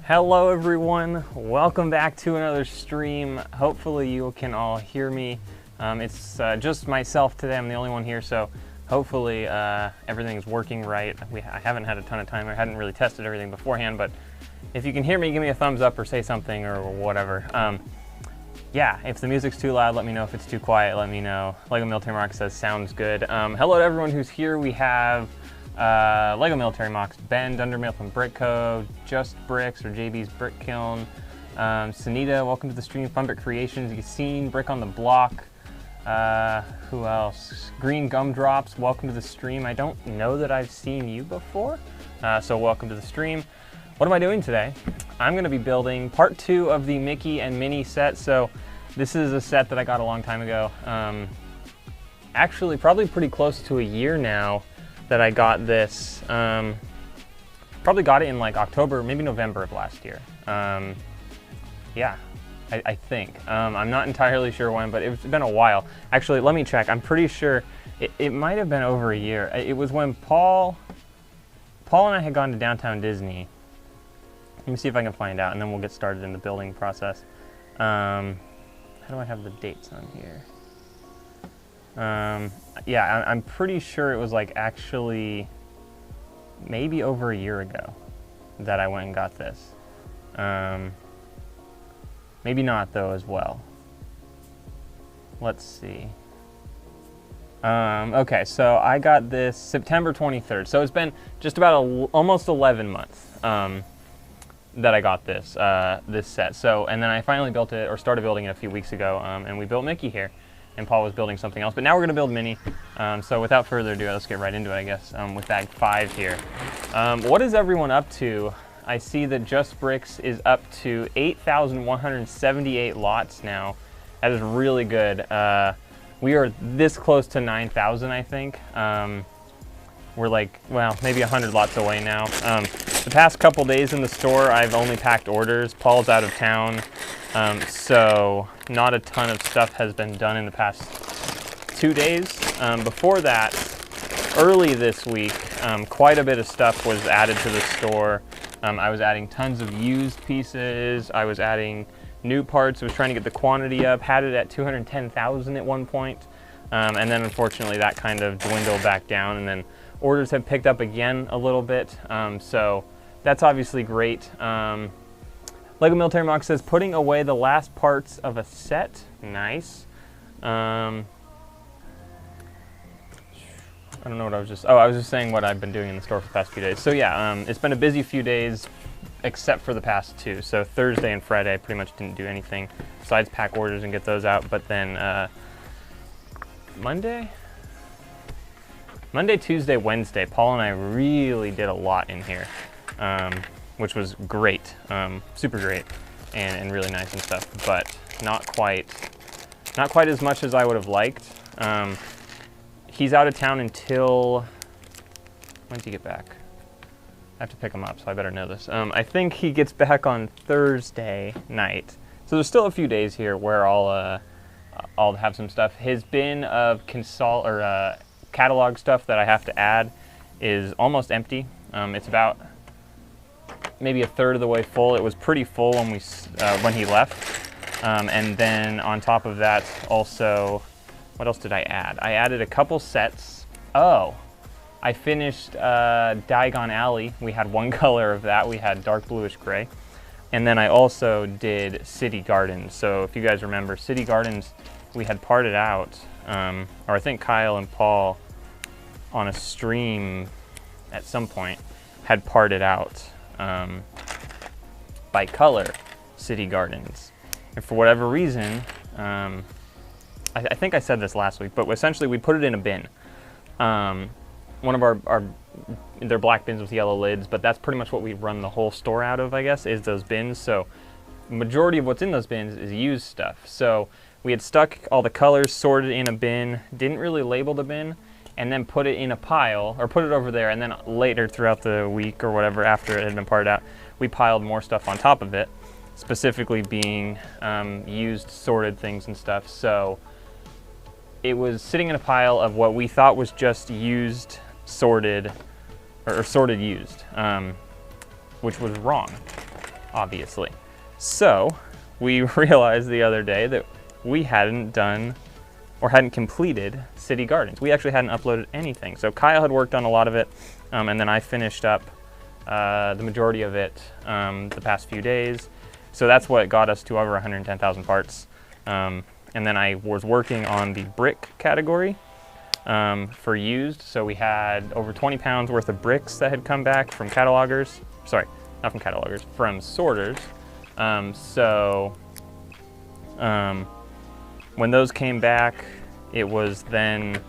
Hello everyone, welcome back to another stream. Hopefully you can all hear me. It's just myself today, I'm the only one here, so hopefully everything's working right. I haven't had a ton of time, I hadn't really tested everything beforehand, but if you can hear me, give me a thumbs up or say something or whatever. Yeah, if the music's too loud, let me know. If it's too quiet, let me know. Lego Military Mark says, sounds good. Hello to everyone who's here. We have Lego Military Mox, Ben, Dundermill from Brick Co, Just Bricks or JB's Brick Kiln, Sunita, welcome to the stream, Funbrick Creations, Yassine, Brick on the Block, who else? Green Gumdrops, welcome to the stream. I don't know that I've seen you before, so welcome to the stream. What am I doing today? I'm going to be building part 2 of the Mickey and Minnie set. So this is a set that I got a long time ago, actually probably pretty close to a year now that I got this. Probably got it in like October, maybe November of last year. Yeah, I think. I'm not entirely sure when, but it's been a while. Actually, let me check. I'm pretty sure it might have been over a year. It was when Paul and I had gone to Downtown Disney. Let me see if I can find out, and then we'll get started in the building process. How do I have the dates on here? Yeah, I'm pretty sure it was like actually maybe over a year ago that I went and got this. Maybe not though as well. Let's see. Okay, so I got this September 23rd. So it's been just about almost 11 months that I got this this set. So, and then I finally built it, or started building it a few weeks ago, and we built Mickey here. And Paul was building something else, but now we're gonna build Minnie. So without further ado, let's get right into it, I guess, with bag 5 here. What is everyone up to? I see that Just Bricks is up to 8,178 lots now. That is really good. We are this close to 9,000, I think. We're like, well, maybe 100 lots away now. The past couple days in the store, I've only packed orders. Paul's out of town. So not a ton of stuff has been done in the past 2 days. Before that, early this week, quite a bit of stuff was added to the store. I was adding tons of used pieces. I was adding new parts. I was trying to get the quantity up, had it at 210,000 at one point. And then unfortunately that kind of dwindled back down, and then orders have picked up again a little bit. So that's obviously great. Lego Military Mox says, putting away the last parts of a set. Nice. I don't know what I was just, I was just saying what I've been doing in the store for the past few days. So yeah, it's been a busy few days, except for the past 2. So Thursday and Friday, I pretty much didn't do anything besides pack orders and get those out. But then Monday, Tuesday, Wednesday, Paul and I really did a lot in here. Which was great, super great, and really nice and stuff, but not quite as much as I would have liked. He's out of town until, when did he get back? I have to pick him up, so I better know this. I think he gets back on Thursday night, so there's still a few days here where I'll have some stuff. His bin of catalog stuff that I have to add is almost empty. It's about maybe a third of the way full. It was pretty full when he left. And then on top of that, also, what else did I add? I added a couple sets. Oh, I finished Diagon Alley. We had one color of that. We had dark bluish gray. And then I also did City Gardens. So if you guys remember, City Gardens, we had parted out, or I think Kyle and Paul on a stream at some point had parted out by color City Gardens. And for whatever reason, I think I said this last week, but essentially we put it in a bin. One of they're black bins with yellow lids, but that's pretty much what we run the whole store out of, I guess, is those bins. So majority of what's in those bins is used stuff. So we had stuck all the colors sorted in a bin, didn't really label the bin, and then put it in a pile, or put it over there, and then later throughout the week or whatever after it had been parted out, we piled more stuff on top of it, specifically being used sorted things and stuff. So it was sitting in a pile of what we thought was just used, sorted, or sorted used, which was wrong. obviously. So we realized the other day that we hadn't done or hadn't completed City Gardens. We actually hadn't uploaded anything. So Kyle had worked on a lot of it, and then I finished up the majority of it the past few days. So that's what got us to over 110,000 parts. And then I was working on the brick category for used. So we had over 20 pounds worth of bricks that had come back from catalogers. Sorry, not from catalogers, from sorters. When those came back, it was then,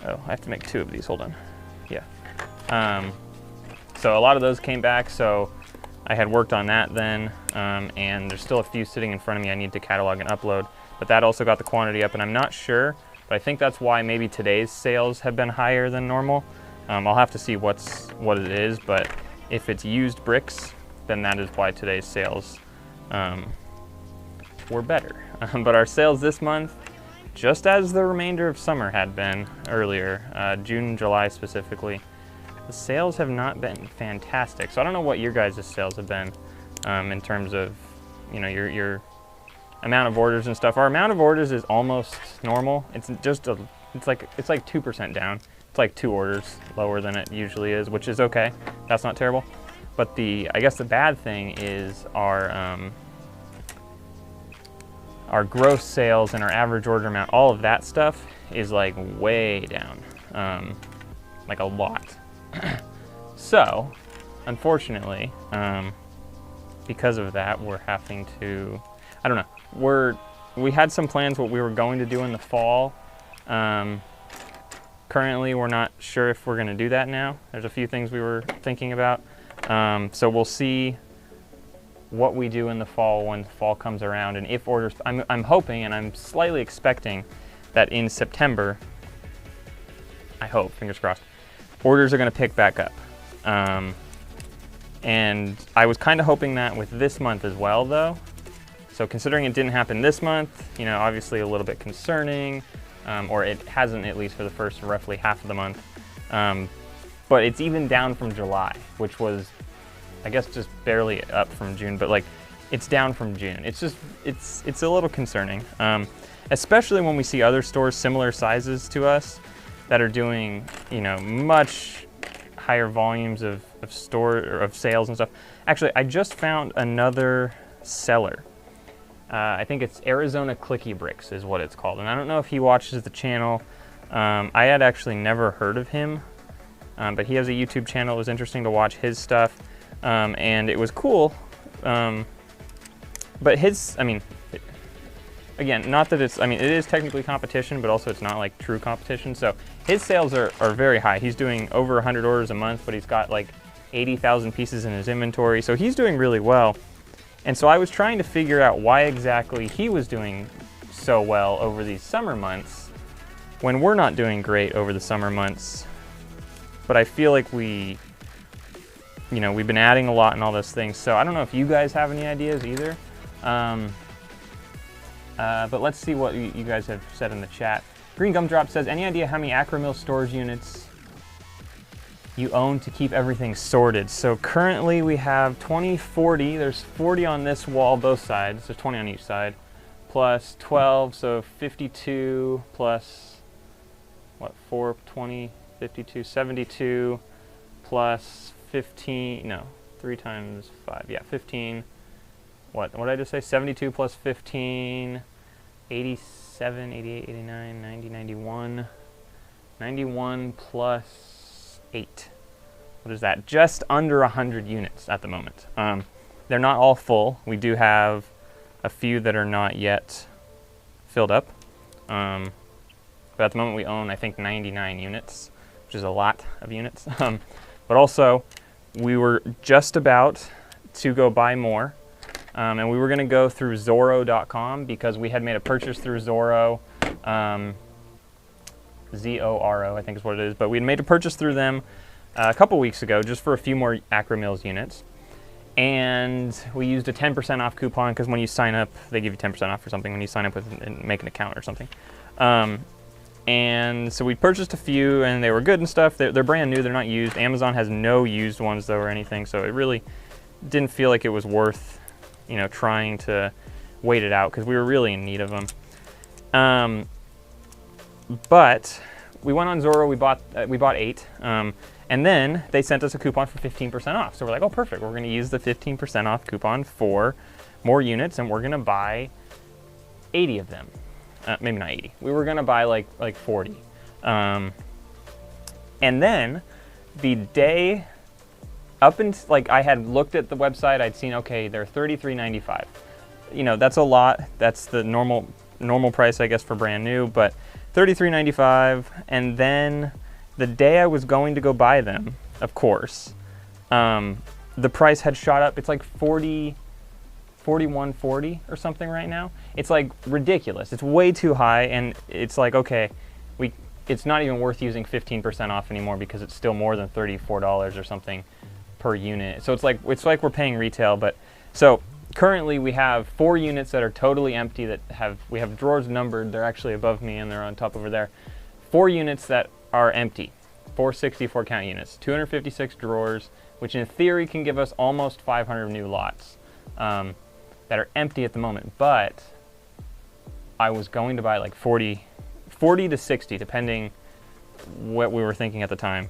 oh, I have to make 2 of these, hold on. Yeah. So a lot of those came back, so I had worked on that then, and there's still a few sitting in front of me I need to catalog and upload, but that also got the quantity up, and I'm not sure, but I think that's why maybe today's sales have been higher than normal. I'll have to see what it is, but if it's used bricks, then that is why today's sales were better. But our sales this month, just as the remainder of summer had been earlier, June and July specifically, the sales have not been fantastic. So I don't know what your guys' sales have been in terms of, you know, your amount of orders and stuff. Our amount of orders is almost normal. It's just it's like 2% down. It's like 2 orders lower than it usually is, which is okay. That's not terrible. But I guess the bad thing is our gross sales and our average order amount, all of that stuff is like way down, like a lot. So, unfortunately, because of that, we're having to, I don't know, we had some plans what we were going to do in the fall. Currently, we're not sure if we're going to do that now. There's a few things we were thinking about. So we'll see what we do in the fall when fall comes around, and if orders, I'm hoping and I'm slightly expecting that in September, I hope, fingers crossed, orders are going to pick back up. And I was kind of hoping that with this month as well, though. So considering it didn't happen this month, you know, obviously a little bit concerning, or it hasn't, at least for the first roughly half of the month. But it's even down from July, which was, I guess, just barely up from June, but like it's down from June. It's just, it's a little concerning, especially when we see other stores similar sizes to us that are doing, you know, much higher volumes of sales and stuff. Actually, I just found another seller. I think it's Arizona Clicky Bricks is what it's called, and I don't know if he watches the channel. I had actually never heard of him, but he has a YouTube channel. It was interesting to watch his stuff. And it was cool, but his, I mean, again, not that it's, I mean, it is technically competition, but also it's not like true competition. So his sales are very high. He's doing over 100 orders a month, but he's got like 80,000 pieces in his inventory. So he's doing really well. And so I was trying to figure out why exactly he was doing so well over these summer months when we're not doing great over the summer months. But I feel like you know, we've been adding a lot and all those things. So I don't know if you guys have any ideas either. But let's see what you guys have said in the chat. Green Gumdrop says, any idea how many Acromill storage units you own to keep everything sorted? So currently we have 20, 40. There's 40 on this wall, both sides. There's 20 on each side. Plus 12, so 52 plus, what, 4, 20, 52, 72 plus 15, no, 3 times 5, yeah, 15, what did I just say, 72 plus 15, 87, 88, 89, 90, 91, 91 plus 8, what is that, just under 100 units at the moment. They're not all full, we do have a few that are not yet filled up, but at the moment we own, I think, 99 units, which is a lot of units. But also, we were just about to go buy more, and we were going to go through Zoro.com because we had made a purchase through Zoro, Z-O-R-O, I think is what it is, but we had made a purchase through them a couple weeks ago just for a few more Acromills units, and we used a 10% off coupon because when you sign up, they give you 10% off or something when you sign up with and make an account or something. And so we purchased a few, and they were good and stuff. They're brand new, they're not used. Amazon has no used ones, though, or anything, so it really didn't feel like it was worth, you know, trying to wait it out because we were really in need of them. But we went on Zoro, we bought 8, and then they sent us a coupon for 15% off. So we're like, oh, perfect. We're going to use the 15% off coupon for more units, and we're going to buy 80 of them. Maybe not 80. We were going to buy like 40. And then the day up until, like, I had looked at the website, I'd seen, okay, they're $33.95. You know, that's a lot. That's the normal price, I guess, for brand new, but $33.95. And then the day I was going to go buy them, of course, the price had shot up. It's like $41.40 or something right now. It's like ridiculous. It's way too high, and it's like, okay, it's not even worth using 15% off anymore because it's still more than $34 or something per unit. So it's like we're paying retail. But so currently we have 4 units that are totally empty that we have drawers numbered. They're actually above me and they're on top over there. 4 units that are empty, 4 64 count units, 256 drawers, which in theory can give us almost 500 new lots that are empty at the moment. But I was going to buy like 40 to 60, depending what we were thinking at the time.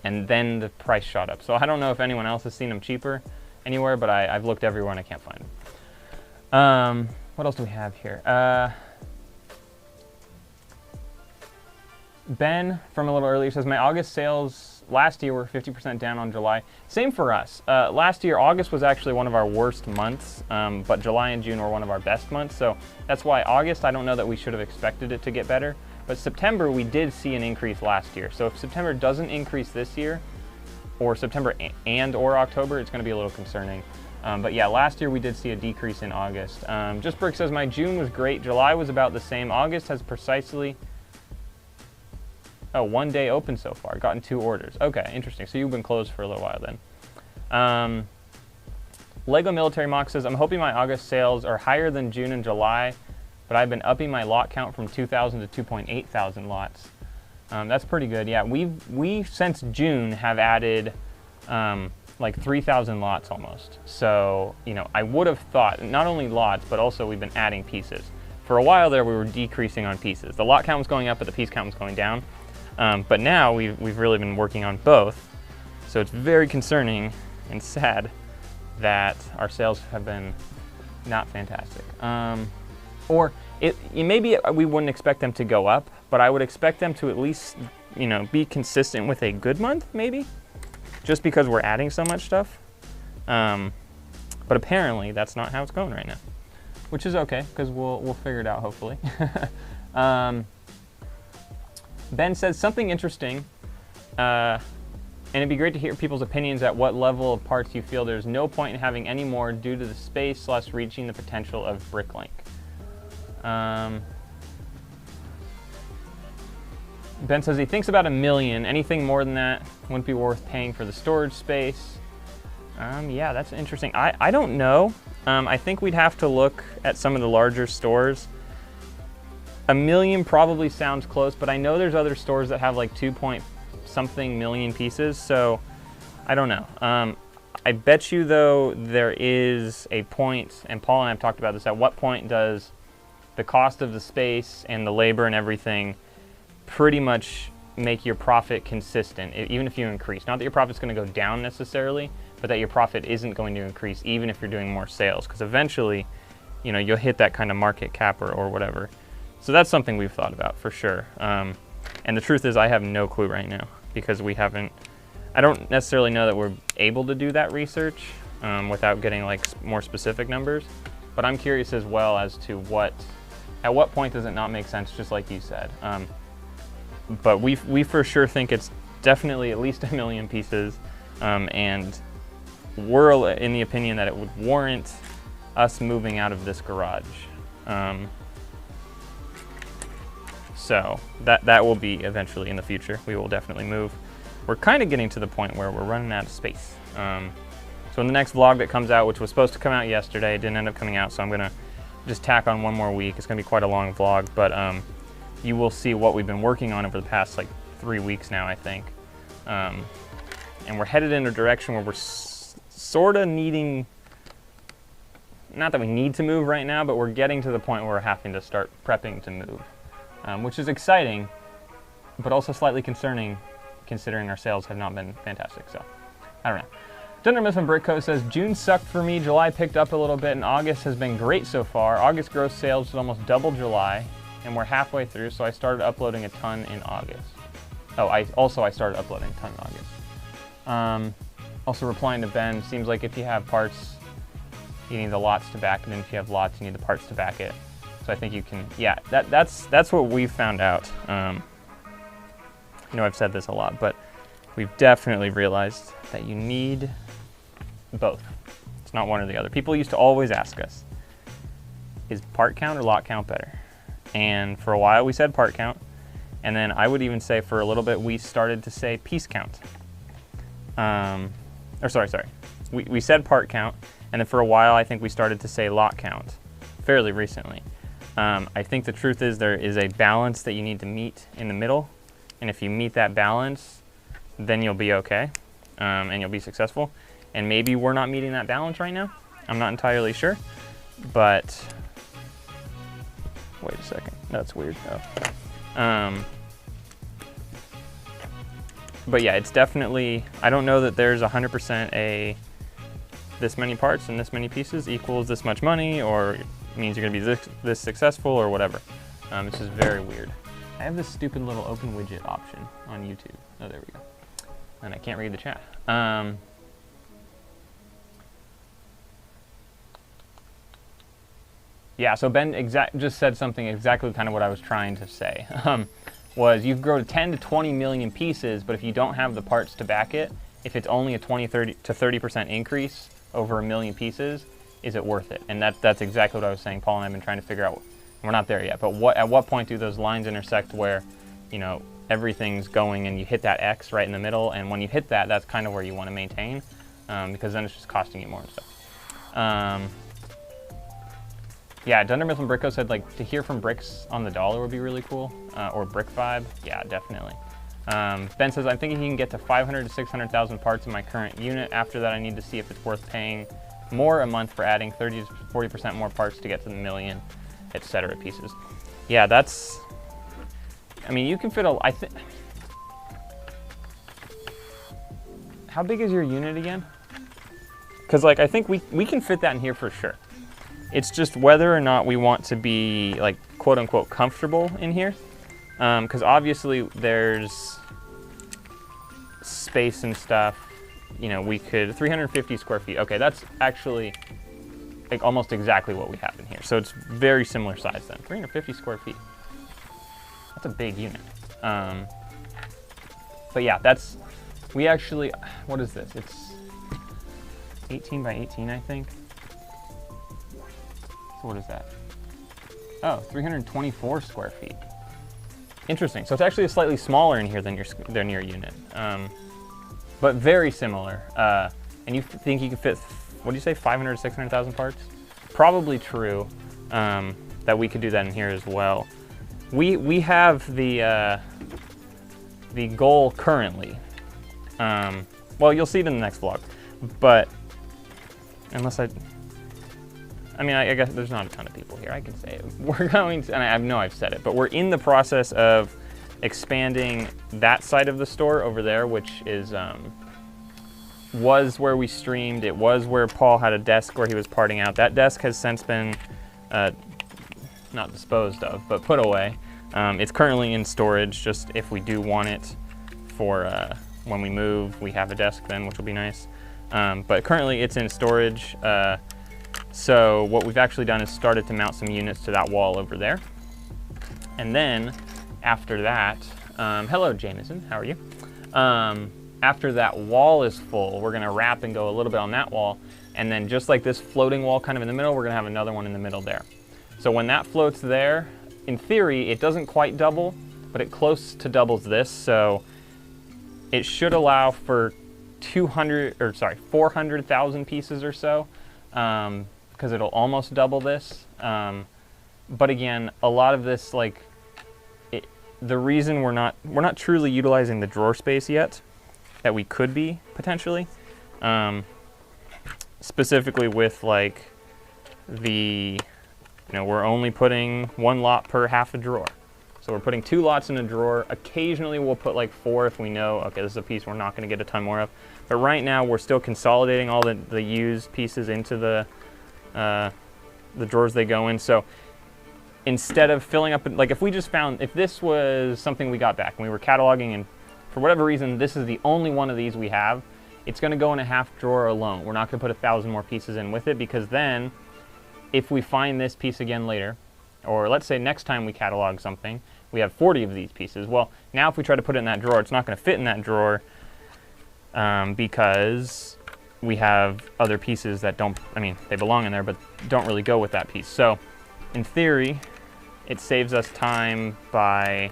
And then the price shot up. So I don't know if anyone else has seen them cheaper anywhere, but I've looked everywhere and I can't find them. What else do we have here? Ben from a little earlier says, my August sales last year were 50% down on July. Same for us. Last year, August was actually one of our worst months, but July and June were one of our best months. So that's why August, I don't know that we should have expected it to get better. But September, we did see an increase last year. So if September doesn't increase this year, or September or October, it's going to be a little concerning. But yeah, last year we did see a decrease in August. Just Brick says, my June was great. July was about the same. August has precisely, 1 day open so far. Gotten 2 orders. Okay, interesting. So you've been closed for a little while then. Lego Military Mock says, I'm hoping my August sales are higher than June and July, but I've been upping my lot count from 2,000 to 2.8 thousand lots. That's pretty good. Yeah, we since June have added like 3,000 lots almost. So, you know, I would have thought not only lots, but also we've been adding pieces. For a while there, we were decreasing on pieces. The lot count was going up, but the piece count was going down. But now we've really been working on both. So it's very concerning and sad that our sales have been not fantastic. Maybe we wouldn't expect them to go up, but I would expect them to at least, you know, be consistent with a good month, maybe, just because we're adding so much stuff. But apparently that's not how it's going right now, which is okay because we'll figure it out hopefully. Ben says something interesting, and it'd be great to hear people's opinions at what level of parts you feel there's no point in having any more due to the space / reaching the potential of BrickLink. Ben says he thinks about $1 million. Anything more than that wouldn't be worth paying for the storage space. Yeah, that's interesting. I don't know. I think we'd have to look at some of the larger stores. $1 million probably sounds close, but I know there's other stores that have like 2-point-something million pieces, so I don't know. I bet you though there is a point, and Paul and I have talked about this, at what point does the cost of the space and the labor and everything pretty much make your profit consistent, even if you increase? Not that your profit's going to go down necessarily, but that your profit isn't going to increase even if you're doing more sales, because eventually, you know, you'll hit that kind of market cap or whatever. So that's something we've thought about for sure. And the truth is I have no clue right now because I don't necessarily know that we're able to do that research without getting like more specific numbers, but I'm curious as well as to at what point does it not make sense, just like you said. But we for sure think it's definitely at least 1 million pieces, and we're in the opinion that it would warrant us moving out of this garage. So that will be eventually in the future. We will definitely move. We're kind of getting to the point where we're running out of space. So in the next vlog that comes out, which was supposed to come out yesterday, it didn't end up coming out, so I'm gonna just tack on 1 more week. It's gonna be quite a long vlog, but you will see what we've been working on over the past like 3 weeks now, I think. And we're headed in a direction where we're sort of needing, not that we need to move right now, but we're getting to the point where we're having to start prepping to move, which is exciting, but also slightly concerning considering our sales have not been fantastic. So I don't know. Dunder Mifflin Brick Co. says, June sucked for me, July picked up a little bit, and August has been great so far. August gross sales is almost double July, and we're halfway through, so I started uploading a ton in August. Oh, I started uploading a ton in August. Also replying to Ben, seems like if you have parts, you need the lots to back it, and if you have lots, you need the parts to back it. So I think you can, yeah, that's what we've found out. I know I've said this a lot, but we've definitely realized that you need both. It's not one or the other. People used to always ask us, is part count or lot count better? And for a while we said part count, and then I would even say for a little bit we started to say piece count. We said part count, and then for a while I think we started to say lot count fairly recently. I think the truth is there is a balance that you need to meet in the middle, and if you meet that balance, then you'll be okay, and you'll be successful. And maybe we're not meeting that balance right now. I'm not entirely sure, but wait a second, that's weird. Oh. But yeah, it's definitely, I don't know that there's 100% a this many parts and this many pieces equals this much money, or means you're gonna be this successful or whatever. It's just very weird. I have this stupid little open widget option on YouTube. Oh, there we go. And I can't read the chat. Yeah, so Ben just said something exactly kind of what I was trying to say. Was you grow to 10 to 20 million pieces, but if you don't have the parts to back it, if it's only a 30 to 30% increase over a million pieces, is it worth it? And that's exactly what I was saying. Paul and I have been trying to figure out. We're not there yet, but at what point do those lines intersect where, you know, everything's going and you hit that X right in the middle, and when you hit that, that's kind of where you want to maintain, because then it's just costing you more and stuff. Yeah, Dunder Mifflin Brick Co. said, like, to hear from Bricks on the dollar would be really cool, or Brick Vibe. Yeah, definitely. Ben says, I'm thinking he can get to 500 to 600,000 parts in my current unit. After that, I need to see if it's worth paying more a month for adding 30 to 40% more parts to get to the million, etc. pieces. Yeah, that's, I mean, you can fit a, how big is your unit again? Because, like, I think we can fit that in here for sure. It's just whether or not we want to be, like, quote unquote comfortable in here. Because obviously there's space and stuff. You know, we could, 350 square feet. Okay, that's actually like almost exactly what we have in here. So it's very similar size then. 350 square feet. That's a big unit. But yeah, that's, we actually, what is this? It's 18 by 18, I think. So what is that? Oh, 324 square feet. Interesting. So it's actually a slightly smaller in here than your unit, but very similar. And you think you could fit, what do you say, 500 to 600,000 parts? Probably true. That we could do that in here as well. We have the goal currently. Well, you'll see it in the next vlog, but unless I mean, I guess there's not a ton of people here. I can say it. We're going to, and I know I've said it, but we're in the process of expanding that side of the store over there, which is, was where we streamed. It was where Paul had a desk where he was parting out. That desk has since been, not disposed of, but put away. It's currently in storage, just if we do want it for when we move, we have a desk then, which will be nice. But currently it's in storage. So what we've actually done is started to mount some units to that wall over there. And then after that, hello Jameson, how are you? After that wall is full, we're gonna wrap and go a little bit on that wall. And then just like this floating wall kind of in the middle, we're gonna have another one in the middle there. So when that floats there, in theory, it doesn't quite double, but it close to doubles this. So it should allow for 400,000 pieces or so. Because it'll almost double this. But again, a lot of this, like, the reason we're not truly utilizing the drawer space yet, that we could be potentially, specifically with like the, we're only putting 1 lot per half a drawer. So we're putting 2 lots in a drawer. Occasionally we'll put like 4 if we know, okay, this is a piece we're not gonna get a ton more of. But right now we're still consolidating all the used pieces into the drawers they go in. So instead of filling up, like if we just found, if this was something we got back and we were cataloging and for whatever reason, this is the only one of these we have, it's gonna go in a half drawer alone. We're not gonna put 1,000 more pieces in with it, because then if we find this piece again later, or let's say next time we catalog something, we have 40 of these pieces. Well, now if we try to put it in that drawer, it's not gonna fit in that drawer because we have other pieces that don't, I mean, they belong in there, but don't really go with that piece. So in theory, it saves us time by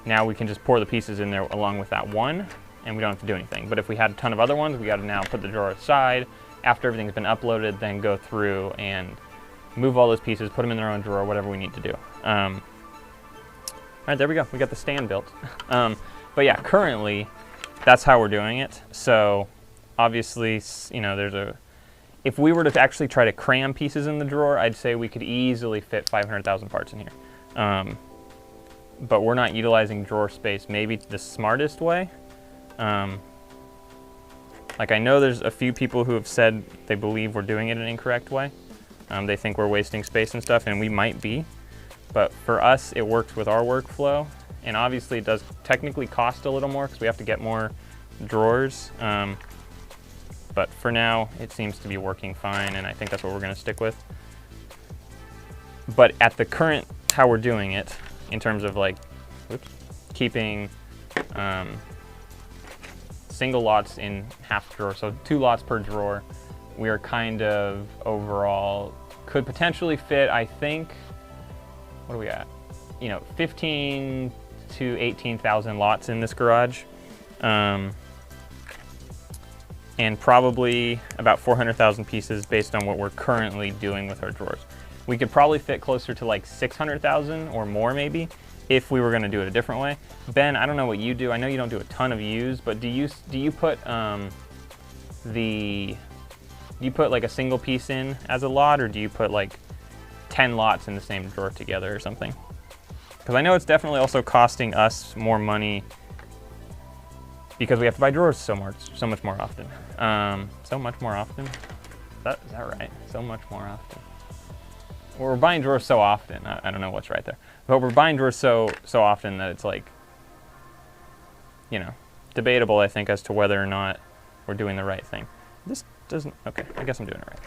now we can just pour the pieces in there along with that one, and we don't have to do anything. But if we had a ton of other ones, we got to now put the drawer aside after everything's been uploaded, then go through and move all those pieces, put them in their own drawer, whatever we need to do. All right, there we go. We got the stand built. But yeah, currently, that's how we're doing it. So obviously, if we were to actually try to cram pieces in the drawer, I'd say we could easily fit 500,000 parts in here. But we're not utilizing drawer space maybe the smartest way. Like I know there's a few people who have said they believe we're doing it an incorrect way. They think we're wasting space and stuff, and we might be. But for us, it works with our workflow. And obviously it does technically cost a little more because we have to get more drawers. But for now, it seems to be working fine, and I think that's what we're gonna stick with. But at the current, how we're doing it, in terms of like, keeping single lots in half drawer, so 2 lots per drawer, we are kind of overall, could potentially fit, I think, what are we at? 15 to 18,000 lots in this garage. And probably about 400,000 pieces based on what we're currently doing with our drawers. We could probably fit closer to like 600,000 or more maybe if we were gonna do it a different way. Ben, I don't know what you do. I know you don't do a ton of used, but do you put like a single piece in as a lot, or do you put like 10 lots in the same drawer together or something? Because I know it's definitely also costing us more money because we have to buy drawers so much more often. So much more often? Is that right? So much more often. Well, we're buying drawers so often. I don't know what's right there. But we're buying drawers so often that it's like, debatable, I think, as to whether or not we're doing the right thing. This doesn't, okay, I guess I'm doing it right.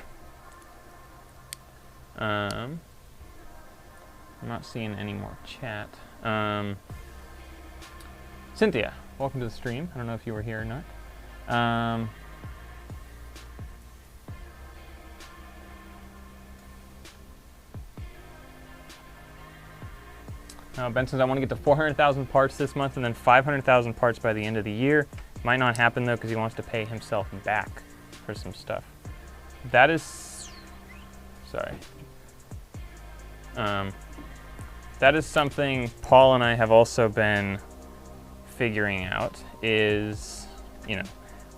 I'm not seeing any more chat. Cynthia, welcome to the stream. I don't know if you were here or not. Ben says, I want to get to 400,000 parts this month and then 500,000 parts by the end of the year. Might not happen though because he wants to pay himself back for some stuff. That is, sorry. That is something Paul and I have also been figuring out is,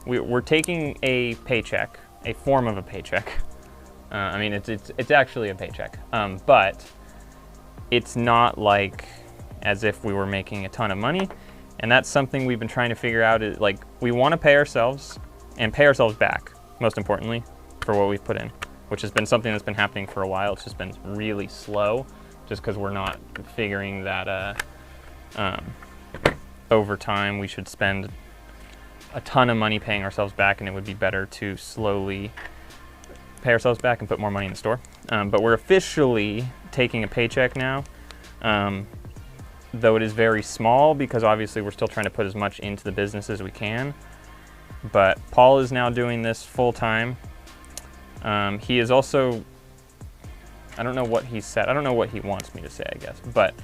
we're taking a paycheck, a form of a paycheck. I mean, it's actually a paycheck, but it's not like as if we were making a ton of money. And that's something we've been trying to figure out is like, we want to pay ourselves and pay ourselves back, most importantly, for what we've put in, which has been something that's been happening for a while. It's just been really slow just because we're not figuring that over time we should spend a ton of money paying ourselves back, and it would be better to slowly pay ourselves back and put more money in the store. But we're officially taking a paycheck now, though it is very small because obviously we're still trying to put as much into the business as we can. But Paul is now doing this full time. He is also, I don't know what he said, I don't know what he wants me to say, I guess, but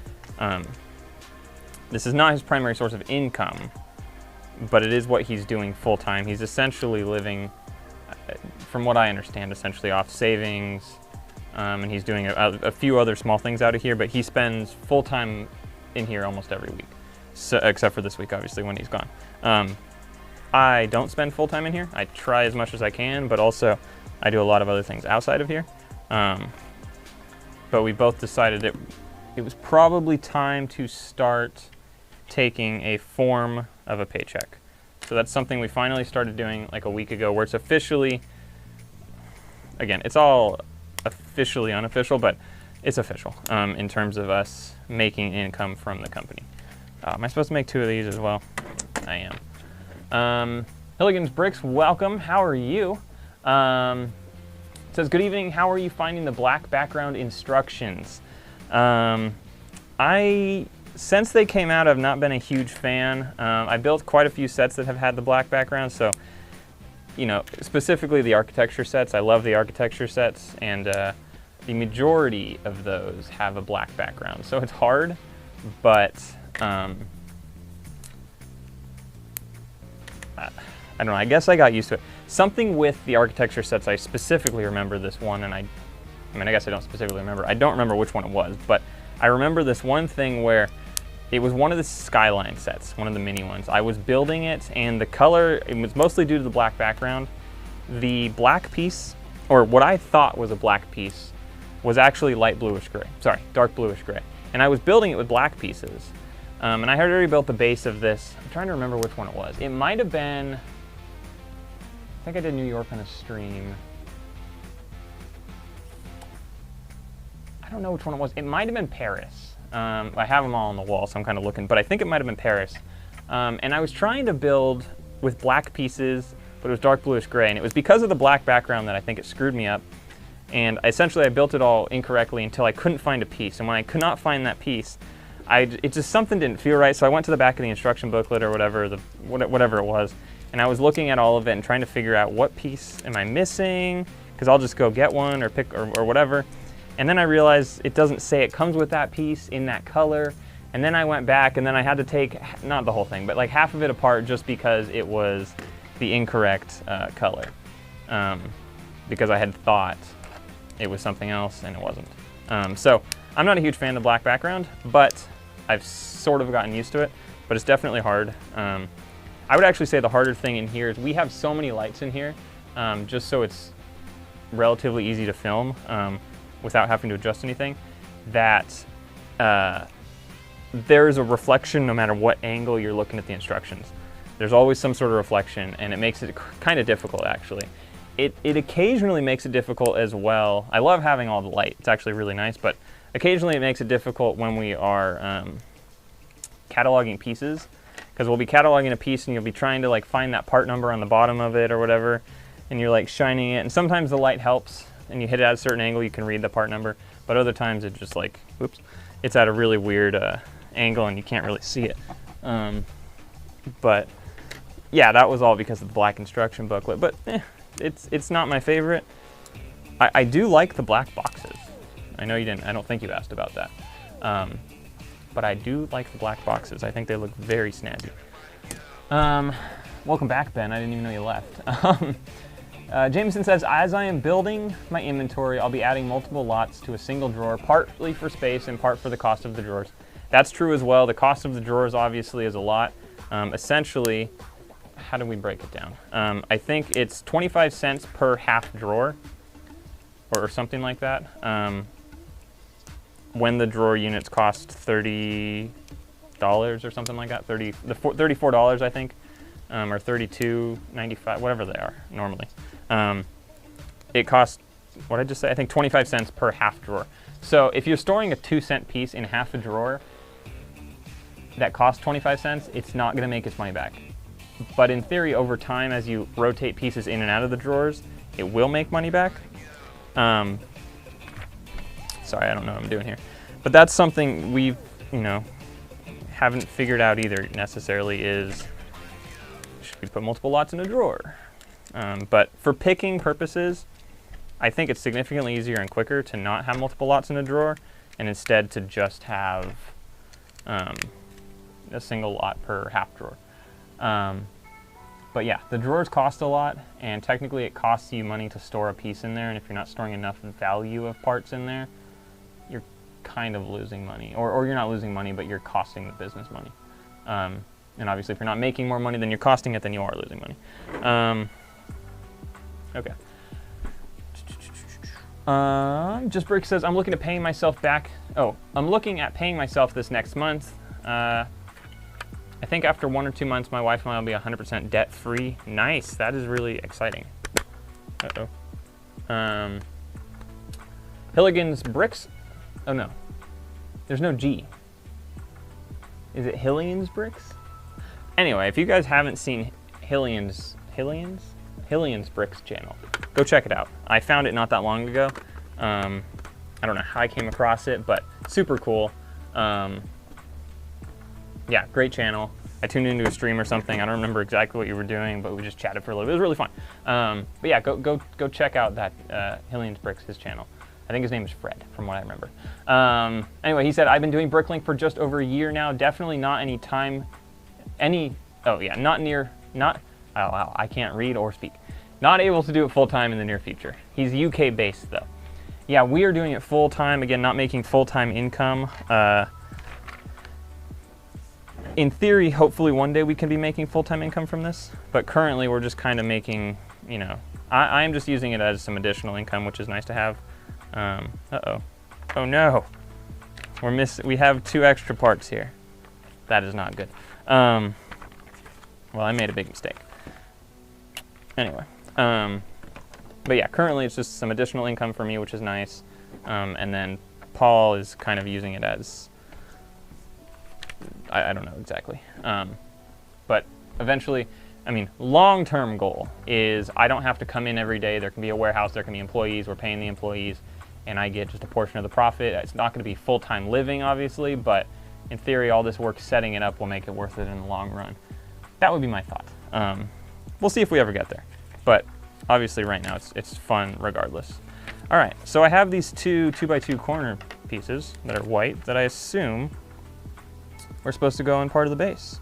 this is not his primary source of income, but it is what he's doing full time. He's essentially living, from what I understand, essentially off savings, and he's doing a few other small things out of here, but he spends full time in here almost every week, so, except for this week, obviously, when he's gone. I don't spend full time in here. I try as much as I can, but also I do a lot of other things outside of here. But we both decided it was probably time to start taking a form of a paycheck. So that's something we finally started doing like a week ago, where it's officially, again, it's all officially unofficial, but it's official in terms of us making income from the company. Am I supposed to make 2 of these as well? I am. Hilligan's Bricks, welcome. How are you? It says, good evening. How are you finding the black background instructions? Since they came out, I've not been a huge fan. I built quite a few sets that have had the black background, so, you know, specifically the architecture sets. I love the architecture sets, and the majority of those have a black background. So it's hard, but I don't know, I guess I got used to it. Something with the architecture sets, I specifically remember this one, and I mean, I guess I don't specifically remember. I don't remember which one it was, but I remember this one thing where it was one of the Skyline sets, one of the mini ones. I was building it, and the color, it was mostly due to the black background. The black piece, or what I thought was a black piece, was actually light bluish gray. Sorry, dark bluish gray. And I was building it with black pieces. And I had already built the base of this. I'm trying to remember which one it was. It might have been, I think I did New York on a stream. I don't know which one it was. It might have been Paris. I have them all on the wall, so I'm kind of looking, but I think it might have been Paris. And I was trying to build with black pieces, but it was dark bluish gray, and it was because of the black background that I think it screwed me up. And essentially I built it all incorrectly until I couldn't find a piece. And when I could not find that piece, it just, something didn't feel right. So I went to the back of the instruction booklet or whatever, whatever it was, and I was looking at all of it and trying to figure out what piece am I missing, because I'll just go get one or pick or whatever. And then I realized it doesn't say it comes with that piece in that color. And then I went back, and then I had to take, not the whole thing, but like half of it apart just because it was the incorrect color. Because I had thought it was something else, and it wasn't. So I'm not a huge fan of the black background, but I've sort of gotten used to it, but it's definitely hard. I would actually say the harder thing in here is we have so many lights in here, just so it's relatively easy to film without having to adjust anything, that there's a reflection no matter what angle you're looking at the instructions. There's always some sort of reflection, and it makes it kind of difficult, actually. It occasionally makes it difficult as well. I love having all the light. It's actually really nice, but occasionally it makes it difficult when we are cataloging pieces, because we'll be cataloging a piece and you'll be trying to like find that part number on the bottom of it or whatever, and you're like shining it, and sometimes the light helps and you hit it at a certain angle, you can read the part number, but other times it just like, whoops, it's at a really weird angle and you can't really see it. But yeah, that was all because of the black instruction booklet, but it's not my favorite. I do like the black boxes. I know you didn't, I don't think you asked about that. But I do like the black boxes. I think they look very snazzy. Welcome back, Ben. I didn't even know you left. Jameson says, as I am building my inventory, I'll be adding multiple lots to a single drawer, partly for space and part for the cost of the drawers. That's true as well. The cost of the drawers obviously is a lot. Essentially, how do we break it down? I think it's 25 cents per half drawer or something like that. When the drawer units cost $30 or something like that, $34 I think, or $32.95, whatever they are normally. It costs, what did I just say? I think 25 cents per half drawer. So if you're storing a 2-cent piece in half a drawer that costs 25 cents, it's not gonna make its money back. But in theory, over time, as you rotate pieces in and out of the drawers, it will make money back. Sorry, I don't know what I'm doing here. But that's something we've, haven't figured out either necessarily is, should we put multiple lots in a drawer? But for picking purposes, I think it's significantly easier and quicker to not have multiple lots in a drawer and instead to just have a single lot per half drawer. But yeah, the drawers cost a lot, and technically it costs you money to store a piece in there, and if you're not storing enough value of parts in there, you're kind of losing money. Or you're not losing money, but you're costing the business money. And obviously if you're not making more money than you're costing it, then you are losing money. Okay. Just Brick says, I'm looking at paying myself back. Oh, I'm looking at paying myself this next month. I think after 1 or 2 months, my wife and I will be 100% debt free. Nice, that is really exciting. Uh-oh. Hilligan's Bricks? Oh no, there's no G. Is it Hillian's Bricks? Anyway, if you guys haven't seen Hillian's Bricks channel, go check it out. I found it not that long ago. I don't know how I came across it, but super cool. Yeah, great channel. I tuned into a stream or something. I don't remember exactly what you were doing, but we just chatted for a little bit. It was really fun. But yeah, go check out that Hillian's Bricks, his channel. I think his name is Fred, from what I remember. Anyway, he said, I've been doing BrickLink for just over a year now. Definitely not I can't read or speak. Not able to do it full time in the near future. He's UK based though. Yeah, we are doing it full time. Again, not making full-time income. In theory, hopefully one day we can be making full-time income from this, but currently we're just kind of making, you know, I'm just using it as some additional income, which is nice to have. Uh-oh. Oh no. We have 2 extra parts here. That is not good. Well, I made a big mistake. Anyway, but yeah, currently it's just some additional income for me, which is nice. And then Paul is kind of using it as, I don't know exactly. But eventually, I mean, long-term goal is I don't have to come in every day. There can be a warehouse, there can be employees, we're paying the employees, and I get just a portion of the profit. It's not going to be full-time living, obviously, but in theory, all this work setting it up will make it worth it in the long run. That would be my thought. We'll see if we ever get there, but obviously right now it's fun regardless. All right, so I have these 2 2x2 corner pieces that are white that I assume were supposed to go in part of the base.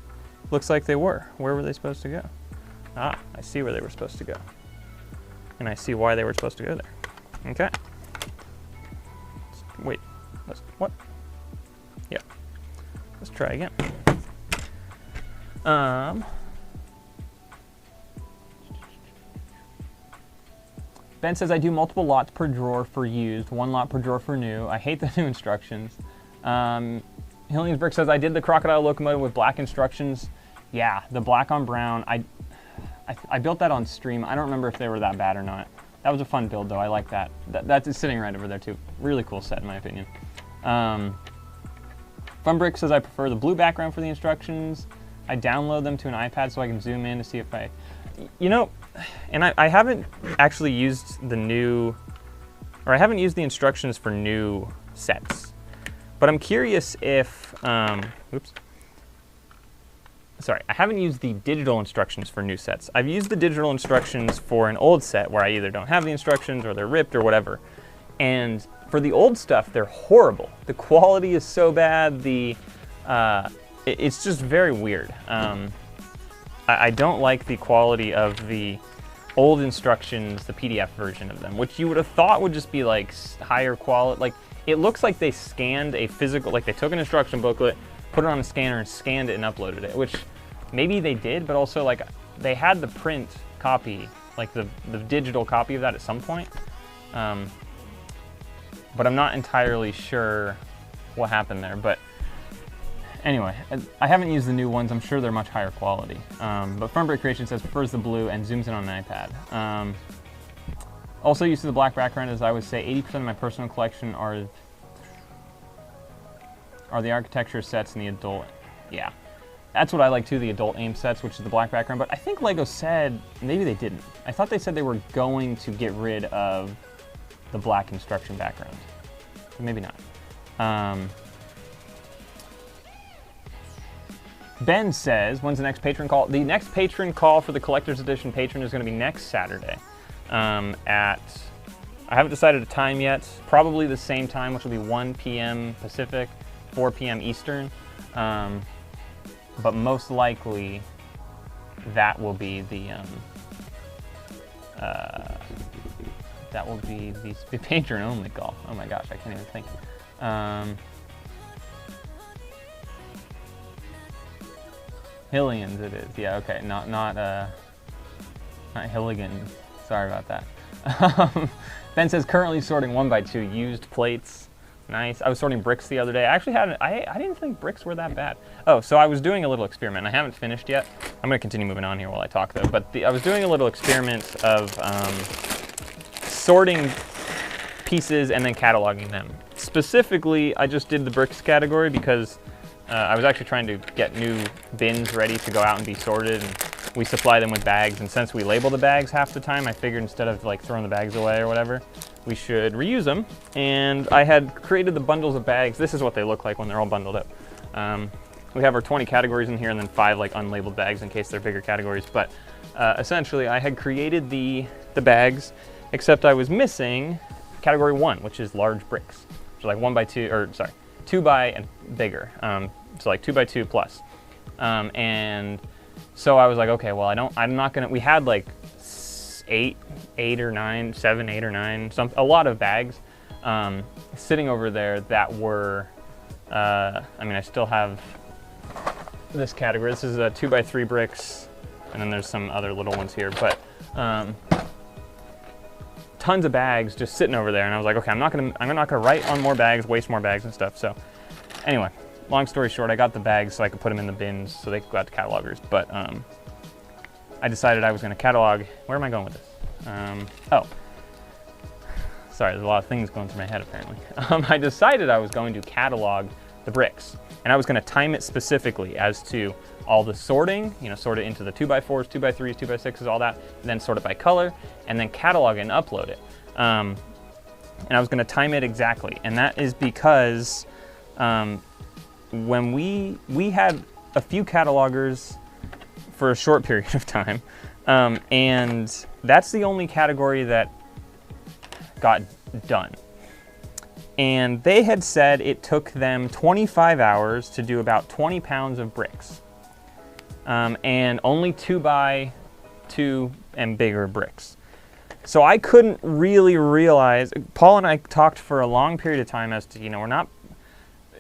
Looks like they were. Where were they supposed to go? Ah, I see where they were supposed to go. And I see why they were supposed to go there. Okay. Wait, what? Yeah, let's try again. Ben says, I do multiple lots per drawer for used, 1 lot per drawer for new. I hate the new instructions. Hillian's Brick says, I did the crocodile locomotive with black instructions. Yeah, the black on brown. I built that on stream. I don't remember if they were that bad or not. That was a fun build though, I like that. That's sitting right over there too. Really cool set in my opinion. Fun Brick says, I prefer the blue background for the instructions. I download them to an iPad so I can zoom in to see if you know, and I haven't actually used I haven't used the instructions for new sets, but I'm curious if, oops. Sorry, I haven't used the digital instructions for new sets. I've used the digital instructions for an old set where I either don't have the instructions or they're ripped or whatever. And for the old stuff, they're horrible. The quality is so bad, it's just very weird. I don't like the quality of the old instructions, the PDF version of them, which you would have thought would just be like higher quality. Like, it looks like they scanned a physical, like they took an instruction booklet, put it on a scanner and scanned it and uploaded it, which maybe they did, but also like they had the print copy, like the digital copy of that at some point. But I'm not entirely sure what happened there. But anyway, I haven't used the new ones. I'm sure they're much higher quality. But Firmbrick Creation says prefers the blue and zooms in on an iPad. Also used to the black background, as I would say 80% of my personal collection are the architecture sets and the adult. Yeah, that's what I like too, the adult AIM sets, which is the black background. But I think LEGO said, maybe they didn't. I thought they said they were going to get rid of the black instruction background. Maybe not. Ben says, when's the next patron call? The next patron call for the collector's edition patron is going to be next Saturday I haven't decided a time yet, probably the same time, which will be 1 p.m. Pacific, 4 p.m. Eastern, but most likely that will be the patron only call. Oh my gosh, I can't even think. Hillian's it is. Yeah, okay. Not Hilligan Sorry about that. Ben says currently sorting 1x2 used plates. Nice. I was sorting bricks the other day. I actually had, I didn't think bricks were that bad. Oh, so I was doing a little experiment. I haven't finished yet. I'm going to continue moving on here while I talk though. But I was doing a little experiment of sorting pieces and then cataloging them. Specifically, I just did the bricks category because I was actually trying to get new bins ready to go out and be sorted, and we supply them with bags, and since we label the bags half the time, I figured instead of like throwing the bags away or whatever, we should reuse them. And I had created the bundles of bags. This is what they look like when they're all bundled up. We have our 20 categories in here and then 5 like unlabeled bags in case they're bigger categories, but essentially I had created the bags, except I was missing category 1, which is large bricks, which are like 1x2, or sorry, 2x and bigger, so like 2x2 plus. And so I was like, okay, well I'm not gonna, we had like 7, 8 or 9, a lot of bags sitting over there that were, I mean, I still have this category. This is a 2x3 bricks, and then there's some other little ones here, but tons of bags just sitting over there, and I was like, okay, I'm not gonna write on more bags, waste more bags and stuff. So anyway, long story short, I got the bags so I could put them in the bins so they could go out to catalogers. But I decided I was gonna catalog. Where am I going with this? Oh, sorry, there's a lot of things going through my head apparently. I decided I was going to catalog the bricks, and I was gonna time it specifically as to all the sorting, you know, sort it into the 2x4s, 2x3s, 2x6s, all that, and then sort it by color, and then catalog it and upload it. And I was gonna time it exactly, and that is because when we had a few catalogers for a short period of time, and that's the only category that got done. And they had said it took them 25 hours to do about 20 pounds of bricks. And only 2x2 and bigger bricks. So I couldn't really realize, Paul and I talked for a long period of time as to, you know, we're not,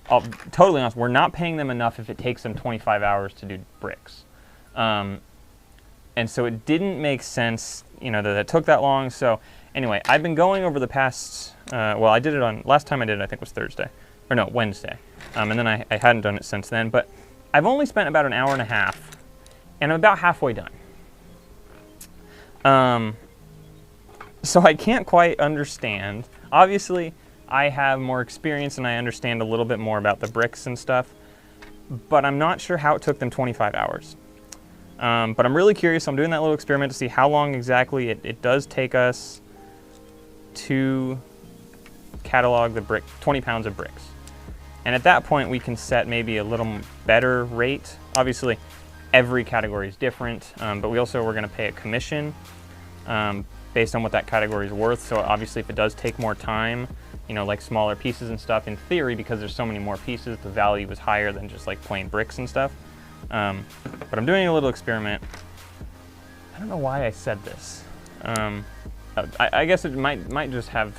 I'll totally honest, we're not paying them enough if it takes them 25 hours to do bricks. And so it didn't make sense, you know, that it took that long. So anyway, I've been going over the past, well, I did it on, last time I did it I think was Thursday, or no, Wednesday. And then I hadn't done it since then, but I've only spent about an hour and a half, and I'm about halfway done. So I can't quite understand. Obviously, I have more experience and I understand a little bit more about the bricks and stuff, but I'm not sure how it took them 25 hours. But I'm really curious. I'm doing that little experiment to see how long exactly it does take us to catalog the 20 pounds of bricks. And at that point, we can set maybe a little better rate. Obviously, every category is different, but we also, we're gonna pay a commission based on what that category is worth. So obviously, if it does take more time, you know, like smaller pieces and stuff, in theory, because there's so many more pieces, the value is higher than just like plain bricks and stuff. But I'm doing a little experiment. I don't know why I said this. I guess it might just have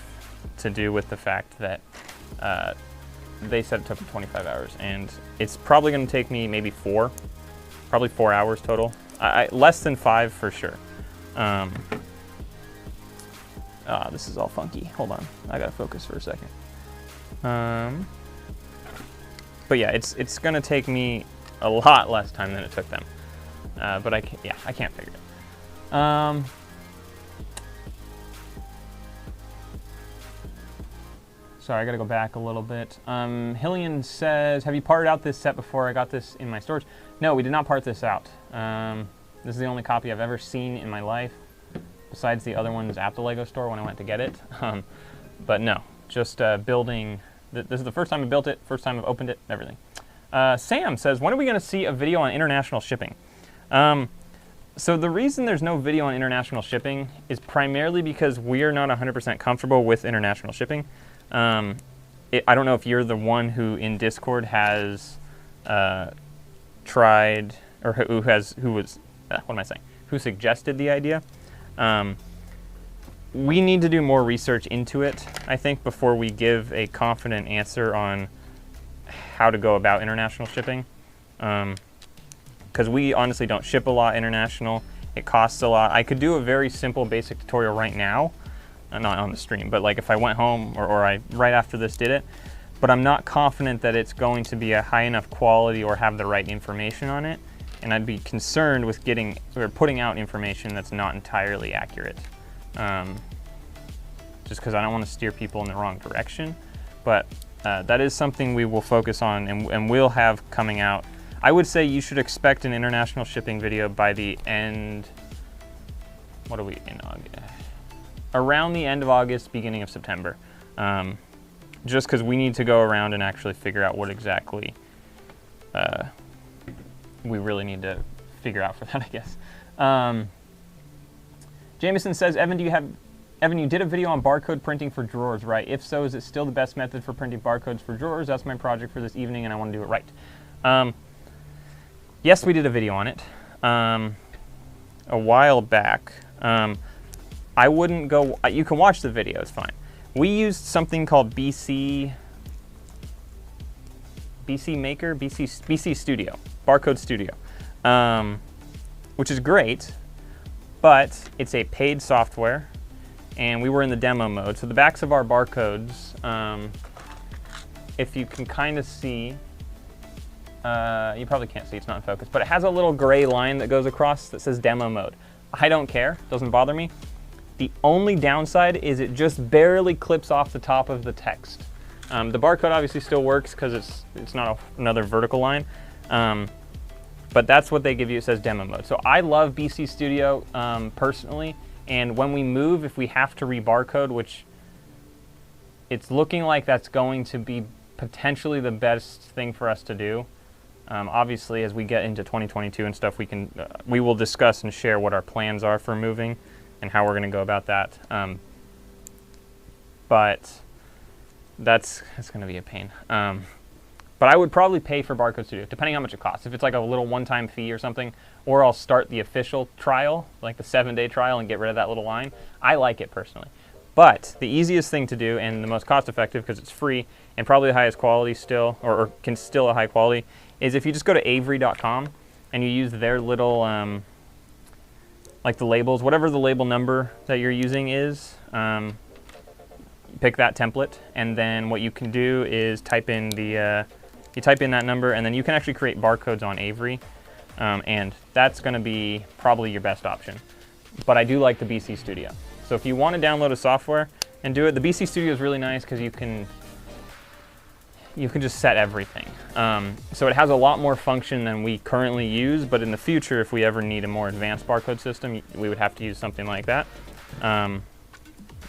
to do with the fact that they said it took 25 hours, and it's probably going to take me maybe probably 4 hours total. Less than 5 for sure. This is all funky. Hold on, I gotta focus for a second. But yeah, it's gonna take me a lot less time than it took them. But I can't figure it. Sorry, I gotta go back a little bit. Hillian says, have you parted out this set before? I got this in my storage. No, we did not part this out. This is the only copy I've ever seen in my life, besides the other ones at the Lego store when I went to get it. But no, just building. This is the first time I built it, first time I've opened it, everything. Sam says, when are we gonna see a video on international shipping? So the reason there's no video on international shipping is primarily because we are not 100% comfortable with international shipping. I don't know if you're the one who in Discord has tried, or who suggested the idea. We need to do more research into it, I think, before we give a confident answer on how to go about international shipping. Because we honestly don't ship a lot international, It costs a lot. I could do a very simple basic tutorial right now, not on the stream, but like if I went home or I right after this did it, but I'm not confident that it's going to be a high enough quality or have the right information on it, and I'd be concerned with getting or putting out information that's not entirely accurate, just because I don't want to steer people in the wrong direction. But that is something we will focus on and we'll have coming out. I would say you should expect an international shipping video by the end, what are we in August? Around the end of August, beginning of September. Just because we need to go around and actually figure out what exactly we really need to figure out for that, I guess. Jameson says, Evan, you did a video on barcode printing for drawers, right? If so, is it still the best method for printing barcodes for drawers? That's my project for this evening and I want to do it right. Yes, we did a video on it a while back. I wouldn't go, you can watch the video, it's fine. We used something called BC Studio, Barcode Studio, which is great, but it's a paid software, and we were in the demo mode. So the backs of our barcodes, if you can kind of see, you probably can't see, it's not in focus, but it has a little gray line that goes across that says demo mode. I don't care, doesn't bother me. The only downside is it just barely clips off the top of the text. The barcode obviously still works because it's not another vertical line, but that's what they give you. It says demo mode. So I love BC Studio personally, and when we move, if we have to re-barcode, which it's looking like that's going to be potentially the best thing for us to do. Obviously, as we get into 2022 and stuff, we will discuss and share what our plans are for moving and how we're going to go about that. But that's going to be a pain. But I would probably pay for Barcode Studio, depending on how much it costs. If it's like a little one-time fee or something, or I'll start the official trial, like the 7-day trial, and get rid of that little line. I like it personally. But the easiest thing to do, and the most cost-effective, because it's free, and probably the highest quality still, or can still a high quality, is if you just go to avery.com and you use their little, like the labels, whatever the label number that you're using is, pick that template, and then what you can do is type in the, you type in that number, and then you can actually create barcodes on Avery, and that's going to be probably your best option. But I do like the BC Studio. So if you want to download a software and do it, the BC Studio is really nice because you can just set everything. So it has a lot more function than we currently use, but in the future, if we ever need a more advanced barcode system, we would have to use something like that. And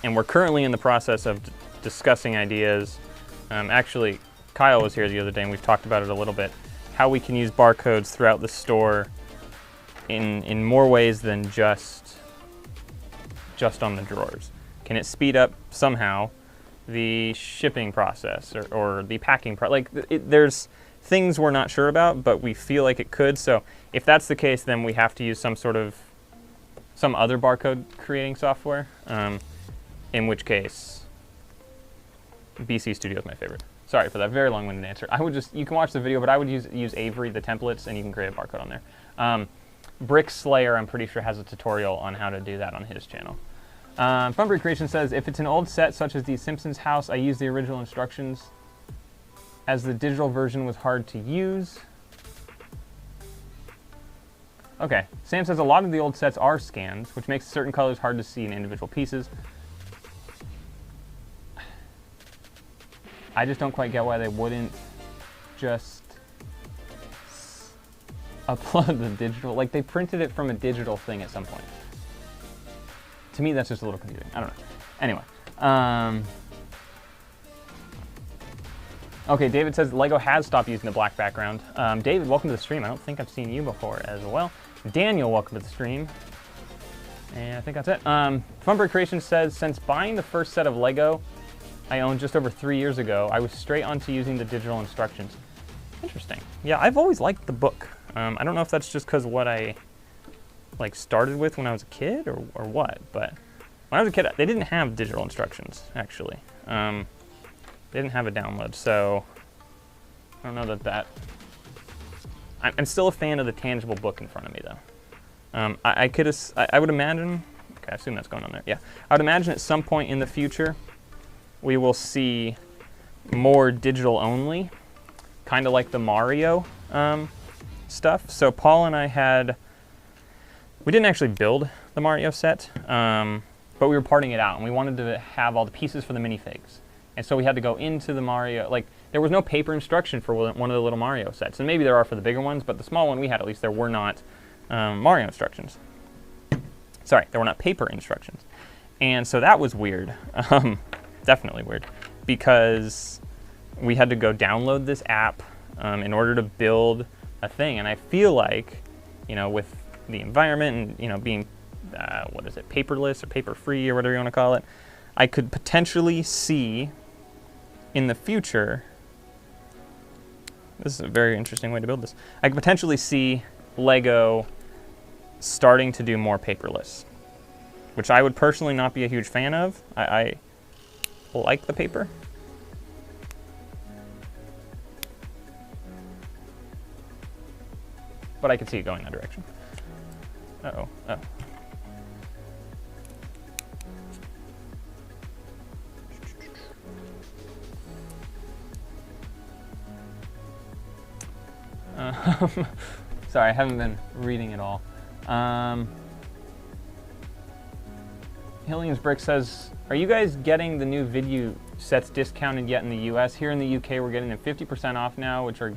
we're currently in the process of discussing ideas. Actually, Kyle was here the other day and we've talked about it a little bit, how we can use barcodes throughout the store in more ways than just on the drawers. Can it speed up somehow the shipping process or the packing process? Like, there's things we're not sure about, but we feel like it could. So if that's the case, then we have to use some other barcode creating software, in which case BC Studio is my favorite. Sorry for that very long-winded answer. You can watch the video, but I would use Avery, the templates, and you can create a barcode on there. Brick Slayer, I'm pretty sure, has a tutorial on how to do that on his channel. Funbury Creation says, if it's an old set such as the Simpsons house, I use the original instructions as the digital version was hard to use. Okay, Sam says a lot of the old sets are scans, which makes certain colors hard to see in individual pieces. I just don't quite get why they wouldn't just upload the digital, like they printed it from a digital thing at some point. To me, that's just a little confusing. I don't know. Anyway. Okay, David says Lego has stopped using the black background. David, welcome to the stream. I don't think I've seen you before as well. Daniel, welcome to the stream. And I think that's it. Funbury Creation says, since buying the first set of Lego I owned just over 3 years ago, I was straight onto using the digital instructions. Interesting. Yeah, I've always liked the book. I don't know if that's just because what I started with when I was a kid or what, but when I was a kid, they didn't have digital instructions, actually. They didn't have a download, so I don't know that I'm still a fan of the tangible book in front of me, though. I would imagine, okay, I assume that's going on there. Yeah, I would imagine at some point in the future, we will see more digital only, kind of like the Mario stuff. So Paul and I we didn't actually build the Mario set, but we were parting it out, and we wanted to have all the pieces for the minifigs. And so we had to go into the Mario, like, there was no paper instruction for one of the little Mario sets. And maybe there are for the bigger ones, but the small one we had, at least, there were not Mario instructions. Sorry, there were not paper instructions. And so that was weird, definitely weird, because we had to go download this app in order to build a thing. And I feel like, you know, with the environment and, you know, being, what is it, paperless or paper-free or whatever you want to call it, I could potentially see in the future, this is a very interesting way to build this, I could potentially see Lego starting to do more paperless, which I would personally not be a huge fan of. I like the paper. But I could see it going that direction. Uh-oh. Oh. Sorry, I haven't been reading it all. Hillian's Brick says, are you guys getting the new video sets discounted yet in the US? Here in the UK, we're getting them 50% off now, which are,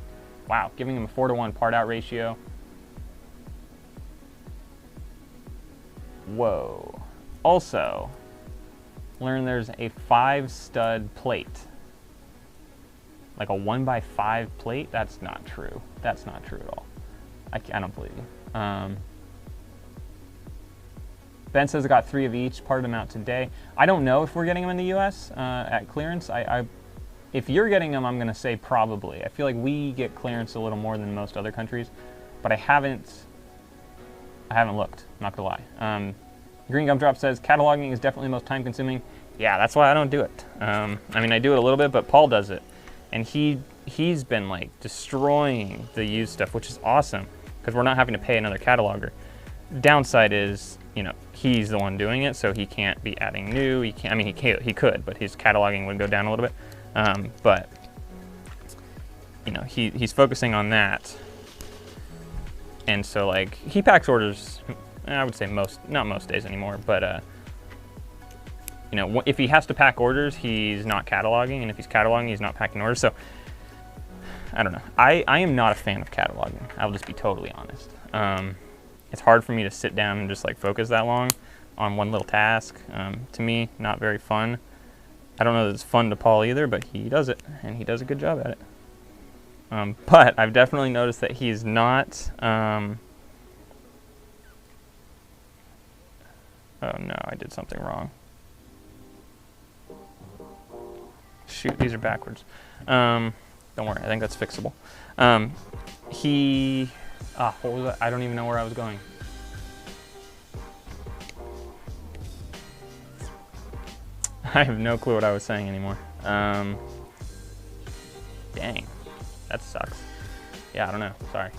wow, giving them a 4-to-1 part-out ratio. Whoa. Also, learn there's a 5-stud plate. Like a 1x5 plate? That's not true. That's not true at all. I don't believe you. Ben says I got 3 of each, parted them out today. I don't know if we're getting them in the US at clearance. If you're getting them, I'm gonna say probably. I feel like we get clearance a little more than most other countries, but I haven't looked, not gonna lie. Green Gumdrop says, cataloging is definitely the most time consuming. Yeah, that's why I don't do it. I mean, I do it a little bit, but Paul does it. And he's been like destroying the used stuff, which is awesome, because we're not having to pay another cataloger. Downside is, you know, he's the one doing it, so he can't be adding new. He can't, I mean, he could, but his cataloging would go down a little bit. But, you know, he's focusing on that. And so, like, he packs orders, I would say not most days anymore, but, you know, if he has to pack orders, he's not cataloging, and if he's cataloging, he's not packing orders. So, I don't know. I am not a fan of cataloging. I'll just be totally honest. It's hard for me to sit down and just like focus that long on one little task. To me, not very fun. I don't know that it's fun to Paul either, but he does it, and he does a good job at it. But I've definitely noticed that he's not, oh no, I did something wrong. Shoot, these are backwards. Don't worry, I think that's fixable. What was that? I don't even know where I was going. I have no clue what I was saying anymore. Dang, that sucks. Yeah, I don't know. Sorry.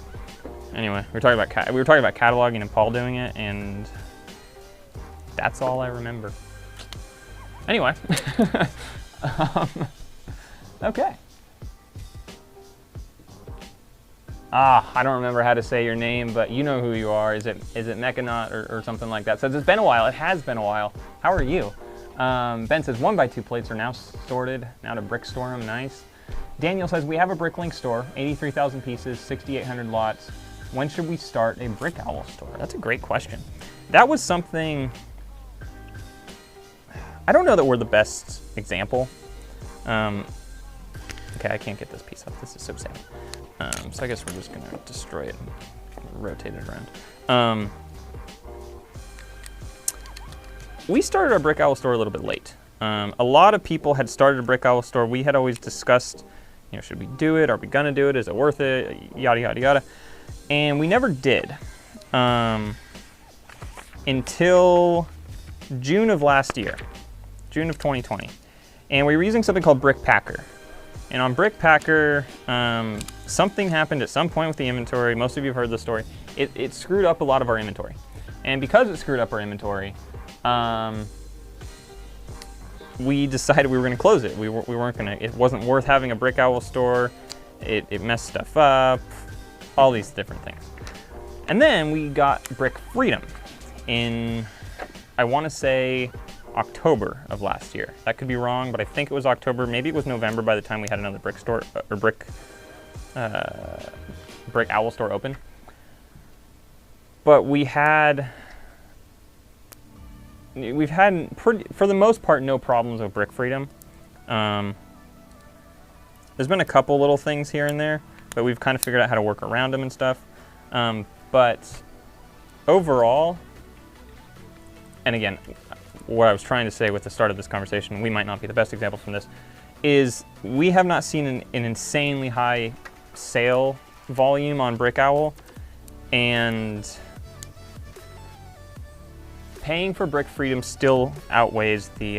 Anyway, we were talking about cataloging and Paul doing it, and that's all I remember. Anyway, okay. I don't remember how to say your name, but you know who you are. Is it Mechanaut or something like that? Says it's been a while. It has been a while. How are you? Ben says 1x2 plates are now sorted. Now to brick store them. Nice. Daniel says we have a BrickLink store, 83,000 pieces, 6,800 lots. When should we start a Brick Owl store? That's a great question. That was something. I don't know that we're the best example. Okay, I can't get this piece up. This is so sad. So I guess we're just gonna destroy it and rotate it around. We started our Brick Owl store a little bit late. A lot of people had started a Brick Owl store. We had always discussed, you know, should we do it? Are we gonna do it? Is it worth it? Yada, yada, yada. And we never did. Until June of last year, June of 2020. And we were using something called Brick Packer. And on Brick Packer, something happened at some point with the inventory. Most of you have heard the story. It screwed up a lot of our inventory. And because it screwed up our inventory, we decided we were going to close it. We weren't going to, it wasn't worth having a Brick Owl store. It messed stuff up, all these different things. And then we got Brick Freedom in, I want to say, October of last year. That could be wrong, but I think it was October. Maybe it was November by the time we had another brick store, or Brick Owl store open. But we've had for the most part, no problems with Brick Freedom. There's been a couple little things here and there, but we've kind of figured out how to work around them and stuff. But overall, and again, what I was trying to say with the start of this conversation, we might not be the best example from this, is we have not seen an insanely high sale volume on Brick Owl, and paying for Brick Freedom still outweighs the,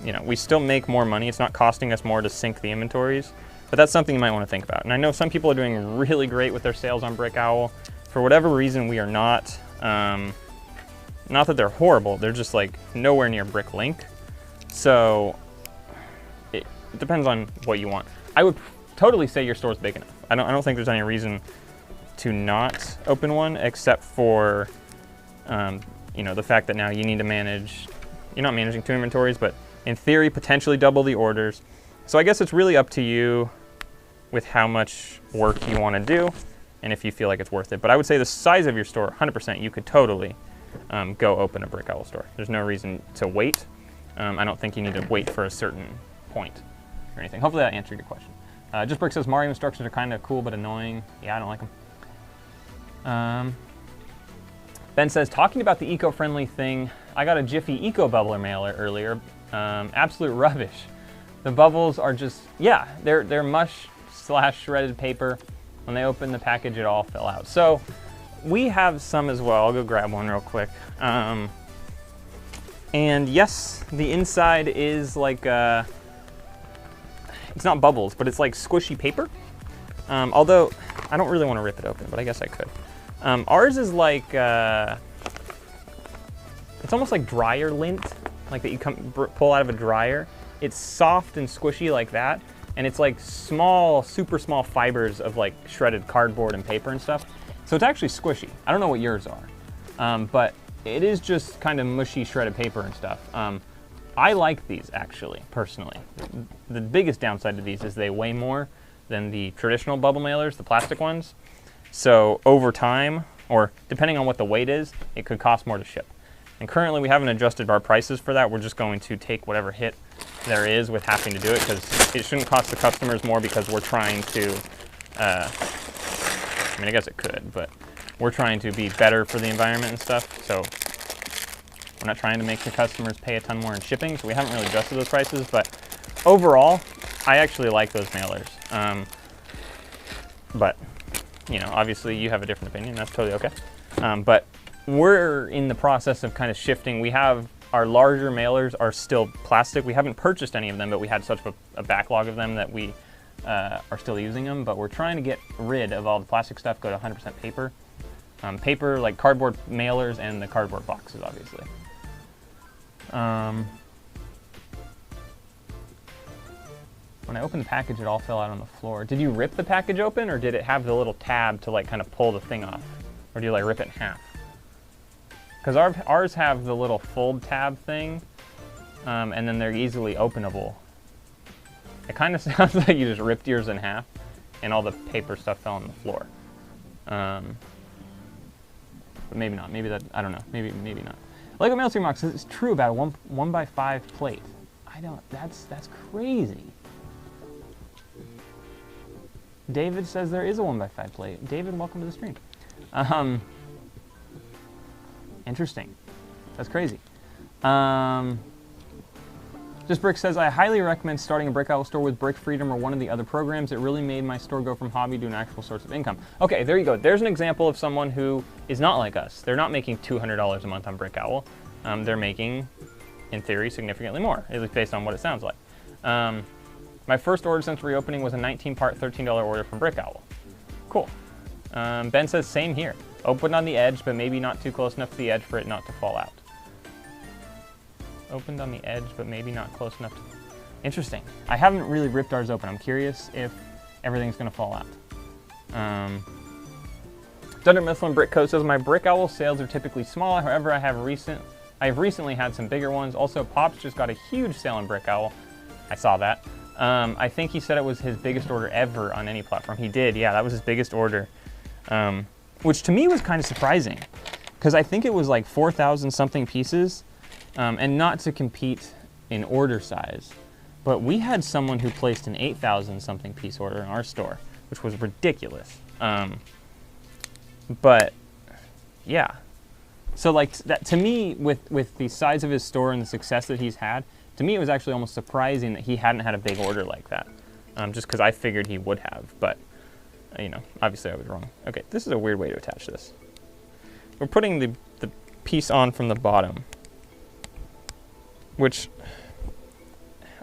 you know, we still make more money. It's not costing us more to sync the inventories, but that's something you might want to think about. And I know some people are doing really great with their sales on Brick Owl. For whatever reason, we are not. Not that they're horrible, they're just like nowhere near BrickLink. So it depends on what you want. I would totally say your store's big enough. I don't think there's any reason to not open one, except for you know, the fact that now you need to manage, you're not managing 2 inventories, but in theory, potentially double the orders. So I guess it's really up to you with how much work you want to do and if you feel like it's worth it. But I would say the size of your store, 100%, you could totally go open a Brick Owl store. There's no reason to wait. I don't think you need to wait for a certain point or anything. Hopefully that answered your question. Just Brick says Mario instructions are kind of cool but annoying. Yeah, I don't like them. Ben says, talking about the eco-friendly thing, I got a Jiffy Eco Bubbler mailer earlier. Absolute rubbish. The bubbles are just, yeah, they're mush / shredded paper. When they open the package, it all fell out. So we have some as well. I'll go grab one real quick. And yes, the inside is like, it's not bubbles, but it's like squishy paper. Although I don't really want to rip it open, but I guess I could. Ours is like, it's almost like dryer lint, like that you pull out of a dryer. It's soft and squishy like that, and it's like small, super small fibers of like shredded cardboard and paper and stuff. So it's actually squishy. I don't know what yours are, but it is just kind of mushy shredded paper and stuff. I like these actually, personally. The biggest downside to these is they weigh more than the traditional bubble mailers, the plastic ones. So over time, or depending on what the weight is, it could cost more to ship. And currently we haven't adjusted our prices for that. We're just going to take whatever hit there is with having to do it, because it shouldn't cost the customers more, because we're trying to, I mean, I guess it could, but we're trying to be better for the environment and stuff. So we're not trying to make the customers pay a ton more in shipping, so we haven't really adjusted those prices. But overall, I actually like those mailers. But you know, obviously you have a different opinion. That's totally okay. But we're in the process of kind of shifting. We have our larger mailers are still plastic. We haven't purchased any of them, but we had such a backlog of them that we are still using them. But we're trying to get rid of all the plastic stuff, go to 100% paper. Paper, like cardboard mailers and the cardboard boxes, obviously. When I opened the package, it all fell out on the floor. Did you rip the package open, or did it have the little tab to like kind of pull the thing off? Or do you like rip it in half? Because ours have the little fold tab thing, and then they're easily openable. It kind of sounds like you just ripped yours in half, and all the paper stuff fell on the floor. But maybe not. Maybe that, I don't know. Maybe not. Lego Mail Stream Mox says it's true about a 1x5 plate. I don't. That's crazy. David says there is a 1x5 plate. David, welcome to the stream. Interesting. That's crazy. Just Brick says, I highly recommend starting a Brick Owl store with Brick Freedom or one of the other programs. It really made my store go from hobby to an actual source of income. Okay, there you go. There's an example of someone who is not like us. They're not making $200 a month on Brick Owl. They're making, in theory, significantly more, at least based on what it sounds like. My first order since reopening was a 19-part, $13 order from Brick Owl. Cool. Ben says, same here. Opened on the edge, but maybe not too close enough to the edge for it not to fall out. Opened on the edge, but maybe not close enough to... Interesting. I haven't really ripped ours open. I'm curious if everything's gonna fall out. Dunder Mifflin Brick Co. says, my Brick Owl sales are typically small. However, I have recently had some bigger ones. Also, Pops just got a huge sale on Brick Owl. I saw that. I think he said it was his biggest order ever on any platform. He did, yeah, that was his biggest order. Which to me was kind of surprising, because I think it was like 4,000 something pieces, and not to compete in order size, but we had someone who placed an 8,000 something piece order in our store, which was ridiculous. But yeah, so like that to me, with the size of his store and the success that he's had, to me it was actually almost surprising that he hadn't had a big order like that, just because I figured he would have, but you know, obviously I was wrong. Okay, this is a weird way to attach this. We're putting the piece on from the bottom, which,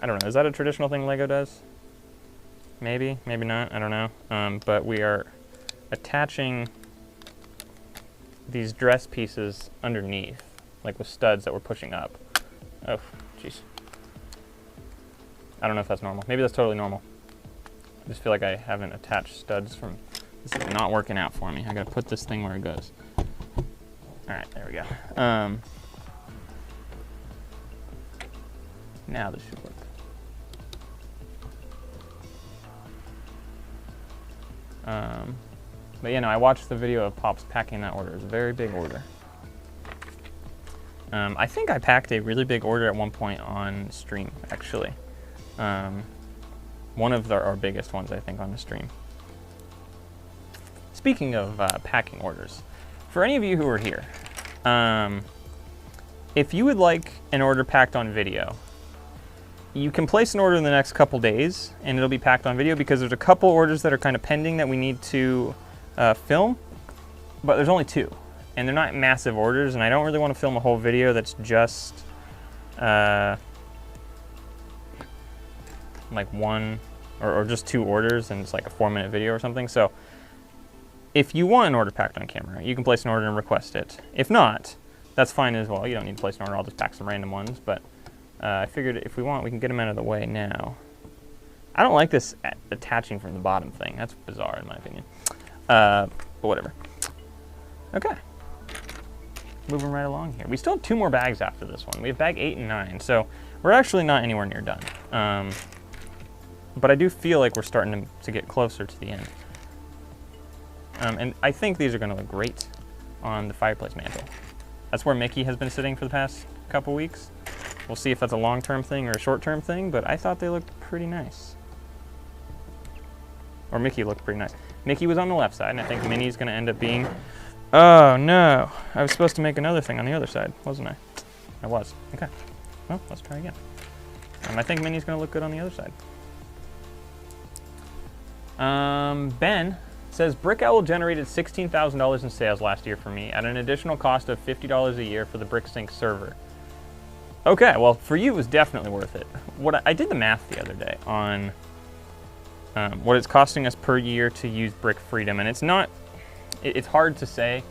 I don't know, is that a traditional thing Lego does? Maybe, maybe not, I don't know. But we are attaching these dress pieces underneath, like with studs that we're pushing up. Oh, jeez. I don't know if that's normal. Maybe that's totally normal. I just feel like I haven't attached studs from, this is not working out for me. I gotta put this thing where it goes. All right, there we go. Now this should work. But yeah, no, I watched the video of Pops packing that order. It was a very big order. I think I packed a really big order at one point on stream, actually. One of our biggest ones, I think, on the stream. Speaking of packing orders, for any of you who are here, if you would like an order packed on video, you can place an order in the next couple days and it'll be packed on video, because there's a couple orders that are kind of pending that we need to film, but there's only 2 and they're not massive orders, and I don't really want to film a whole video that's just like 1 or just 2 orders and it's like a 4-minute video or something. So if you want an order packed on camera, you can place an order and request it. If not, that's fine as well. You don't need to place an order. I'll just pack some random ones, but I figured if we want, we can get them out of the way now. I don't like this attaching from the bottom thing. That's bizarre in my opinion. But whatever. Okay. Moving right along here. We still have 2 more bags after this one. We have bag 8 and 9, so we're actually not anywhere near done. But I do feel like we're starting to get closer to the end. And I think these are gonna look great on the fireplace mantle. That's where Mickey has been sitting for the past couple weeks. We'll see if that's a long-term thing or a short-term thing, but I thought they looked pretty nice. Or Mickey looked pretty nice. Mickey was on the left side, and I think Minnie's gonna end up being... Oh no, I was supposed to make another thing on the other side, wasn't I? I was, okay. Well, let's try again. I think Minnie's gonna look good on the other side. Ben says, Brick Owl generated $16,000 in sales last year for me at an additional cost of $50 a year for the BrickSync server. Okay, well, for you it was definitely worth it. I did the math the other day on what it's costing us per year to use Brick Freedom, and it's hard to say.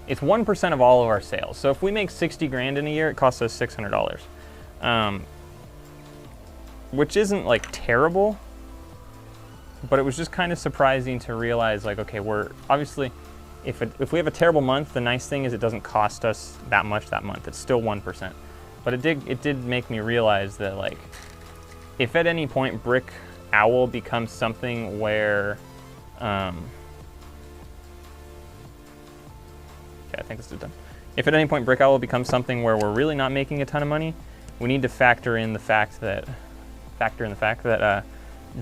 It's 1% of all of our sales. So if we make 60 grand in a year, it costs us $600. Which isn't like terrible, but it was just kind of surprising to realize, like, okay, we're obviously, if we have a terrible month, the nice thing is it doesn't cost us that much that month. It's still 1%. But it did make me realize that, like, if at any point Brick Owl becomes something where, okay, I think this is done. If at any point Brick Owl becomes something where we're really not making a ton of money, we need to factor in the fact that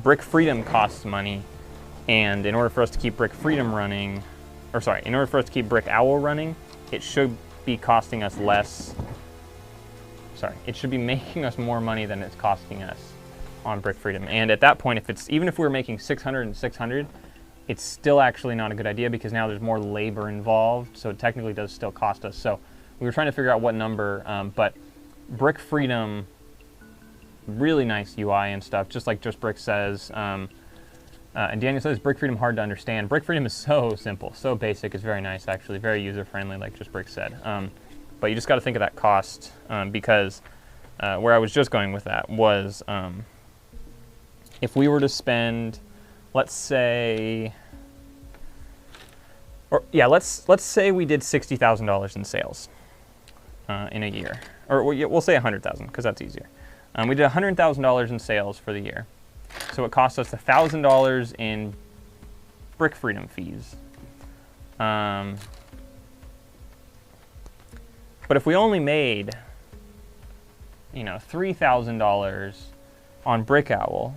Brick Freedom costs money, and in order for us to keep Brick Freedom running, or sorry, in order for us to keep Brick Owl running, it should be costing us less. Sorry, it should be making us more money than it's costing us on Brick Freedom. And at that point, even if we were making 600 and 600, it's still actually not a good idea, because now there's more labor involved, so it technically does still cost us. So we were trying to figure out what number, but Brick Freedom, really nice UI and stuff, just like Just Brick says. And Daniel says, Brick Freedom hard to understand. Brick Freedom is so simple, so basic. It's very nice, actually, very user-friendly, like just Brick said. But you just got to think of that cost, because where I was just going with that was if we were to spend, let's say, let's say we did $60,000 in sales in a year, or we'll say 100,000 because that's easier. We did $100,000 in sales for the year. So it cost us $1,000 in Brick Freedom fees. But if we only made, $3,000 on Brick Owl,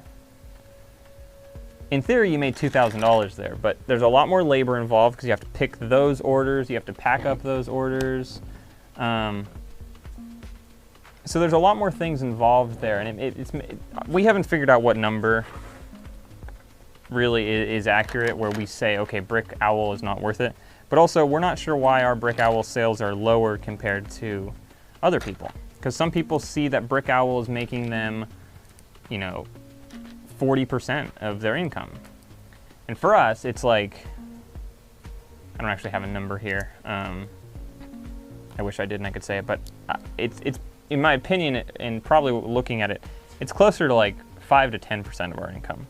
in theory you made $2,000 there, but there's a lot more labor involved because you have to pick those orders, you have to pack up those orders. So there's a lot more things involved there, and we haven't figured out what number really is accurate where we say, okay, Brick Owl is not worth it. But also, we're not sure why our Brick Owl sales are lower compared to other people. Because some people see that Brick Owl is making them, 40% of their income. And for us, it's like, I don't actually have a number here. I wish I did and I could say it, but it's in my opinion, and probably looking at it, it's closer to like 5 to 10% of our income.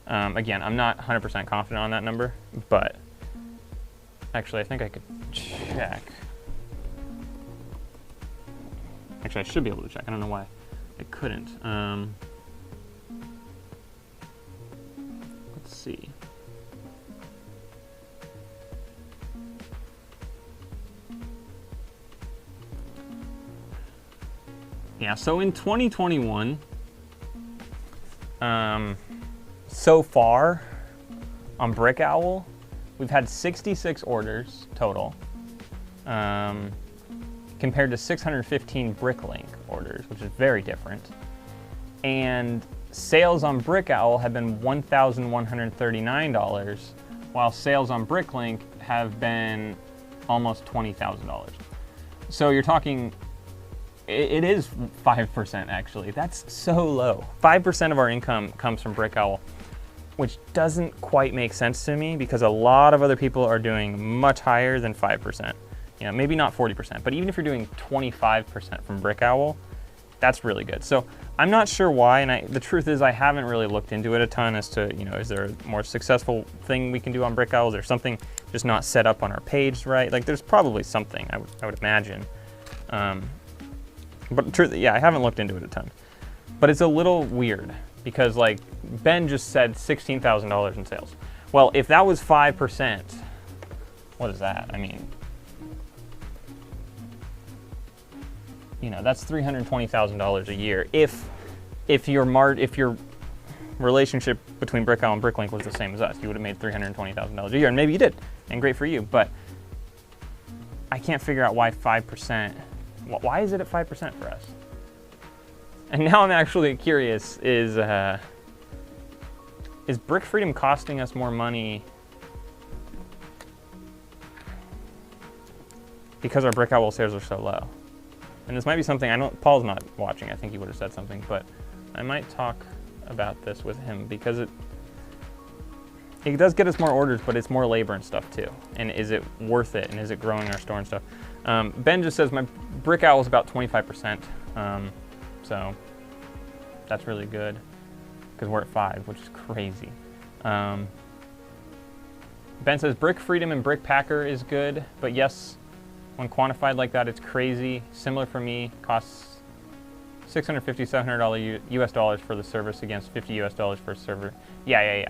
Again, I'm not 100% confident on that number, but actually I think I could check. Actually, I should be able to check. I don't know why I couldn't. Let's see. Yeah, so in 2021, so far on Brick Owl, we've had 66 orders total, compared to 615 BrickLink orders, which is very different. And sales on Brick Owl have been $1,139, while sales on BrickLink have been almost $20,000. So you're talking, it is 5% actually. That's so low. 5% of our income comes from Brick Owl, which doesn't quite make sense to me because a lot of other people are doing much higher than 5%. Maybe not 40%, but even if you're doing 25% from Brick Owl, that's really good. So I'm not sure why, and the truth is I haven't really looked into it a ton as to, is there a more successful thing we can do on Brick Owl? Is there something just not set up on our page right? Like there's probably something, I would imagine. But the truth, yeah, I haven't looked into it a ton. But it's a little weird because like Ben just said $16,000 in sales. Well, if that was 5%, what is that? I mean, that's $320,000 a year. If your relationship between Brick Owl and BrickLink was the same as us, you would have made $320,000 a year, and maybe you did, and great for you. But I can't figure out why 5%. Why is it at 5% for us? And now I'm actually curious: is Brick Freedom costing us more money because our Brick Owl sales are so low? And this might be something, Paul's not watching, I think he would have said something, but I might talk about this with him because it does get us more orders, but it's more labor and stuff too. And is it worth it? And is it growing our store and stuff? Ben just says my Brick Owl is about 25%, so that's really good because we're at 5, which is crazy. Ben says Brick Freedom and Brick Packer is good, but yes, when quantified like that, it's crazy. Similar for me, costs $650, $700 US dollars for the service against $50 US dollars for a server. Yeah.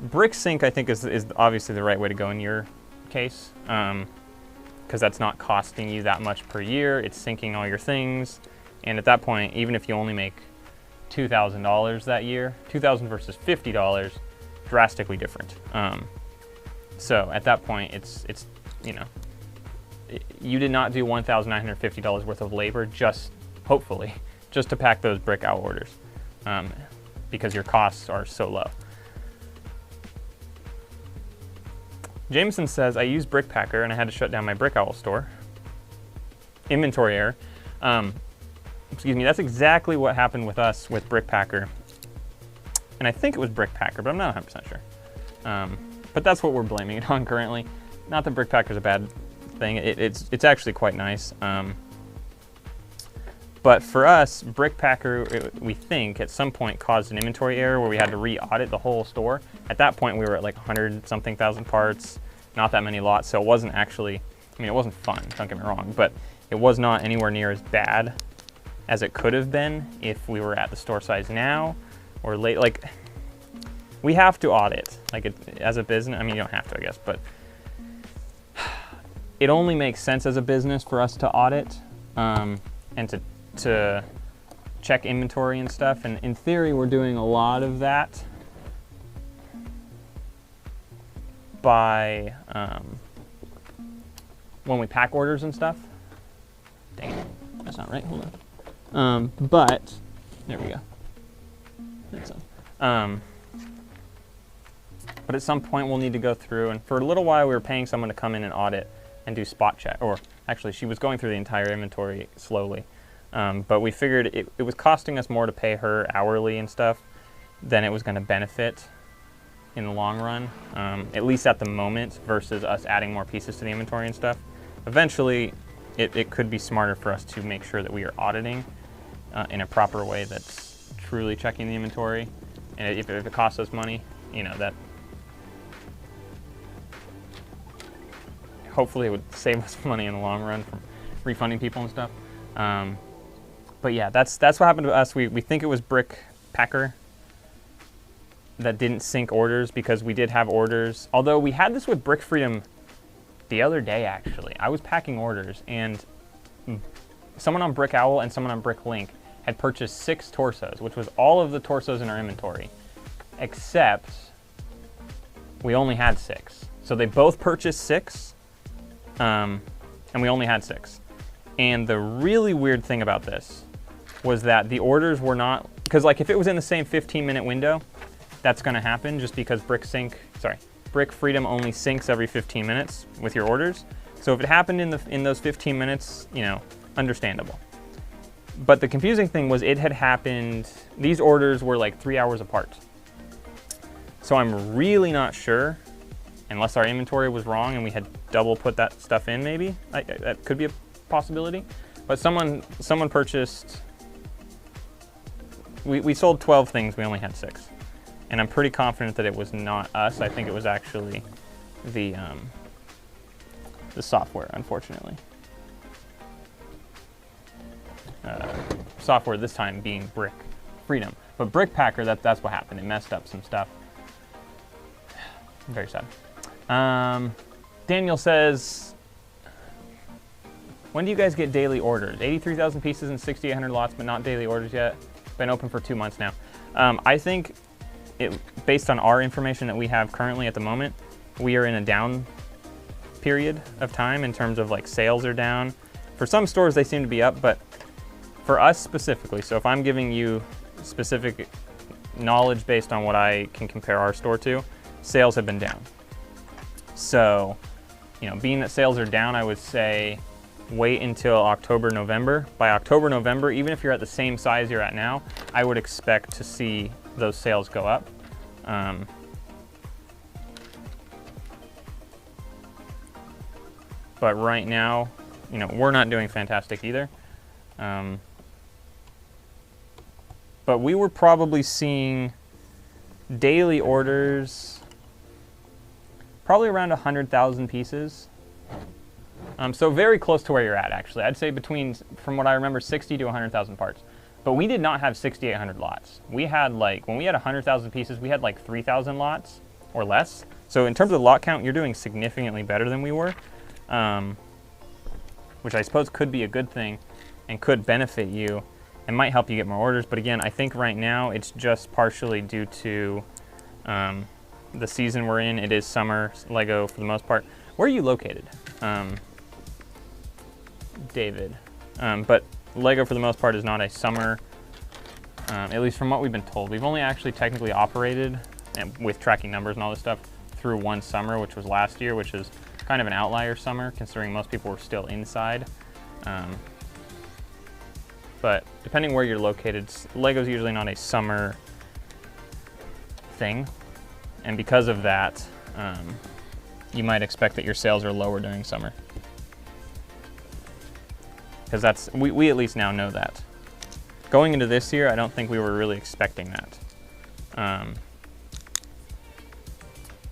Brick Sync, I think, is obviously the right way to go in your case, because that's not costing you that much per year. It's syncing all your things, and at that point, even if you only make $2,000 that year, $2,000 versus $50, drastically different. So at that point, it's you did not do $1,950 worth of labor, hopefully, just to pack those Brick Owl orders, because your costs are so low. Jameson says, I use Brick Packer and I had to shut down my Brick Owl store. Inventory error. Excuse me, that's exactly what happened with us with Brick Packer. and I think it was BrickPacker, but I'm not 100% sure. But that's what we're blaming it on currently. Not that BrickPacker's a bad thing. It's actually quite nice. But for us, BrickPacker, we think, at some point caused an inventory error where we had to re-audit the whole store. At that point, we were at like 100-something thousand parts, not that many lots, so it wasn't actually, I mean, it wasn't fun, don't get me wrong, but it was not anywhere near as bad as it could have been if we were at the store size now or late. Like, we have to audit, like as a business. I mean, you don't have to, I guess, but it only makes sense as a business for us to audit and to check inventory and stuff. And in theory, we're doing a lot of that by when we pack orders and stuff. Dang it, that's not right, hold on. But, there we go. That's but at some point we'll need to go through, and for a little while we were paying someone to come in and audit and do spot check, or actually she was going through the entire inventory slowly. But we figured it was costing us more to pay her hourly and stuff than it was going to benefit in the long run, at least at the moment, versus us adding more pieces to the inventory and stuff. Eventually, it could be smarter for us to make sure that we are auditing in a proper way that's truly checking the inventory. And if it costs us money, you know, that hopefully it would save us money in the long run from refunding people and stuff. But yeah, that's what happened to us. We think it was BrickPacker that didn't sync orders, because we did have orders. Although we had this with Brick Freedom the other day, actually. I was packing orders, and someone on Brick Owl and someone on BrickLink had purchased 6 torsos, which was all of the torsos in our inventory, except we only had 6. So they both purchased 6, and we only had 6. And the really weird thing about this was that the orders were not, because like if it was in the same 15-minute window, that's going to happen just because Brick Freedom only syncs every 15 minutes with your orders. So if it happened in those 15 minutes, you know, understandable. But the confusing thing was it had happened, these orders were like 3 hours apart. So I'm really not sure, unless our inventory was wrong and we had double put that stuff in, maybe. That could be a possibility. But someone purchased, we sold 12 things, we only had 6. And I'm pretty confident that it was not us. I think it was actually the software, unfortunately. Software this time being Brick Freedom. But BrickPacker, that's what happened. It messed up some stuff. Very sad. Daniel says, when do you guys get daily orders? 83,000 pieces and 6,800 lots, but not daily orders yet. Been open for 2 months now. I think, based on our information that we have currently at the moment, we are in a down period of time in terms of like sales are down. For some stores, they seem to be up, but for us specifically, so if I'm giving you specific knowledge based on what I can compare our store to, sales have been down. So, you know, being that sales are down, I would say wait until October, November. By October, November, even if you're at the same size you're at now, I would expect to see those sales go up. But right now, you know, we're not doing fantastic either. But we were probably seeing daily orders probably around 100,000 pieces. So very close to where you're at, actually. I'd say between, from what I remember, 60 to 100,000 parts. But we did not have 6,800 lots. We had like, when we had 100,000 pieces, we had like 3,000 lots or less. So in terms of the lot count, you're doing significantly better than we were, which I suppose could be a good thing and could benefit you and might help you get more orders. But again, I think right now it's just partially due to the season we're in. It is summer Lego for the most part. Where are you located? David. But Lego for the most part is not a summer, at least from what we've been told. We've only actually technically operated, and with tracking numbers and all this stuff, through one summer, which was last year, which is kind of an outlier summer considering most people were still inside. But depending where you're located, Lego's usually not a summer thing. And because of that, you might expect that your sales are lower during summer. Because we at least now know that. Going into this year, I don't think we were really expecting that.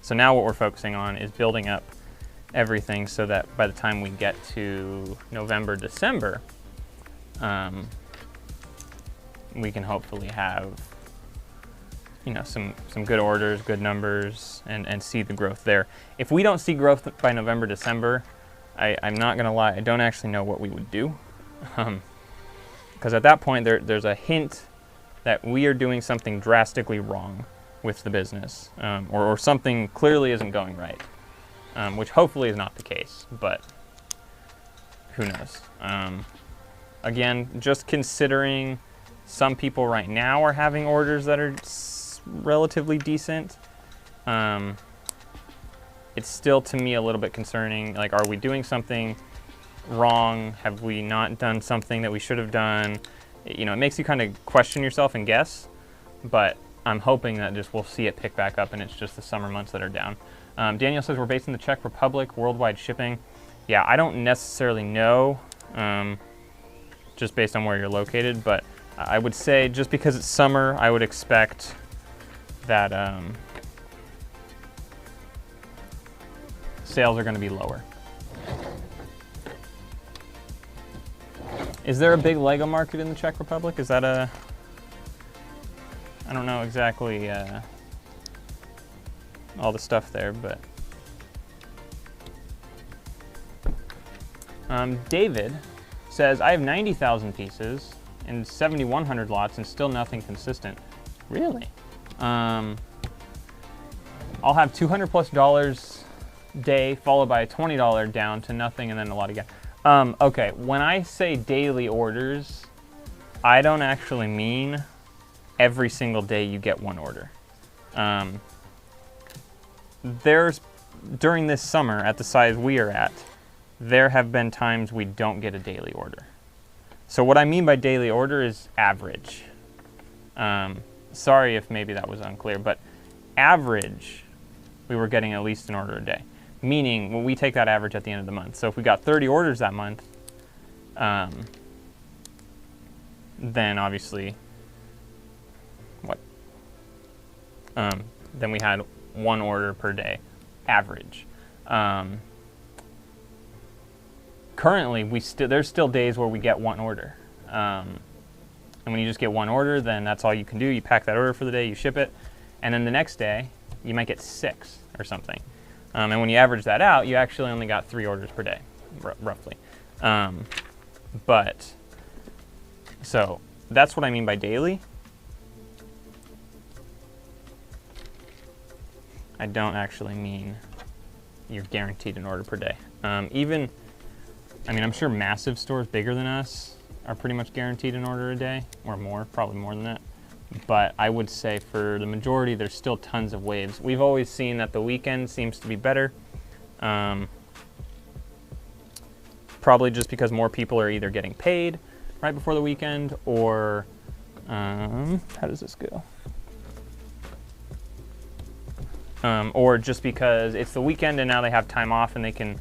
So now what we're focusing on is building up everything so that by the time we get to November, December, we can hopefully have, you know, some good orders, good numbers, and see the growth there. If we don't see growth by November, December, I'm not gonna lie, I don't actually know what we would do. Because at that point, there's a hint that we are doing something drastically wrong with the business, or something clearly isn't going right, which hopefully is not the case, but who knows. Again, just considering some people right now are having orders that are relatively decent, it's still to me a little bit concerning. Like, are we doing something wrong? Have we not done something that we should have done? You know, it makes you kind of question yourself and guess, but I'm hoping that just we'll see it pick back up and it's just the summer months that are down. Daniel says we're based in the Czech Republic, worldwide shipping. Yeah, I don't necessarily know, just based on where you're located, but I would say just because it's summer, I would expect that sales are going to be lower. Is there a big Lego market in the Czech Republic? Is that I don't know exactly all the stuff there, but David says, I have 90,000 pieces and 7,100 lots and still nothing consistent. Really? I'll have $200+ day followed by a $20 down to nothing and then a lot again. Okay, when I say daily orders, I don't actually mean every single day you get one order. During this summer, at the size we are at, there have been times we don't get a daily order. So what I mean by daily order is average. Sorry if maybe that was unclear, but average, we were getting at least an order a day. Meaning, when we take that average at the end of the month. So if we got 30 orders that month, then obviously, then we had one order per day, average. Currently, there's still days where we get one order. And when you just get one order, then that's all you can do. You pack that order for the day, you ship it, and then the next day, you might get 6 or something. And when you average that out, you actually only got 3 orders per day, roughly. So that's what I mean by daily. I don't actually mean you're guaranteed an order per day. I mean, I'm sure massive stores bigger than us are pretty much guaranteed an order a day, or more, probably more than that. But I would say for the majority, there's still tons of waves. We've always seen that the weekend seems to be better. Probably just because more people are either getting paid right before the weekend, or how does this go? Or just because it's the weekend and now they have time off and they can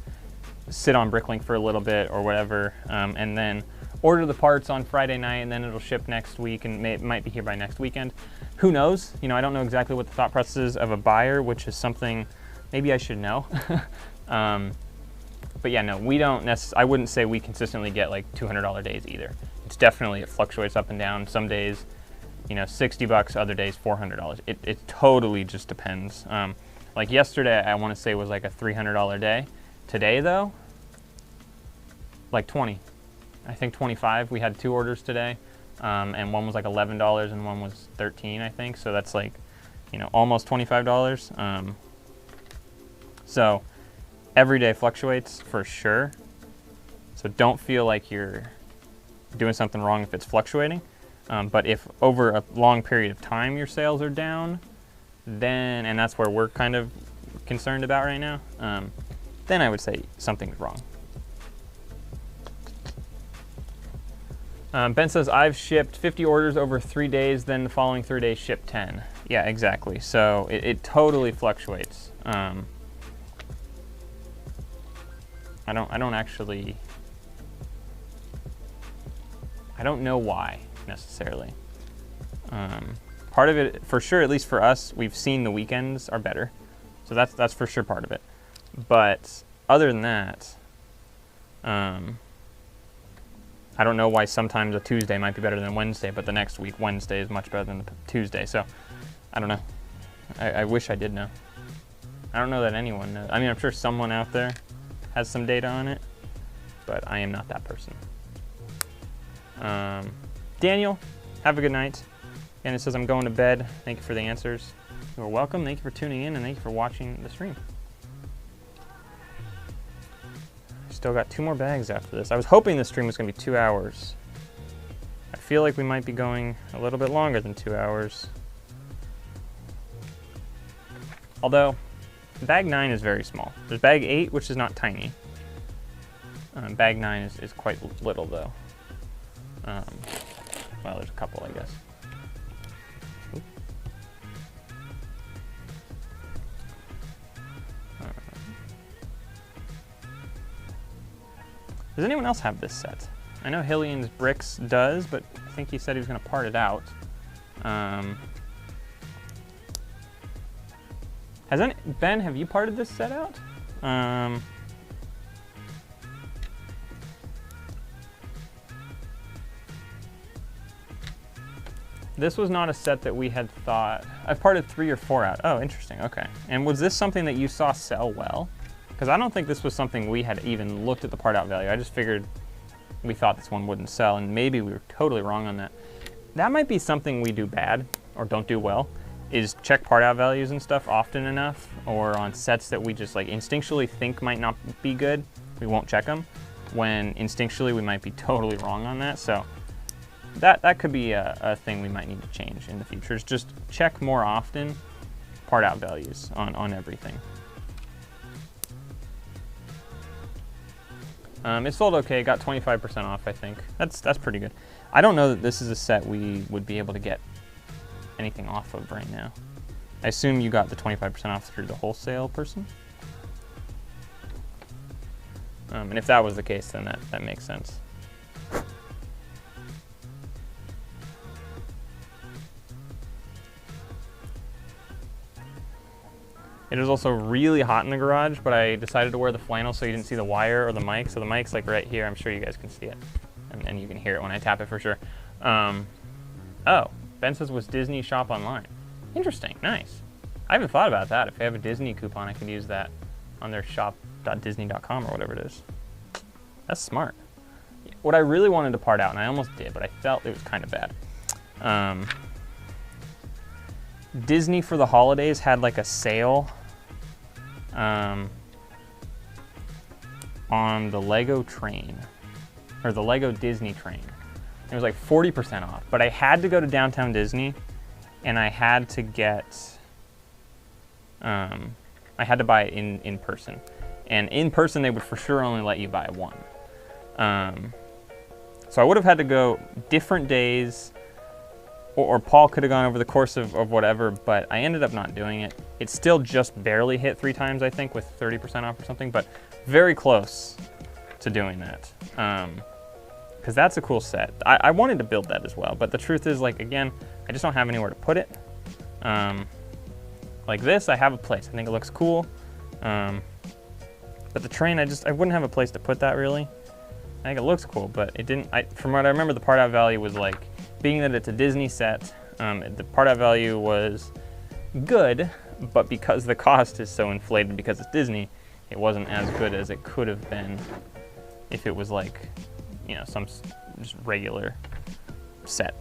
sit on BrickLink for a little bit or whatever, and then order the parts on Friday night and then it'll ship next week and it might be here by next weekend. Who knows? You know, I don't know exactly what the thought process is of a buyer, which is something maybe I should know. But yeah, no, we don't I wouldn't say we consistently get like $200 days either. It's definitely, it fluctuates up and down. Some days, you know, $60, other days $400. It totally just depends. Like yesterday, I want to say was like a $300 day. Today though, like 20. I think 25. We had 2 orders today, and one was like $11 and one was 13, I think. So that's like, you know, almost $25. So every day fluctuates for sure. So don't feel like you're doing something wrong if it's fluctuating. But if over a long period of time your sales are down, then, and that's where we're kind of concerned about right now, then I would say something's wrong. Ben says, I've shipped 50 orders over 3 days, then the following 3 days ship 10. Yeah, exactly. So it totally fluctuates. I don't actually, I don't know why necessarily. Part of it, for sure, at least for us, we've seen the weekends are better. So that's for sure part of it. But other than that, I don't know why sometimes a Tuesday might be better than Wednesday, but the next week Wednesday is much better than the Tuesday. So I don't know. I wish I did know. I don't know that anyone knows. I mean, I'm sure someone out there has some data on it, but I am not that person. Daniel, have a good night. And it says, I'm going to bed. Thank you for the answers. You're welcome. Thank you for tuning in, and thank you for watching the stream. Still got 2 more bags after this. I was hoping this stream was going to be 2 hours. I feel like we might be going a little bit longer than 2 hours. Although, bag 9 is very small. There's bag 8, which is not tiny. Bag 9 is quite little, though. Well, there's a couple, I guess. Does anyone else have this set? I know Hillian's Bricks does, but I think he said he was going to part it out. Ben, have you parted this set out? This was not a set that we had thought. I've parted 3 or 4 out. Oh, interesting. Okay. And was this something that you saw sell well? Because I don't think this was something we had even looked at the part out value. I just figured we thought this one wouldn't sell, and maybe we were totally wrong on that. That might be something we do bad or don't do well, is check part out values and stuff often enough, or on sets that we just like instinctually think might not be good, we won't check them, when instinctually we might be totally wrong on that. So that could be a thing we might need to change in the future, is just check more often part out values on everything. It sold okay, got 25% off, I think. That's pretty good. I don't know that this is a set we would be able to get anything off of right now. I assume you got the 25% off through the wholesale person? And if that was the case, then that makes sense. It was also really hot in the garage, but I decided to wear the flannel so you didn't see the wire or the mic. So the mic's like right here. I'm sure you guys can see it. And you can hear it when I tap it for sure. Oh, Ben says, was Disney shop online? Interesting, nice. I haven't thought about that. If they have a Disney coupon, I could use that on their shop.disney.com or whatever it is. That's smart. What I really wanted to part out, and I almost did, but I felt it was kind of bad. Disney for the holidays had like a sale on the Lego train, or the Lego Disney train. It was like 40% off, but I had to go to Downtown Disney, and I had to get, I had to buy it in person. And in person, they would for sure only let you buy one. So I would have had to go different days, or Paul could have gone over the course of whatever, but I ended up not doing it. It still just barely hit 3 times, I think, with 30% off or something, but very close to doing that. Because that's a cool set. I wanted to build that as well, but the truth is, like, again, I just don't have anywhere to put it. Like this, I have a place. I think it looks cool. But the train, I wouldn't have a place to put that, really. I think it looks cool, but it didn't, from what I remember, the part out value was like, being that it's a Disney set, the part out value was good, but because the cost is so inflated because it's Disney, it wasn't as good as it could have been if it was like, you know, some just regular set.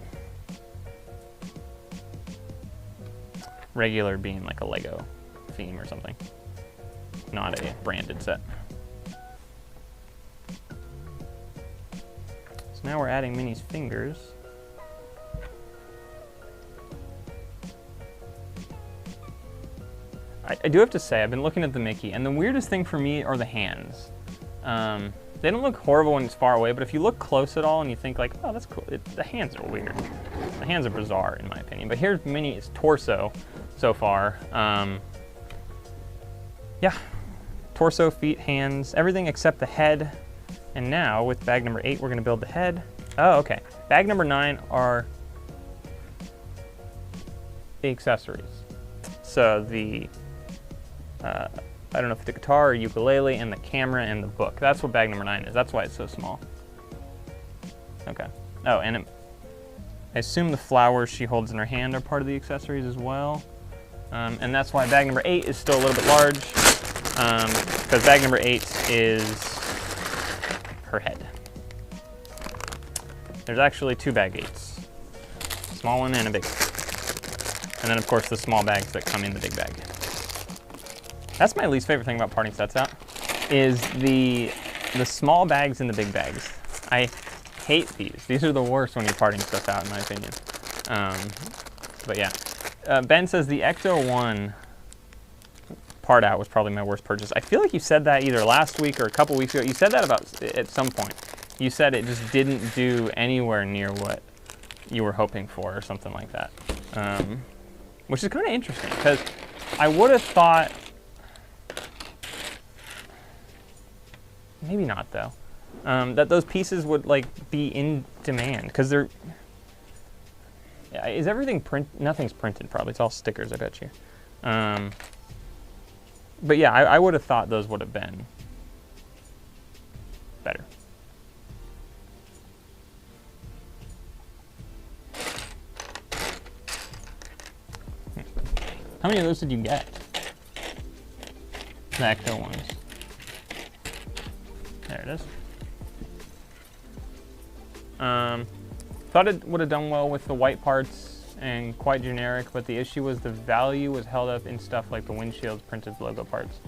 Regular being like a Lego theme or something, not a branded set. So now we're adding Minnie's fingers. I do have to say, I've been looking at the Mickey, and the weirdest thing for me are the hands. They don't look horrible when it's far away, but if you look close at all and you think like, oh, that's cool, the hands are weird. The hands are bizarre in my opinion. But here's Minnie's torso so far. Yeah, torso, feet, hands, everything except the head. And now with bag number 8, we're gonna build the head. Oh, okay. Bag number 9 are the accessories. So the, I don't know if the guitar or ukulele and the camera and the book. That's what bag number 9 is. That's why it's so small. Okay. Oh, and I assume the flowers she holds in her hand are part of the accessories as well. And that's why bag number 8 is still a little bit large, because bag number 8 is her head. There's actually 2 bag 8s. A small one and a big one. And then of course the small bags that come in the big bag. That's my least favorite thing about parting sets out, is the small bags and the big bags. I hate these. These are the worst when you're parting stuff out, in my opinion. But yeah. Ben says the Ecto 1 part out was probably my worst purchase. I feel like you said that either last week or a couple weeks ago. You said that about at some point. You said it just didn't do anywhere near what you were hoping for or something like that. Which is kind of interesting because I would have thought, maybe not though, that those pieces would like be in demand because they're, is everything nothing's printed probably, it's all stickers I bet you. But yeah, I would have thought those would have been better. How many of those did you get? The Ecto ones. There it is. Thought it would have done well with the white parts and quite generic, but the issue was the value was held up in stuff like the windshields, printed logo parts.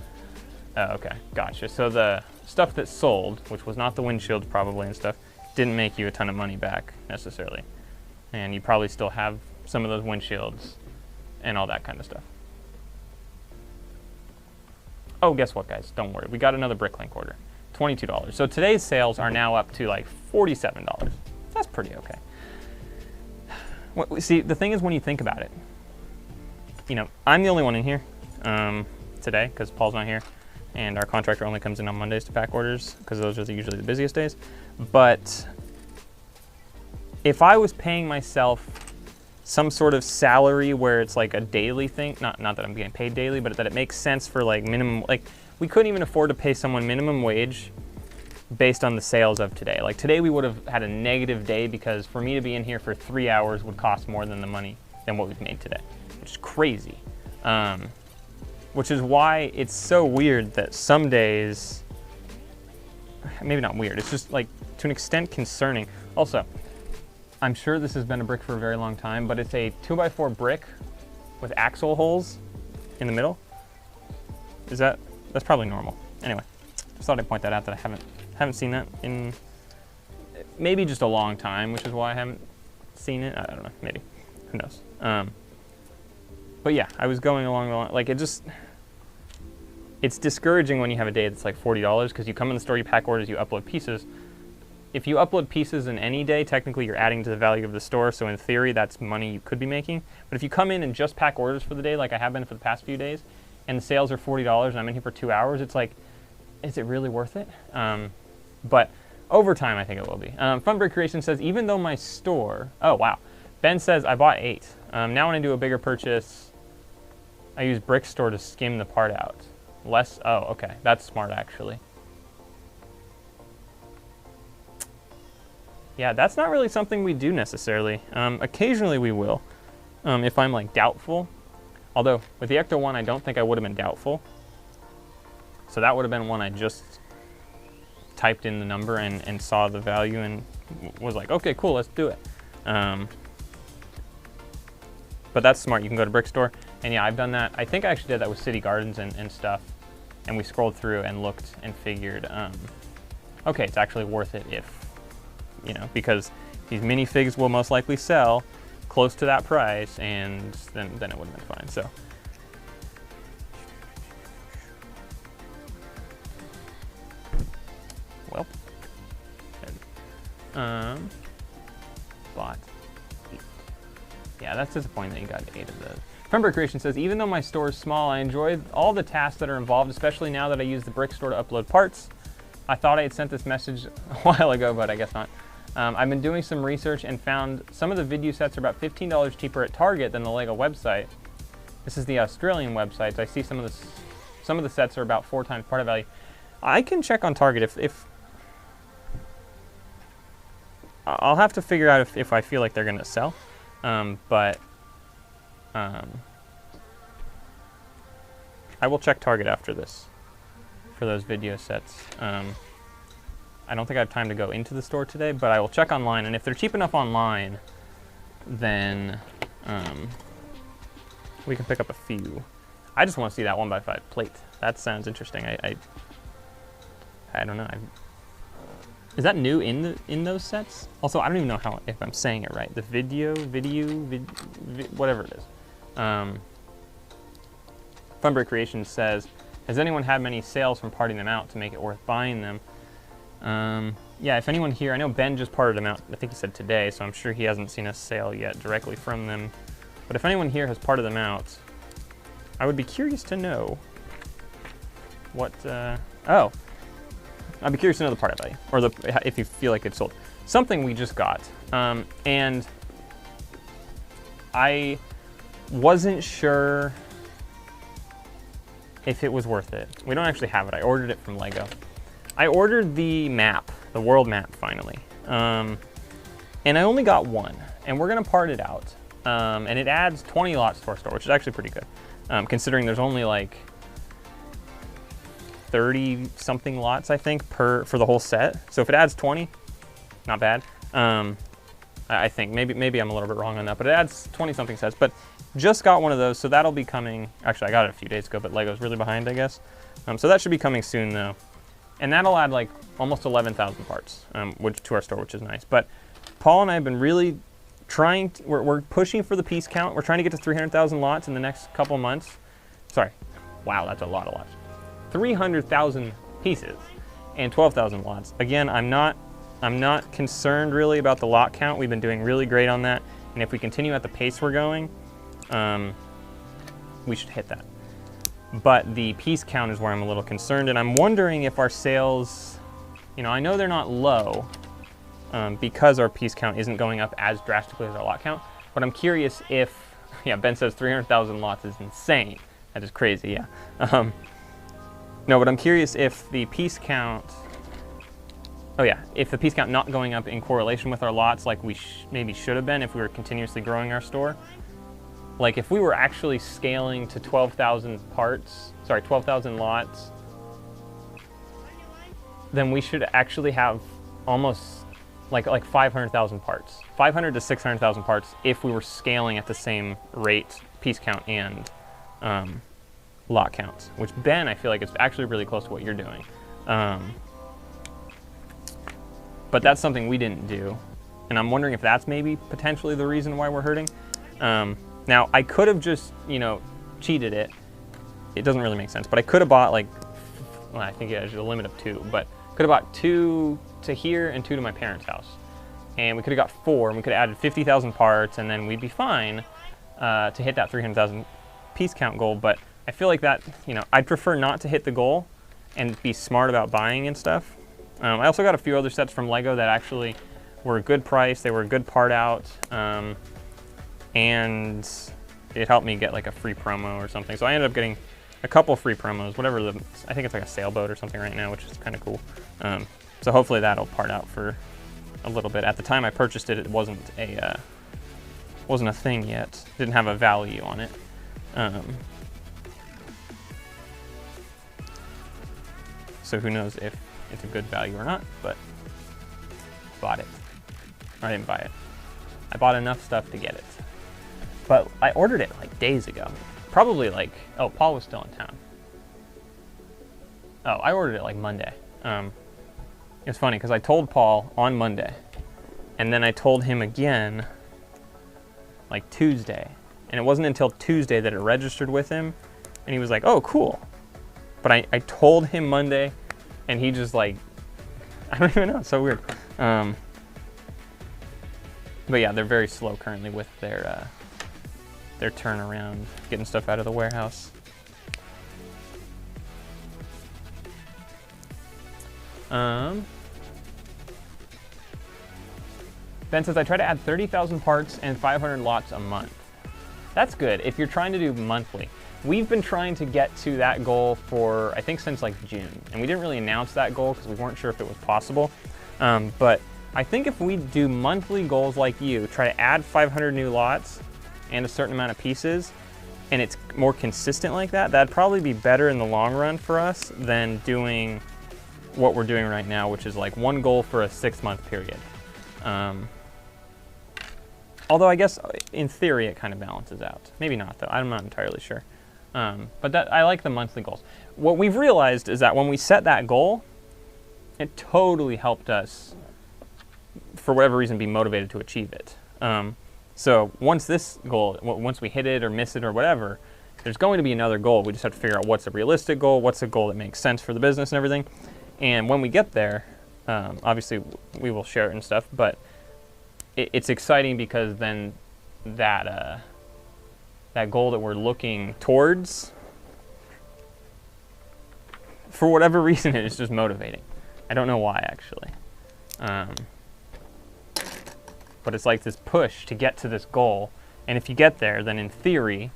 Oh, okay, gotcha. So the stuff that sold, which was not the windshields probably and stuff, didn't make you a ton of money back necessarily. And you probably still have some of those windshields and all that kind of stuff. Oh, guess what guys, don't worry. We got another BrickLink order, $22. So today's sales are now up to like $47. That's pretty okay. See, the thing is when you think about it, you know, I'm the only one in here today because Paul's not here and our contractor only comes in on Mondays to pack orders because those are usually the busiest days. But if I was paying myself some sort of salary where it's like a daily thing, not that I'm getting paid daily, but that it makes sense for like minimum, like we couldn't even afford to pay someone minimum wage based on the sales of today. Like today we would have had a negative day because for me to be in here for 3 hours would cost more than the money than what we've made today, which is crazy. Which is why it's so weird that some days, maybe not weird, it's just like to an extent concerning. Also, I'm sure this has been a brick for a very long time, but it's a 2x4 brick with axle holes in the middle. That's probably normal. Anyway, just thought I'd point that out that I haven't seen that in maybe just a long time, which is why I haven't seen it. I don't know, maybe, who knows. But yeah, I was going along the line, like it's discouraging when you have a day that's like $40 because you come in the store, you pack orders, you upload pieces. If you upload pieces in any day, technically you're adding to the value of the store, so in theory that's money you could be making. But if you come in and just pack orders for the day, like I have been for the past few days, and the sales are $40 and I'm in here for 2 hours, it's like, is it really worth it? But over time, I think it will be. Fun Brick Creation says, even though my store, oh wow. Ben says, I bought 8. Now when I do a bigger purchase, I use Brick Store to skim the part out. Oh, okay, that's smart actually. Yeah, that's not really something we do necessarily. Occasionally we will, if I'm like doubtful. Although with the Ecto 1, I don't think I would have been doubtful. So that would have been one I just typed in the number and saw the value and was like, okay, cool, let's do it. But that's smart. You can go to Brick Store. And yeah, I've done that. I think I actually did that with City Gardens and stuff. And we scrolled through and looked and figured, okay, it's actually worth it if, you know, because these minifigs will most likely sell close to that price, and then it would have been fine. So. Well. Bought 8. Yeah, that's disappointing that you got 8 of those. Friendberg Creation says, even though my store is small, I enjoy all the tasks that are involved, especially now that I use the Brick Store to upload parts. I thought I had sent this message a while ago, but I guess not. I've been doing some research and found some of the video sets are about $15 cheaper at Target than the LEGO website. This is the Australian website. I see some of the sets are about 4 times part of value. I can check on Target if I'll have to figure out if I feel like they're gonna sell, but I will check Target after this for those video sets. I don't think I have time to go into the store today, but I will check online, and if they're cheap enough online, then we can pick up a few. I just want to see that 1x5 plate. That sounds interesting. I don't know. Is that new in those sets? Also, I don't even know if I'm saying it right. The whatever it is. Funberg Creation says, has anyone had many sales from parting them out to make it worth buying them? Yeah, if anyone here, I know Ben just parted them out, I think he said today, so I'm sure he hasn't seen a sale yet directly from them. But if anyone here has parted them out, I would be curious to know what, oh, I'd be curious to know the part value, or if you feel like it's sold. Something we just got, and I wasn't sure if it was worth it. We don't actually have it. I ordered it from LEGO. I ordered the map, the world map finally, and I only got one, and we're gonna part it out, and it adds 20 lots to our store, which is actually pretty good, considering there's only like 30 something lots, I think, for the whole set. So if it adds 20, not bad. I think maybe I'm a little bit wrong on that, but it adds 20 something sets. But just got one of those, so that'll be coming. Actually, I got it a few days ago, but LEGO's really behind, I guess. So that should be coming soon though. And that'll add like almost 11,000 parts to our store, which is nice. But Paul and I have been really trying, we're pushing for the piece count. We're trying to get to 300,000 lots in the next couple months. Sorry, wow, that's a lot of lots. 300,000 pieces and 12,000 lots. Again, I'm not concerned really about the lot count. We've been doing really great on that. And if we continue at the pace we're going, we should hit that. But the piece count is where I'm a little concerned, and I'm wondering if our sales, you know, I know they're not low because our piece count isn't going up as drastically as our lot count, but I'm curious if, yeah, Ben says 300,000 lots is insane. That is crazy, yeah. No, but I'm curious if the piece count, oh yeah, if the piece count not going up in correlation with our lots like we maybe should have been if we were continuously growing our store. Like if we were actually scaling to 12,000 parts, sorry, 12,000 lots, then we should actually have almost like 500,000 parts. 500 to 600,000 parts if we were scaling at the same rate, piece count and lot counts, which Ben, I feel like it's actually really close to what you're doing. But that's something we didn't do. And I'm wondering if that's maybe potentially the reason why we're hurting. Now, I could have just, you know, cheated it. It doesn't really make sense, but I could have bought like, well, I think there's a limit of 2, but could have bought 2 to here and 2 to my parents' house. And we could have got 4, and we could have added 50,000 parts, and then we'd be fine to hit that 300,000 piece count goal. But I feel like that, you know, I'd prefer not to hit the goal and be smart about buying and stuff. I also got a few other sets from LEGO that actually were a good price. They were a good part out. And it helped me get like a free promo or something. So I ended up getting a couple free promos, whatever I think it's like a sailboat or something right now, which is kind of cool. So hopefully that'll part out for a little bit. At the time I purchased it, it wasn't a thing yet. Didn't have a value on it. So who knows if it's a good value or not, but bought it. Or I didn't buy it. I bought enough stuff to get it. But I ordered it like days ago. Probably like, oh, Paul was still in town. Oh, I ordered it like Monday. It's funny because I told Paul on Monday, and then I told him again like Tuesday. And it wasn't until Tuesday that it registered with him, and he was like, oh, cool. But I told him Monday, and he just like, I don't even know, it's so weird. But yeah, they're very slow currently with their turnaround, getting stuff out of the warehouse. Ben says, I try to add 30,000 parts and 500 lots a month. That's good if you're trying to do monthly. We've been trying to get to that goal for, I think, since like June. And we didn't really announce that goal because we weren't sure if it was possible. But I think if we do monthly goals like you, try to add 500 new lots and a certain amount of pieces, and it's more consistent like that, that'd probably be better in the long run for us than doing what we're doing right now, which is like one goal for a 6-month period. Although I guess in theory it kind of balances out. Maybe not though, I'm not entirely sure. But I like the monthly goals. What we've realized is that when we set that goal, it totally helped us, for whatever reason, be motivated to achieve it. So once this goal, once we hit it or miss it or whatever, there's going to be another goal. We just have to figure out what's a realistic goal, what's a goal that makes sense for the business and everything. And when we get there, obviously we will share it and stuff, but it's exciting because then that goal that we're looking towards, for whatever reason, it's just motivating. I don't know why, actually. But it's like this push to get to this goal. And if you get there, then in theory,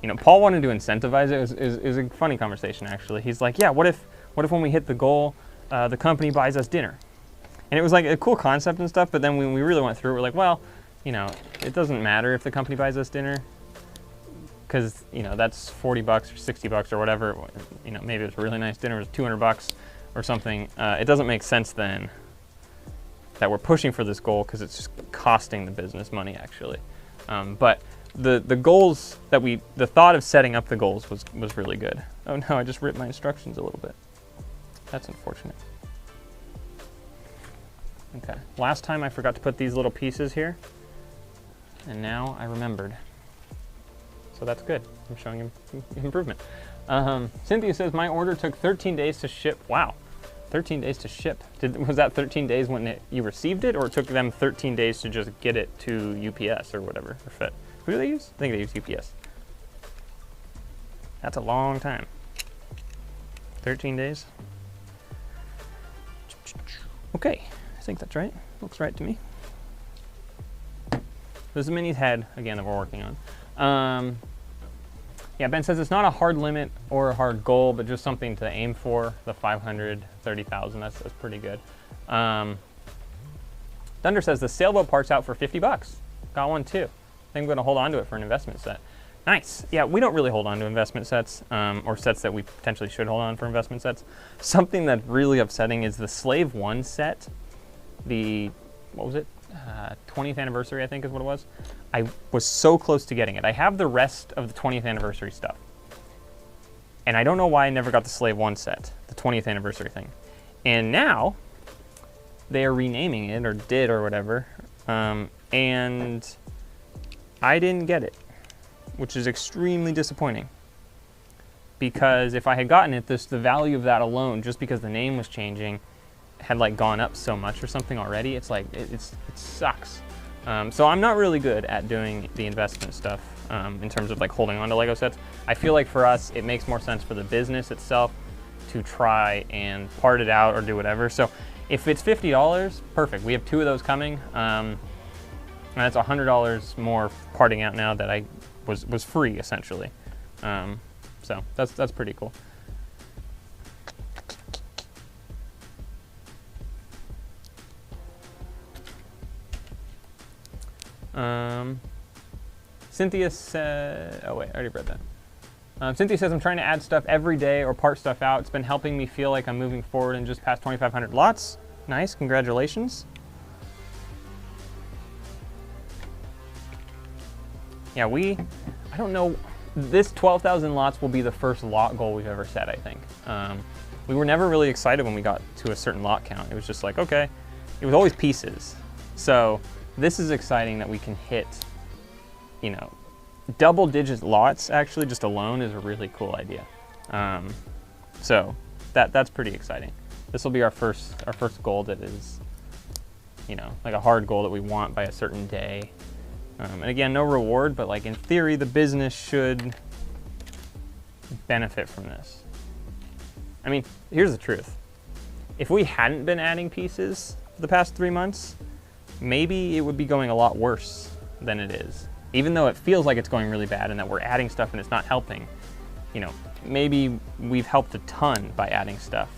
you know, Paul wanted to incentivize it. It was a funny conversation, actually. He's like, yeah, what if when we hit the goal, the company buys us dinner? And it was like a cool concept and stuff, but then when we really went through it, we're like, well, you know, it doesn't matter if the company buys us dinner, because, you know, that's $40 or $60 or whatever. You know, maybe it was a really nice dinner, it was $200 or something. It doesn't make sense then that we're pushing for this goal, because it's just costing the business money, actually. But the goals that the thought of setting up the goals was really good. Oh no, I just ripped my instructions a little bit. That's unfortunate. Okay, last time I forgot to put these little pieces here, and now I remembered. So that's good. I'm showing improvement. Cynthia says, my order took 13 days to ship. Wow, 13 days to ship. Was that 13 days when you received it, or it took them 13 days to just get it to UPS or whatever, or FedEx? Who do they use? I think they use UPS. That's a long time. 13 days. Okay, I think that's right. Looks right to me. This is Minnie's head, again, that we're working on. Yeah, Ben says it's not a hard limit or a hard goal, but just something to aim for, the 530,000. That's pretty good. Thunder says the sailboat part's out for 50 bucks. Got one too. I think I'm gonna hold on to it for an investment set. Nice. Yeah, we don't really hold on to investment sets, or sets that we potentially should hold on for investment sets. Something that's really upsetting is the Slave 1 set. What was it? 20th anniversary, I think is what it was. I was so close to getting it. I have the rest of the 20th anniversary stuff. And I don't know why I never got the Slave 1 set, the 20th anniversary thing. And now, they are renaming it, or did, or whatever, and I didn't get it, which is extremely disappointing. Because if I had gotten it, the value of that alone, just because the name was changing, had like gone up so much or something already. It's like, it sucks. So I'm not really good at doing the investment stuff in terms of like holding on to Lego sets. I feel like for us, it makes more sense for the business itself to try and part it out or do whatever. So if it's $50, perfect. We have 2 of those coming. And that's $100 more parting out now that I was free, essentially. So that's pretty cool. Cynthia said, oh wait, I already read that. Cynthia says, I'm trying to add stuff every day or part stuff out. It's been helping me feel like I'm moving forward and just past 2,500 lots. Nice, congratulations. Yeah, I don't know, this 12,000 lots will be the first lot goal we've ever set, I think. We were never really excited when we got to a certain lot count. It was just like, okay, it was always pieces. So this is exciting that we can hit, you know, double-digit lots, actually, just alone is a really cool idea. So that's pretty exciting. This will be our first goal that is you know, like a hard goal that we want by a certain day. And again, no reward, but like in theory, the business should benefit from this. I mean, here's the truth. If we hadn't been adding pieces for the past 3 months, maybe it would be going a lot worse than it is. Even though it feels like it's going really bad and that we're adding stuff and it's not helping, you know, maybe we've helped a ton by adding stuff.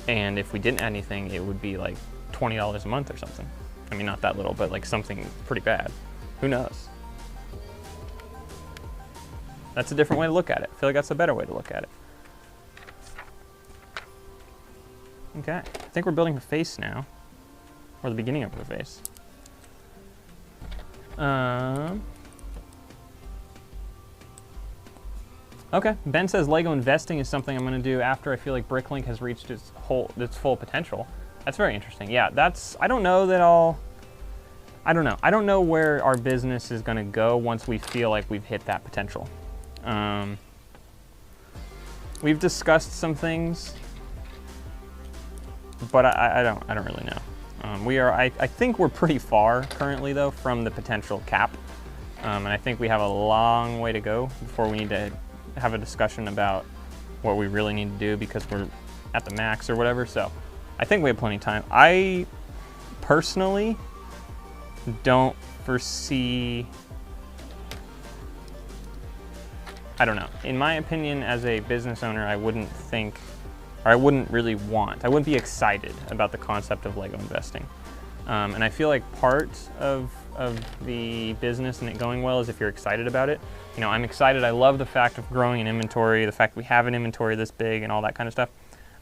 And if we didn't add anything, it would be like $20 a month or something. I mean, not that little, but like something pretty bad. Who knows? That's a different way to look at it. I feel like that's a better way to look at it. Okay, I think we're building a face now, or the beginning of a face. Okay, Ben says Lego investing is something I'm going to do after I feel like BrickLink has reached its full potential. That's very interesting. Yeah, I don't know that I don't know. I don't know where our business is going to go once we feel like we've hit that potential. We've discussed some things, but I don't really know. I think we're pretty far currently though from the potential cap, and I think we have a long way to go before we need to have a discussion about what we really need to do because we're at the max or whatever. So I think we have plenty of time. I personally don't foresee, I don't know. In my opinion, as a business owner, I wouldn't think, or I wouldn't really want, I wouldn't be excited about the concept of Lego investing. And I feel like part of the business and it going well is if you're excited about it. You know, I'm excited. I love the fact of growing an inventory, the fact we have an inventory this big and all that kind of stuff.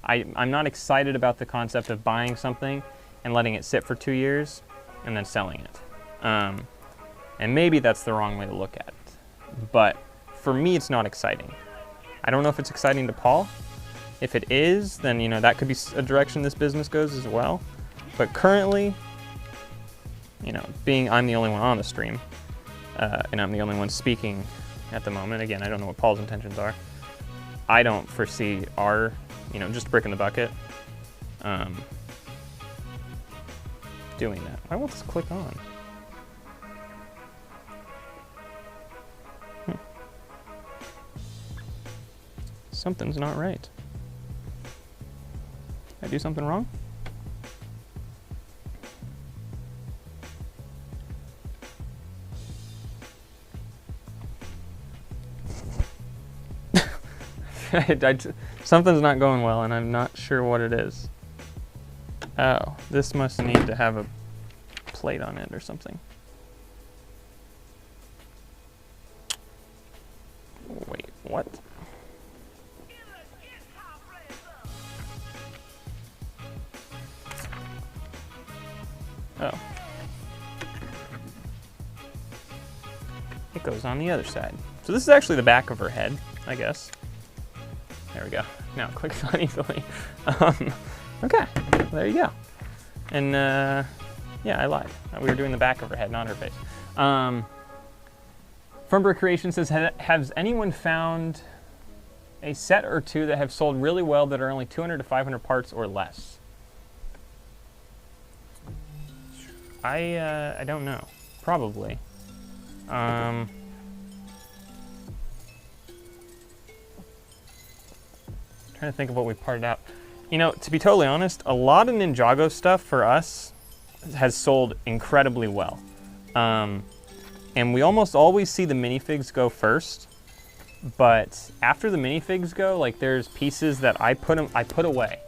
I'm not excited about the concept of buying something and letting it sit for 2 years and then selling it. And maybe that's the wrong way to look at it. But for me, it's not exciting. I don't know if it's exciting to Paul. If it is, then, you know, that could be a direction this business goes as well. But currently, you know, I'm the only one on the stream, and I'm the only one speaking at the moment. Again, I don't know what Paul's intentions are. I don't foresee our, you know, just brick in the bucket, doing that. Why won't this click on? Something's not right. Did I do something wrong? Something's not going well and I'm not sure what it is. Oh, this must need to have a plate on it or something. Wait, what? Oh. It goes on the other side. So this is actually the back of her head, I guess. There we go. Now it clicks on easily. Okay, there you go. And yeah, I lied. We were doing the back of her head, not her face. From Brick Creation says, has anyone found a set or two that have sold really well that are only 200 to 500 parts or less? I don't know. Probably. Trying to think of what we parted out. You know, to be totally honest, a lot of Ninjago stuff for us has sold incredibly well. And we almost always see the minifigs go first. But after the minifigs go, like there's pieces that I put away.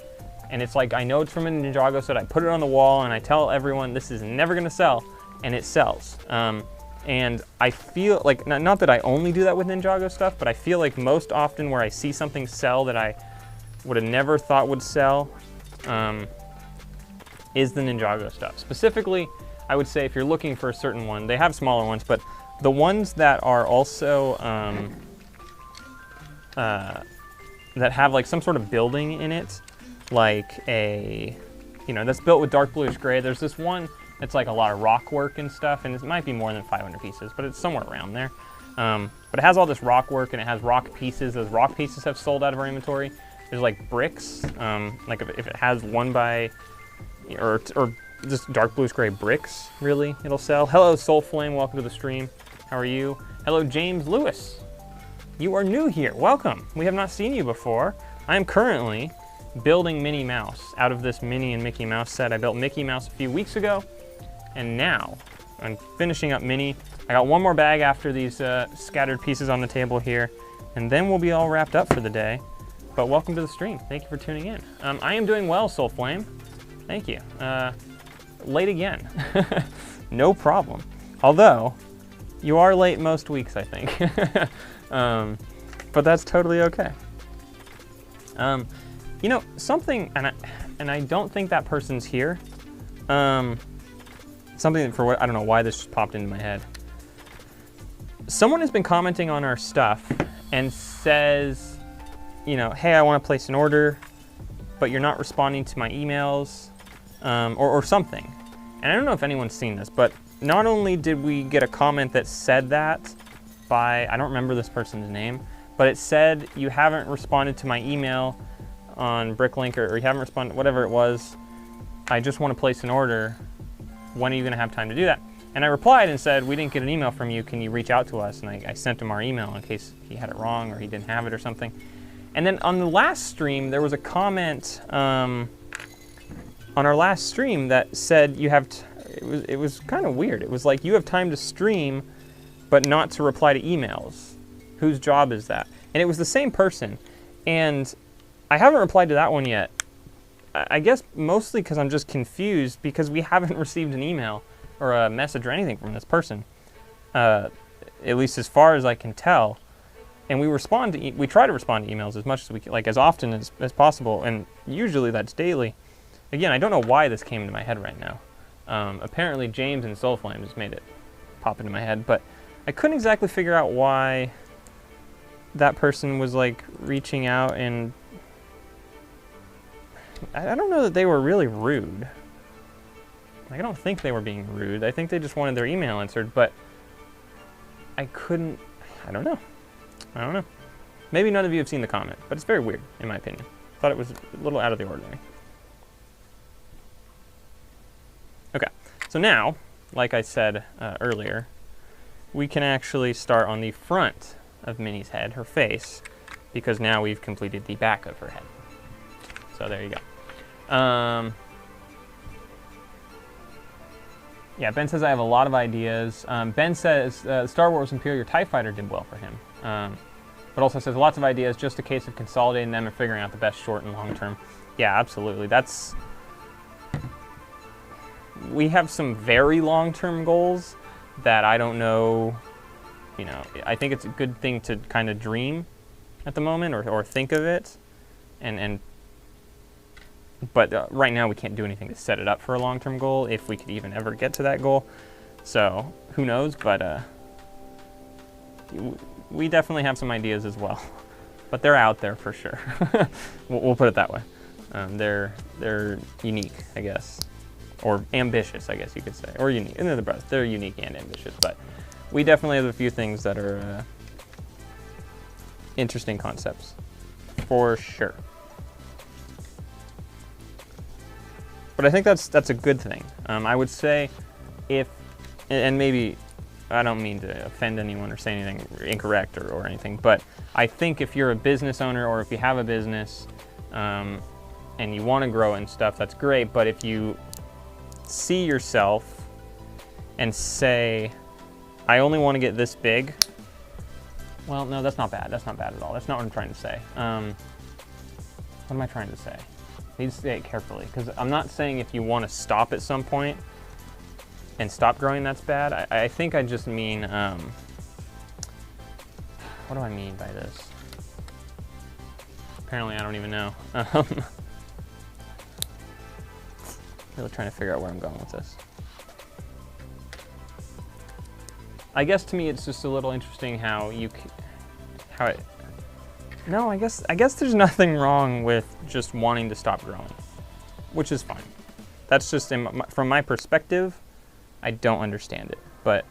And it's like, I know it's from a Ninjago set, I put it on the wall and I tell everyone this is never gonna sell, and it sells. And I feel like, not that I only do that with Ninjago stuff, but I feel like most often where I see something sell that I would have never thought would sell is the Ninjago stuff. Specifically, I would say if you're looking for a certain one, they have smaller ones, but the ones that are also, that have like some sort of building in it, like that's built with dark bluish gray. There's this one that's like a lot of rock work and stuff, and it might be more than 500 pieces, but it's somewhere around there. But it has all this rock work and it has rock pieces. Those rock pieces have sold out of our inventory. There's like bricks, like if it has 1 by, or just dark bluish gray bricks, really, it'll sell. Hello, Soul Flame, welcome to the stream. How are you? Hello, James Lewis. You are new here, welcome. We have not seen you before. I am currently building Minnie Mouse out of this Minnie and Mickey Mouse set. I built Mickey Mouse a few weeks ago, and now I'm finishing up Minnie. I got 1 more bag after these scattered pieces on the table here, and then we'll be all wrapped up for the day. But welcome to the stream. Thank you for tuning in. I am doing well, Soul Flame. Thank you. Late again. No problem. Although, you are late most weeks, I think. But that's totally okay. You know, something, and I don't think that person's here. Something for what, I don't know why this just popped into my head. Someone has been commenting on our stuff and says, you know, hey, I want to place an order, but you're not responding to my emails, or something. And I don't know if anyone's seen this, but not only did we get a comment that said that by, I don't remember this person's name, but it said, you haven't responded to my email on BrickLink, or you haven't responded, whatever it was. I just want to place an order. When are you going to have time to do that? And I replied and said, we didn't get an email from you. Can you reach out to us? And I sent him our email in case he had it wrong or he didn't have it or something. And then on the last stream, there was a comment on our last stream that said you have, it was kind of weird. It was like, you have time to stream, but not to reply to emails. Whose job is that? And it was the same person. And I haven't replied to that one yet. I guess mostly because I'm just confused because we haven't received an email or a message or anything from this person, at least as far as I can tell. And we try to respond to emails as much as we can, like as often as possible, and usually that's daily. Again, I don't know why this came into my head right now. Apparently James and Soulflame just made it pop into my head, but I couldn't exactly figure out why that person was like reaching out, and I don't know that they were really rude. I don't think they were being rude. I think they just wanted their email answered, but I don't know. Maybe none of you have seen the comment, but it's very weird, in my opinion. Thought it was a little out of the ordinary. Okay, so now, like I said earlier, we can actually start on the front of Minnie's head, her face, because now we've completed the back of her head. So there you go. Yeah, Ben says I have a lot of ideas. Ben says Star Wars Imperial TIE Fighter did well for him. But also says lots of ideas, just a case of consolidating them and figuring out the best short and long term. Yeah, absolutely. We have some very long-term goals that I don't know, you know, I think it's a good thing to kind of dream at the moment or think of it. But right now we can't do anything to set it up for a long-term goal if we could even ever get to that goal. So who knows, but we definitely have some ideas as well. But they're out there for sure. We'll put it that way. They're unique, I guess. Or ambitious, I guess you could say. Or unique. And they're the best. They're unique and ambitious. But we definitely have a few things that are interesting concepts. For sure. But I think that's a good thing. I would say and maybe I don't mean to offend anyone or say anything incorrect or anything, but I think if you're a business owner or if you have a business and you want to grow and stuff, that's great. But if you see yourself and say, I only want to get this big, well, no, that's not bad. That's not bad at all. That's not what I'm trying to say. What am I trying to say? I need to say it carefully, because I'm not saying if you want to stop at some point and stop growing, that's bad. I think I just mean, what do I mean by this? Apparently I don't even know. Really trying to figure out where I'm going with this. I guess to me it's just a little interesting no, I guess there's nothing wrong with just wanting to stop growing, which is fine. That's just, from my perspective, I don't understand it, but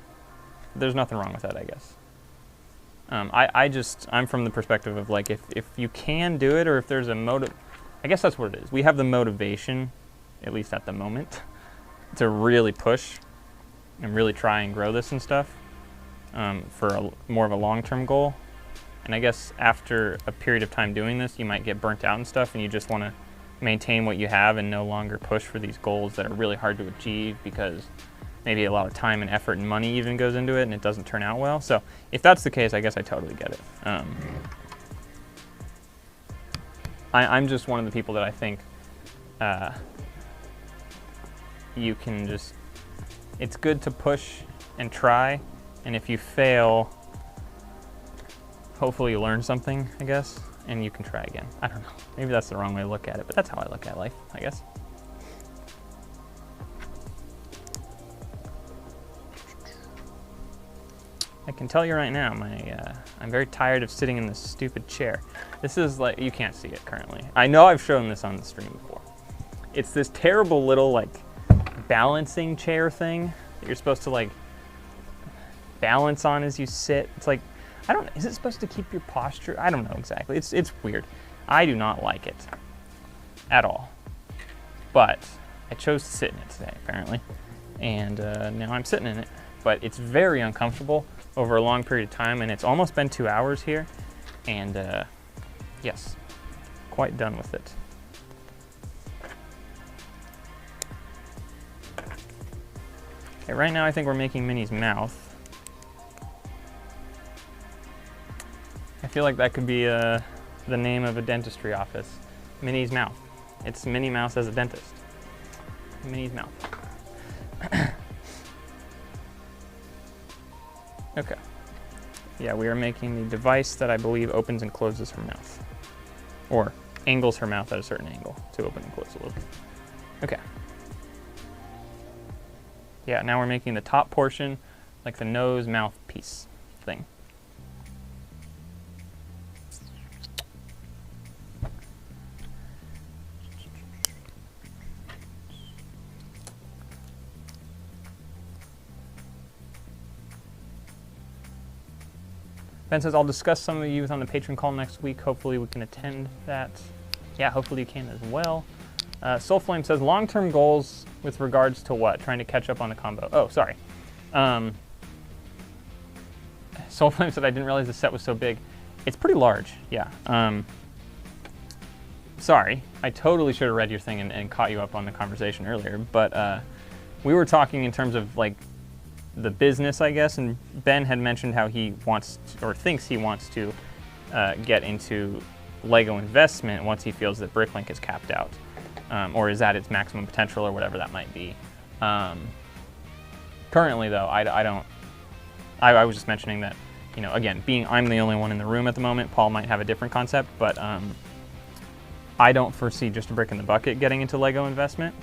there's nothing wrong with that, I guess. I'm from the perspective of like, if you can do it, or if there's a motive, I guess that's what it is. We have the motivation, at least at the moment, to really push and really try and grow this and stuff for more of a long-term goal. And I guess after a period of time doing this, you might get burnt out and stuff, and you just want to maintain what you have and no longer push for these goals that are really hard to achieve because maybe a lot of time and effort and money even goes into it and it doesn't turn out well. So if that's the case, I guess I totally get it. I'm just one of the people that I think you can just, it's good to push and try, and if you fail, hopefully you learn something, I guess, and you can try again. I don't know, maybe that's the wrong way to look at it, but that's how I look at life, I guess. I can tell you right now, I'm very tired of sitting in this stupid chair. This is like, you can't see it currently. I know I've shown this on the stream before. It's this terrible little like balancing chair thing that you're supposed to like balance on as you sit. It's like, I don't know, is it supposed to keep your posture? I don't know exactly. It's weird. I do not like it at all. But I chose to sit in it today, apparently. And now I'm sitting in it. But it's very uncomfortable over a long period of time, and it's almost been 2 hours here. And yes, quite done with it. Okay, right now I think we're making Minnie's mouth. I feel like that could be the name of a dentistry office. Minnie's mouth. It's Minnie Mouse as a dentist. Minnie's mouth. Okay. Yeah, we are making the device that I believe opens and closes her mouth. Or angles her mouth at a certain angle to open and close a little bit. Okay. Yeah, now we're making the top portion like the nose mouth piece thing. Ben says, I'll discuss some of you on the patron call next week. Hopefully we can attend that. Yeah, hopefully you can as well. Soulflame says, long-term goals with regards to what? Trying to catch up on the combo. Oh, sorry. Soulflame said, I didn't realize the set was so big. It's pretty large, yeah. Sorry, I totally should have read your thing and caught you up on the conversation earlier, but we were talking in terms of like the business, I guess, and Ben had mentioned how he wants or thinks he wants to get into Lego investment once he feels that BrickLink is capped out or is at its maximum potential or whatever that might be. Currently, though, I was just mentioning that, you know, again, I'm the only one in the room at the moment, Paul might have a different concept, but I don't foresee Just a Brick in the Bucket getting into Lego investment,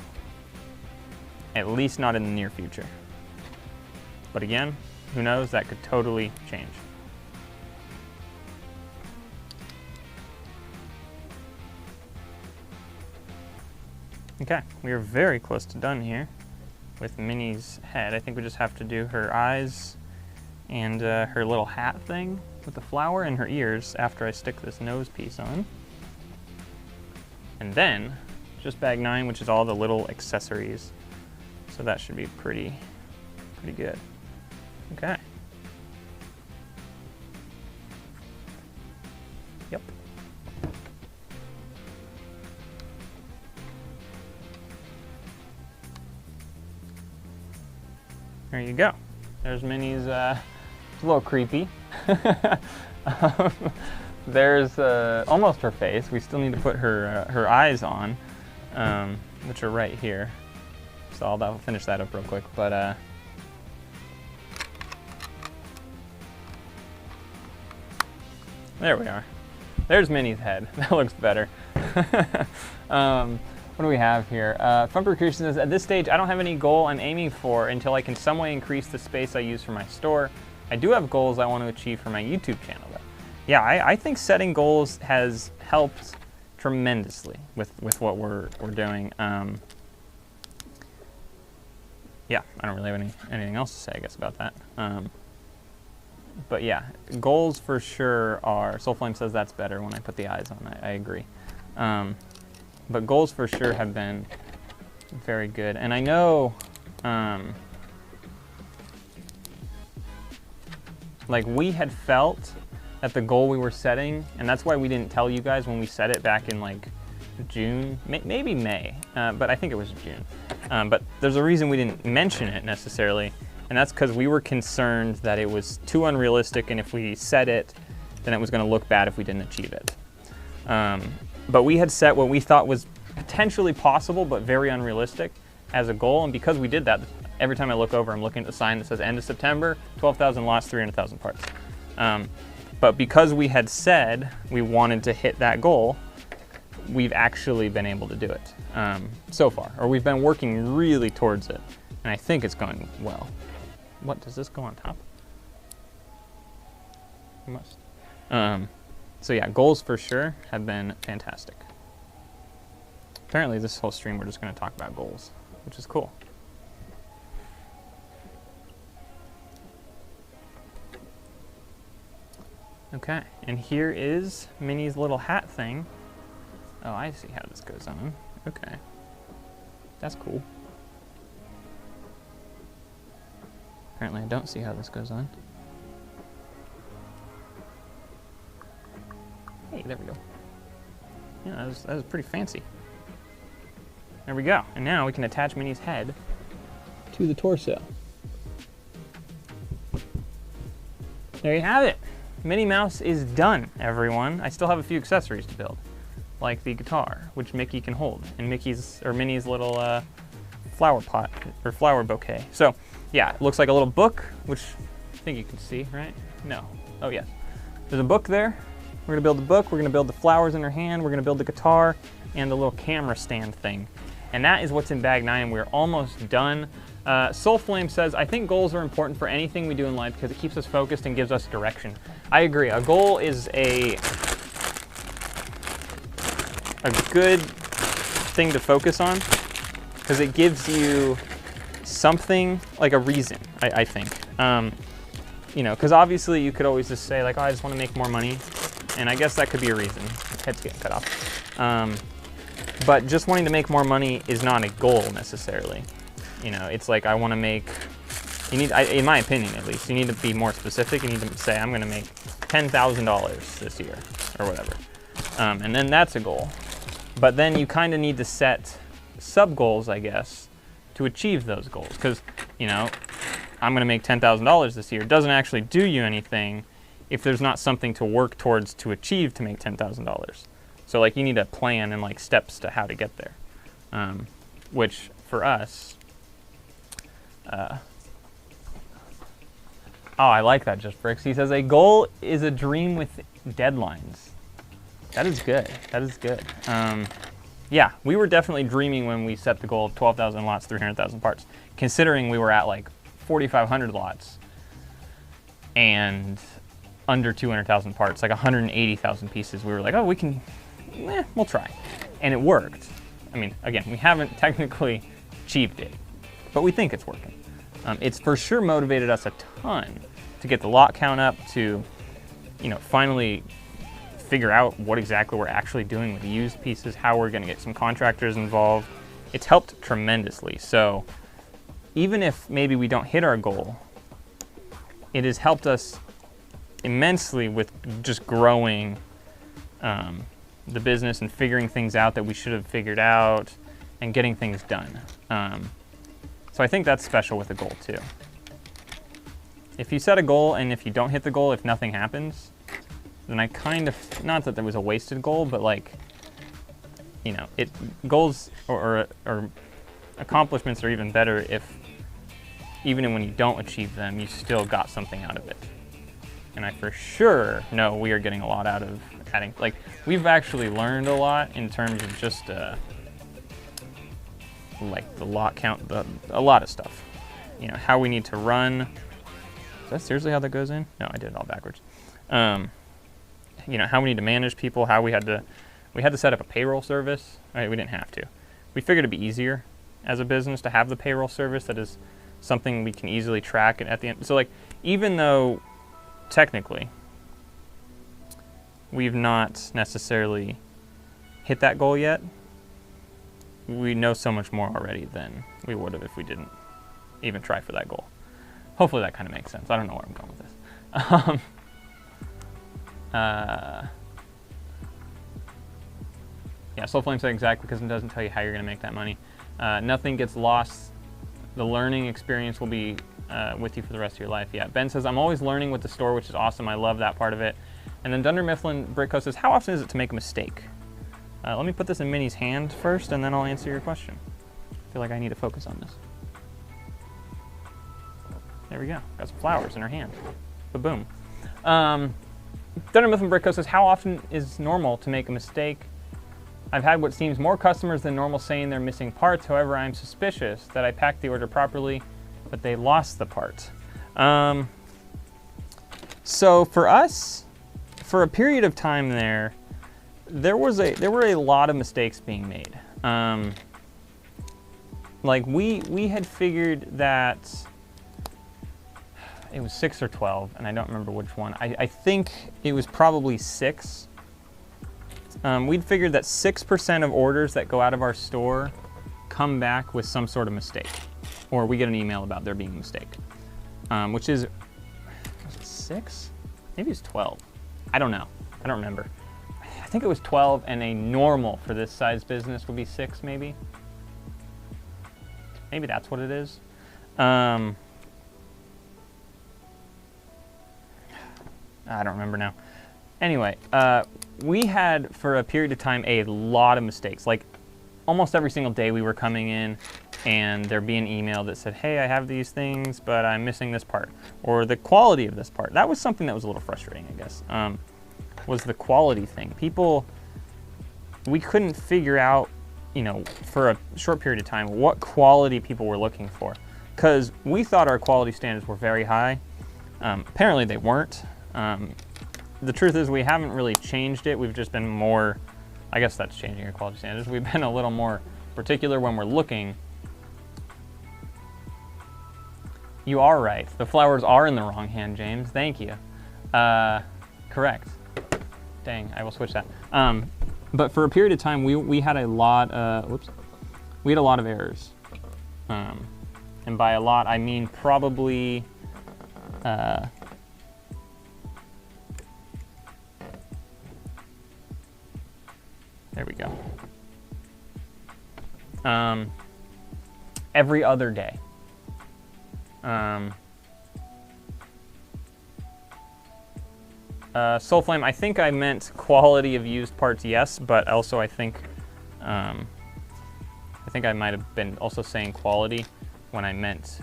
at least not in the near future. But again, who knows, that could totally change. Okay, we are very close to done here with Minnie's head. I think we just have to do her eyes and her little hat thing with the flower and her ears after I stick this nose piece on. And then, just bag 9, which is all the little accessories. So that should be pretty good. Okay. Yep. There you go. There's Minnie's, it's a little creepy. There's almost her face. We still need to put her eyes on, which are right here. So I'll finish that up real quick, but there we are. There's Minnie's head. That looks better. What do we have here? Fumper Creation says, at this stage, I don't have any goal I'm aiming for until I can some way increase the space I use for my store. I do have goals I want to achieve for my YouTube channel, though. Yeah, I think setting goals has helped tremendously with what we're doing. Yeah, I don't really have anything else to say, I guess, about that. But yeah, goals for sure are, Soulflame says that's better when I put the eyes on. I agree. But goals for sure have been very good. And I know, like we had felt that the goal we were setting, and that's why we didn't tell you guys when we set it back in like June, maybe May, but I think it was June. But there's a reason we didn't mention it necessarily, and that's because we were concerned that it was too unrealistic, and if we set it, then it was going to look bad if we didn't achieve it. But we had set what we thought was potentially possible but very unrealistic as a goal, and because we did that, every time I look over, I'm looking at the sign that says end of September, 12,000 lots, 300,000 parts. But because we had said we wanted to hit that goal, we've actually been able to do it so far, or we've been working really towards it, and I think it's going well. What, does this go on top? It must. So yeah, goals for sure have been fantastic. Apparently this whole stream we're just going to talk about goals, which is cool. Okay, and here is Minnie's little hat thing. Oh, I see how this goes on. Okay, that's cool. Apparently I don't see how this goes on. Hey, there we go. Yeah, that was pretty fancy. There we go. And now we can attach Minnie's head to the torso. There you have it. Minnie Mouse is done, everyone. I still have a few accessories to build, like the guitar, which Mickey can hold, and Minnie's little flower pot or flower bouquet. So, yeah, it looks like a little book, which I think you can see, right? No. Oh, yes. There's a book there. We're gonna build the book. We're gonna build the flowers in her hand. We're gonna build the guitar and the little camera stand thing. And that is what's in bag 9. We're almost done. Soulflame says, I think goals are important for anything we do in life because it keeps us focused and gives us direction. I agree. A goal is a good thing to focus on because it gives you something, like a reason, I think. You know, because obviously you could always just say like, oh, I just want to make more money. And I guess that could be a reason. Head's getting cut off. But just wanting to make more money is not a goal necessarily. You know, it's like I want to make, in my opinion at least, you need to be more specific. You need to say, I'm going to make $10,000 this year or whatever. And then that's a goal. But then you kind of need to set sub-goals, I guess, to achieve those goals. Because, you know, I'm going to make $10,000 this year. It doesn't actually do you anything if there's not something to work towards to achieve to make $10,000. So like you need a plan and like steps to how to get there. Which for us, oh, I like that, Just Bricks. He says, a goal is a dream with deadlines. That is good. That is good. Yeah, we were definitely dreaming when we set the goal of 12,000 lots, 300,000 parts, considering we were at like 4,500 lots and under 200,000 parts, like 180,000 pieces. We were like, oh, we can, we'll try. And it worked. I mean, again, we haven't technically achieved it, but we think it's working. It's for sure motivated us a ton to get the lot count up, to, you know, finally figure out what exactly we're actually doing with used pieces, how we're gonna get some contractors involved. It's helped tremendously. So even if maybe we don't hit our goal, it has helped us immensely with just growing the business and figuring things out that we should have figured out and getting things done. So I think that's special with a goal too. If you set a goal and if you don't hit the goal, if nothing happens, then I kind of, not that there was a wasted goal, but like, you know, goals or accomplishments are even better if, even when you don't achieve them, you still got something out of it. And I for sure know we are getting a lot out of adding, like, we've actually learned a lot in terms of just, like the lot count, a lot of stuff. You know, how we need to run. Is that seriously how that goes in? No, I did it all backwards. You know, how we need to manage people, how we had to set up a payroll service. Right, we didn't have to. We figured it'd be easier as a business to have the payroll service that is something we can easily track at the end. So like, even though technically, we've not necessarily hit that goal yet. We know so much more already than we would have if we didn't even try for that goal. Hopefully that kind of makes sense. I don't know where I'm going with this. Yeah, Soulflame said exactly, because it doesn't tell you how you're going to make that money. Nothing gets lost. The learning experience will be with you for the rest of your life. Yeah, Ben says, I'm always learning with the store, which is awesome. I love that part of it. And then Dunder Mifflin Brickco says, how often is it to make a mistake? Let me put this in Minnie's hand first, and then I'll answer your question. I feel like I need to focus on this. There we go. Got some flowers in her hand. Ba-boom. Dunder Mifflin Brickco says, how often is normal to make a mistake? I've had what seems more customers than normal saying they're missing parts. However, I'm suspicious that I packed the order properly, but they lost the part. So for us, for a period of time there were a lot of mistakes being made. Like we had figured that it was 6 or 12, and I don't remember which one. I think it was probably 6. We'd figured that 6% of orders that go out of our store come back with some sort of mistake, or we get an email about there being a mistake, which is, was it 6? Maybe it's 12. I don't know. I don't remember. I think it was 12, and a normal for this size business would be 6, maybe. Maybe that's what it is. I don't remember now. Anyway, we had, for a period of time, a lot of mistakes. Like, almost every single day we were coming in, and there'd be an email that said, hey, I have these things, but I'm missing this part. Or the quality of this part. That was something that was a little frustrating, I guess, was the quality thing. People, we couldn't figure out, you know, for a short period of time, what quality people were looking for. Because we thought our quality standards were very high. Apparently they weren't. The truth is we haven't really changed it. We've just been more, I guess that's changing our quality standards. We've been a little more particular when we're looking. You are right. The flowers are in the wrong hand, James. Thank you. Correct. Dang, I will switch that. But for a period of time, we had a lot, we had a lot of errors. And by a lot, I mean probably, there we go. Every other day. Soulflame, I think I meant quality of used parts, yes, but also I think I might have been also saying quality when I meant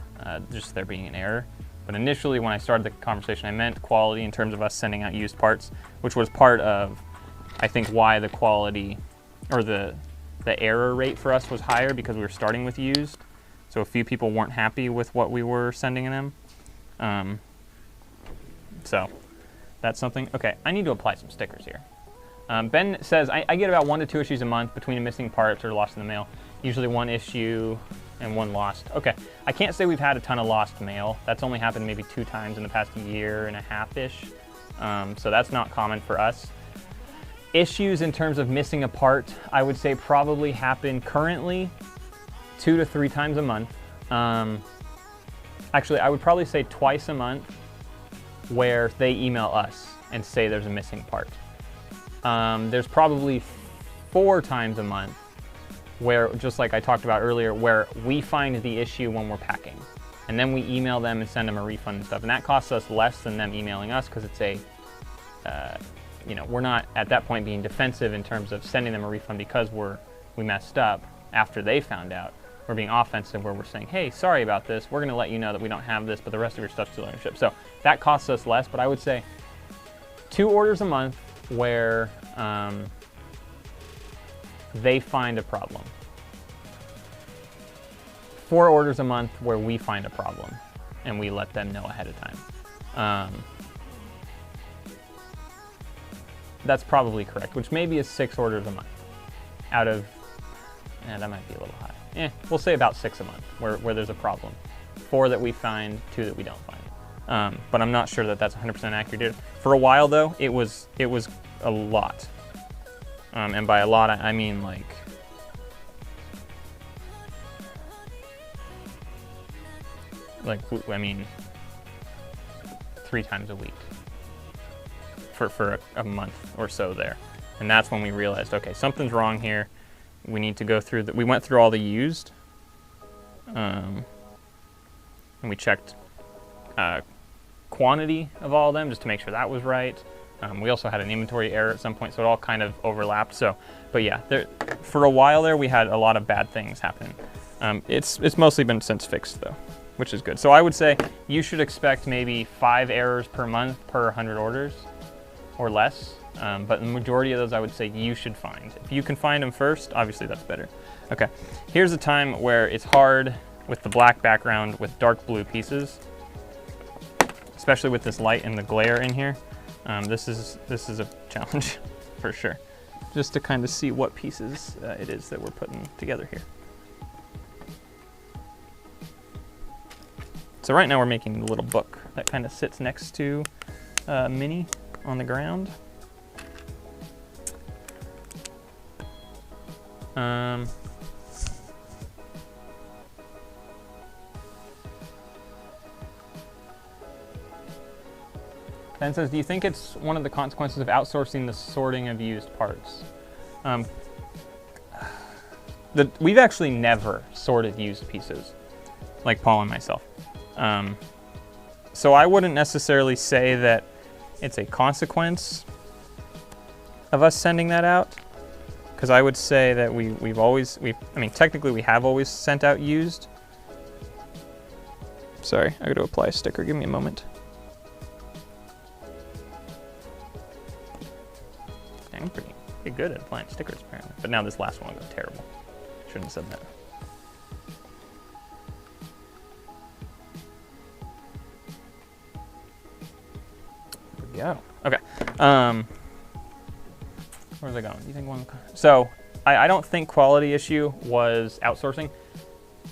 just there being an error. But initially when I started the conversation, I meant quality in terms of us sending out used parts, which was part of, I think, why the quality or the error rate for us was higher, because we were starting with used. So a few people weren't happy with what we were sending them. So that's something. Okay, I need to apply some stickers here. Ben says, I get about 1 to 2 issues a month between missing parts or lost in the mail. Usually 1 issue and 1 lost. Okay, I can't say we've had a ton of lost mail. That's only happened maybe 2 times in the past year and a half-ish. So that's not common for us. Issues in terms of missing a part, I would say probably happen currently 2 to 3 times a month. Actually, I would probably say twice a month where they email us and say there's a missing part. There's probably 4 times a month where, just like I talked about earlier, where we find the issue when we're packing. And then we email them and send them a refund and stuff. And that costs us less than them emailing us, because it's a, you know, we're not at that point being defensive in terms of sending them a refund because we messed up after they found out. We're being offensive where we're saying, hey, sorry about this. We're gonna let you know that we don't have this, but the rest of your stuff's still on your ship. So that costs us less, but I would say 2 orders a month where they find a problem. 4 orders a month where we find a problem and we let them know ahead of time. That's probably correct, which maybe is 6 orders a month out of, that might be a little high. We'll say about 6 a month where there's a problem. 4 that we find, 2 that we don't find. but I'm not sure that that's 100% accurate data. For a while though, it was a lot, and by a lot I mean like I mean 3 times a week for a month or so there, and that's when we realized, okay, something's wrong here. We need to go through we went through all the used, and we checked quantity of all of them just to make sure that was right. We also had an inventory error at some point, so it all kind of overlapped. So, but yeah, for a while there, we had a lot of bad things happen. It's mostly been since fixed though, which is good. So I would say you should expect maybe 5 errors per month per 100 orders or less. But the majority of those I would say you should find. If you can find them first, obviously that's better. Okay, here's a time where it's hard with the black background with dark blue pieces, especially with this light and the glare in here. This is a challenge for sure, just to kind of see what pieces it is that we're putting together here. So right now we're making a little book that kind of sits next to Minnie on the ground. Ben says, do you think it's one of the consequences of outsourcing the sorting of used parts? We've actually never sorted used pieces, like Paul and myself. So I wouldn't necessarily say that it's a consequence of us sending that out, because I would say that I mean, technically we have always sent out used. Sorry, I got to apply a sticker. Give me a moment. I'm pretty good at applying stickers apparently, but now this last one goes terrible. Shouldn't have said that. There we go. Okay. Where's I going? Do you think one? So I don't think quality issue was outsourcing.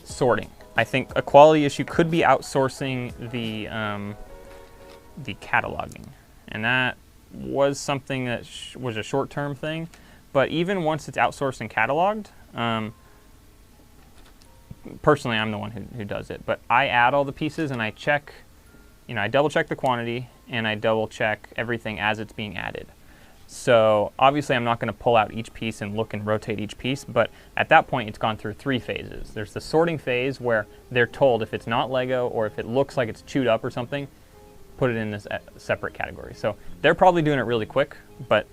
Sorting. I think a quality issue could be outsourcing the cataloging, and that was something that was a short-term thing. But even once it's outsourced and cataloged, personally I'm the one who does it, but I add all the pieces and I check, I double check the quantity and I double check everything as it's being added. So obviously I'm not going to pull out each piece and look and rotate each piece, but at that point it's gone through 3 phases. There's the sorting phase where they're told if it's not Lego or if it looks like it's chewed up or something, put it in this separate category. So they're probably doing it really quick, but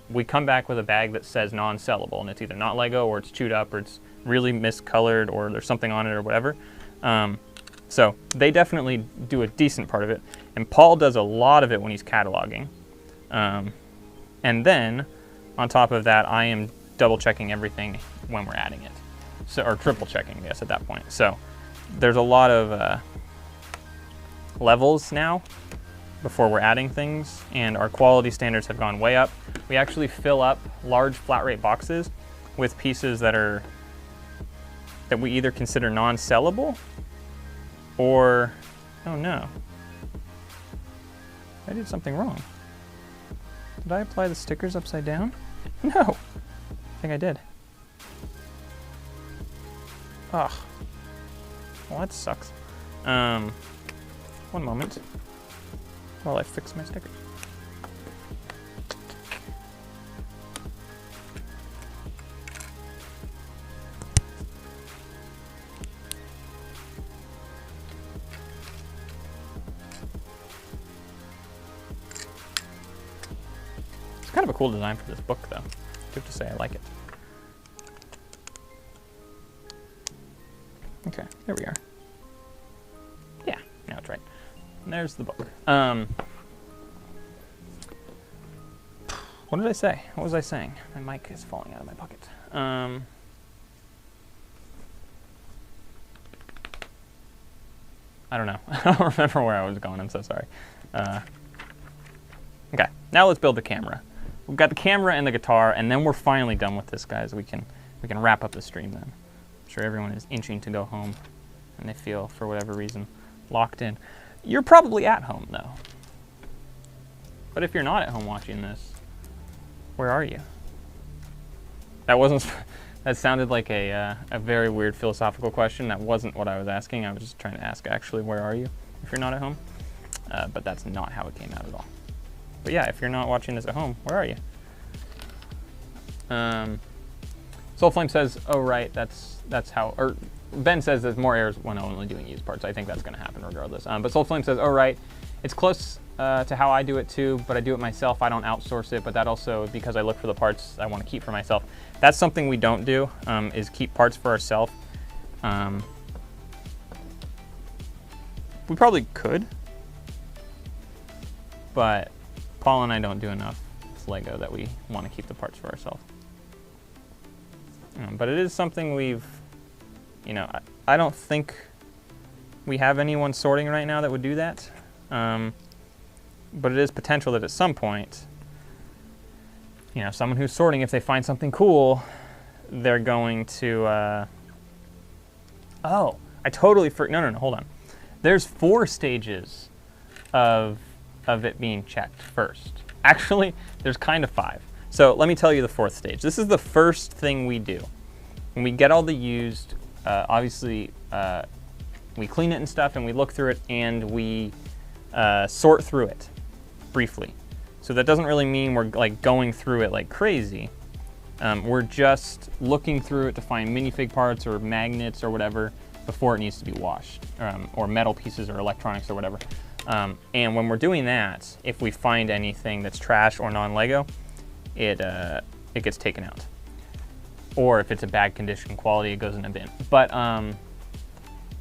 we come back with a bag that says non-sellable, and it's either not Lego or it's chewed up or it's really miscolored or there's something on it or whatever. So they definitely do a decent part of it, and Paul does a lot of it when he's cataloging. And then on top of that, I am double checking everything when we're adding it, so, or triple checking, I guess, at that point. So there's a lot of levels now before we're adding things, and our quality standards have gone way up. We actually fill up large flat rate boxes with pieces that we either consider non-sellable or, oh no, I did something wrong. Did I apply the stickers upside down? No, I think I did. Ugh, well that sucks. One moment while I fix my stickers. It's kind of a cool design for this book though. I have to say I like it. Okay, there we are. Yeah, now it's right. And there's the book. What did I say? What was I saying? My mic is falling out of my pocket. I don't know. I don't remember where I was going. I'm so sorry. Okay, now let's build the camera. We've got the camera and the guitar, and then we're finally done with this, guys. We can wrap up the stream then. I'm sure everyone is inching to go home, and they feel, for whatever reason, locked in. You're probably at home though. But if you're not at home watching this, where are you? That wasn't, that sounded like a very weird philosophical question. That wasn't what I was asking. I was just trying to ask actually, where are you if you're not at home? But that's not how it came out at all. But yeah, if you're not watching this at home, where are you? Soulflame says, oh right, that's how, or Ben says there's more errors when only doing used parts. I think that's gonna happen regardless. But Soulflame says, oh right, it's close to how I do it too, but I do it myself. I don't outsource it, but that also because I look for the parts I want to keep for myself. That's something we don't do, is keep parts for ourselves. We probably could, but Paul and I don't do enough with Lego that we want to keep the parts for ourselves. But it is something we've, you know, I don't think we have anyone sorting right now that would do that. But it is potential that at some point, you know, someone who's sorting, if they find something cool, they're going to, oh, I totally forgot, no, hold on. There's 4 stages of it being checked first. Actually, there's kind of 5. So let me tell you the 4th stage. This is the first thing we do. When we get all the used, obviously, we clean it and stuff, and we look through it, and we sort through it briefly. So that doesn't really mean we're like going through it like crazy. We're just looking through it to find minifig parts or magnets or whatever before it needs to be washed, or metal pieces or electronics or whatever. And when we're doing that, if we find anything that's trash or non-Lego, it gets taken out. Or if it's a bad condition quality, it goes in a bin. But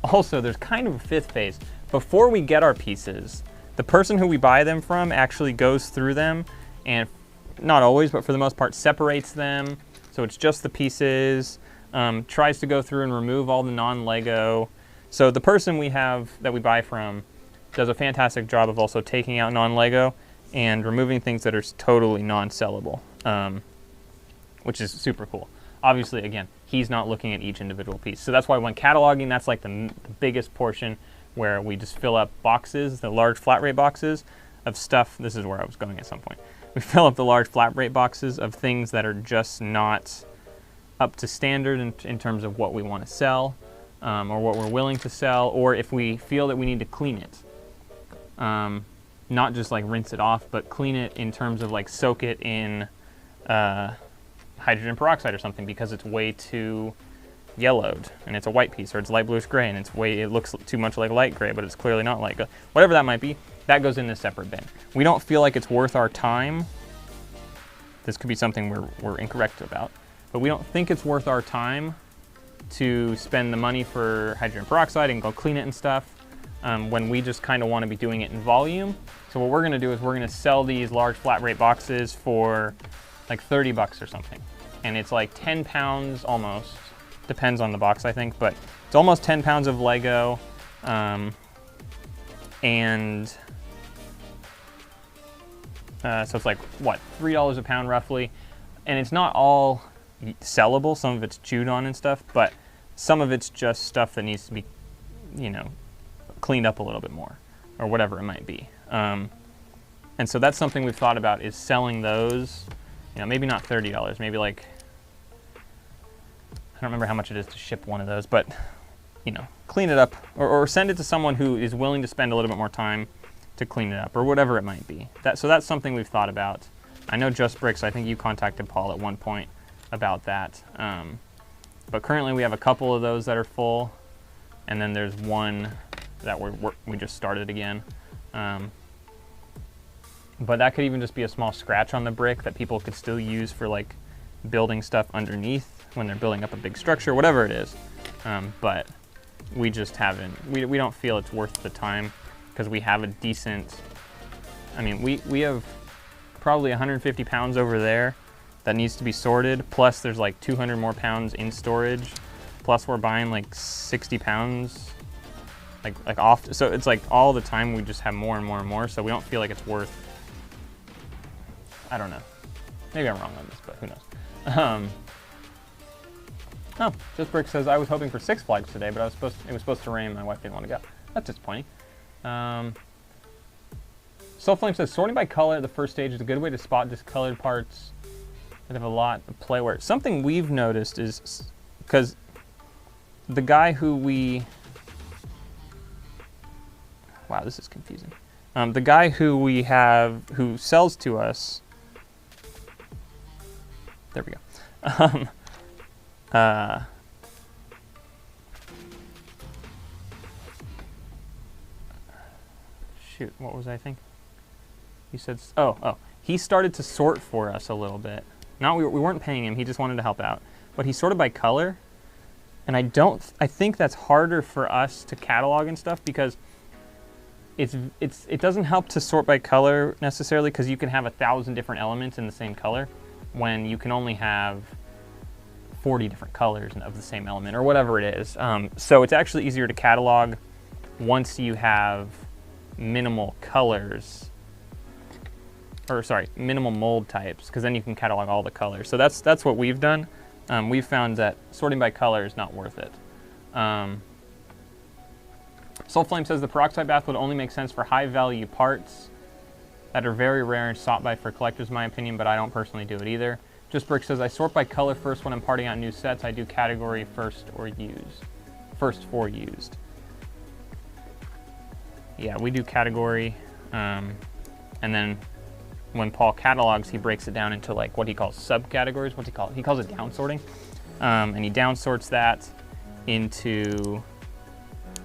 also, there's kind of a 5th phase. Before we get our pieces, the person who we buy them from actually goes through them and, not always, but for the most part, separates them. So it's just the pieces, tries to go through and remove all the non-Lego. So the person we have that we buy from does a fantastic job of also taking out non-Lego and removing things that are totally non-sellable, which is super cool. Obviously, again, he's not looking at each individual piece. So that's why when cataloging, that's like the biggest portion, where we just fill up boxes, the large flat rate boxes of stuff. This is where I was going at some point. We fill up the large flat rate boxes of things that are just not up to standard in terms of what we want to sell, or what we're willing to sell, or if we feel that we need to clean it. Not just like rinse it off, but clean it in terms of like soak it in hydrogen peroxide or something because it's way too yellowed and it's a white piece, or it's light bluish gray and it looks too much like light gray, but it's clearly not light gray. Whatever that might be, that goes in a separate bin. We don't feel like it's worth our time. This could be something we're incorrect about, but we don't think it's worth our time to spend the money for hydrogen peroxide and go clean it and stuff when we just kind of want to be doing it in volume. So what we're going to do is we're going to sell these large flat rate boxes for like 30 bucks or something. And it's like 10 pounds almost. Depends on the box, I think, but it's almost 10 pounds of Lego, and so it's like, what, $3 a pound roughly, and it's not all sellable. Some of it's chewed on and stuff, but some of it's just stuff that needs to be, you know, cleaned up a little bit more, or whatever it might be. And so that's something we've thought about, is selling those, you know, maybe not $30, maybe like, I don't remember how much it is to ship one of those, but, you know, clean it up, or send it to someone who is willing to spend a little bit more time to clean it up, or whatever it might be. So that's something we've thought about. I know Just Bricks, I think you contacted Paul at one point about that. But currently we have a couple of those that are full, and then there's one that we just started again. But that could even just be a small scratch on the brick that people could still use for like building stuff underneath when they're building up a big structure, whatever it is. But we just haven't, we don't feel it's worth the time, because we have a decent, I mean, we have probably 150 pounds over there that needs to be sorted, plus there's like 200 more pounds in storage, plus we're buying like 60 pounds like off, so it's like all the time we just have more and more and more, so we don't feel like it's worth, I don't know, maybe I'm wrong on this, but who knows. Oh, Just Brick says, I was hoping for Six Flags today, but it was supposed to rain and my wife didn't want to go. That's disappointing. Soulflame says, sorting by color at the first stage is a good way to spot discolored parts that have a lot of play wear. Something we've noticed is, because the guy who we... Wow, this is confusing. The guy who we have, who sells to us... There we go. Shoot, what was I thinking? He said, he started to sort for us a little bit. We weren't paying him, he just wanted to help out. But he sorted by color, and I think that's harder for us to catalog and stuff because it doesn't help to sort by color necessarily because you can have 1,000 different elements in the same color when you can only have 40 different colors of the same element or whatever it is. So it's actually easier to catalog once you have minimal colors, or sorry, minimal mold types, because then you can catalog all the colors. So that's what we've done. We've found that sorting by color is not worth it. Soulflame says the peroxide bath would only make sense for high value parts that are very rare and sought by for collectors, in my opinion, but I don't personally do it either. Just Brick says, I sort by color first when I'm parting out new sets. I do category first for used. Yeah, we do category, and then when Paul catalogs, he breaks it down into like what he calls subcategories. What's he call it? He calls it down sorting, and he down sorts that into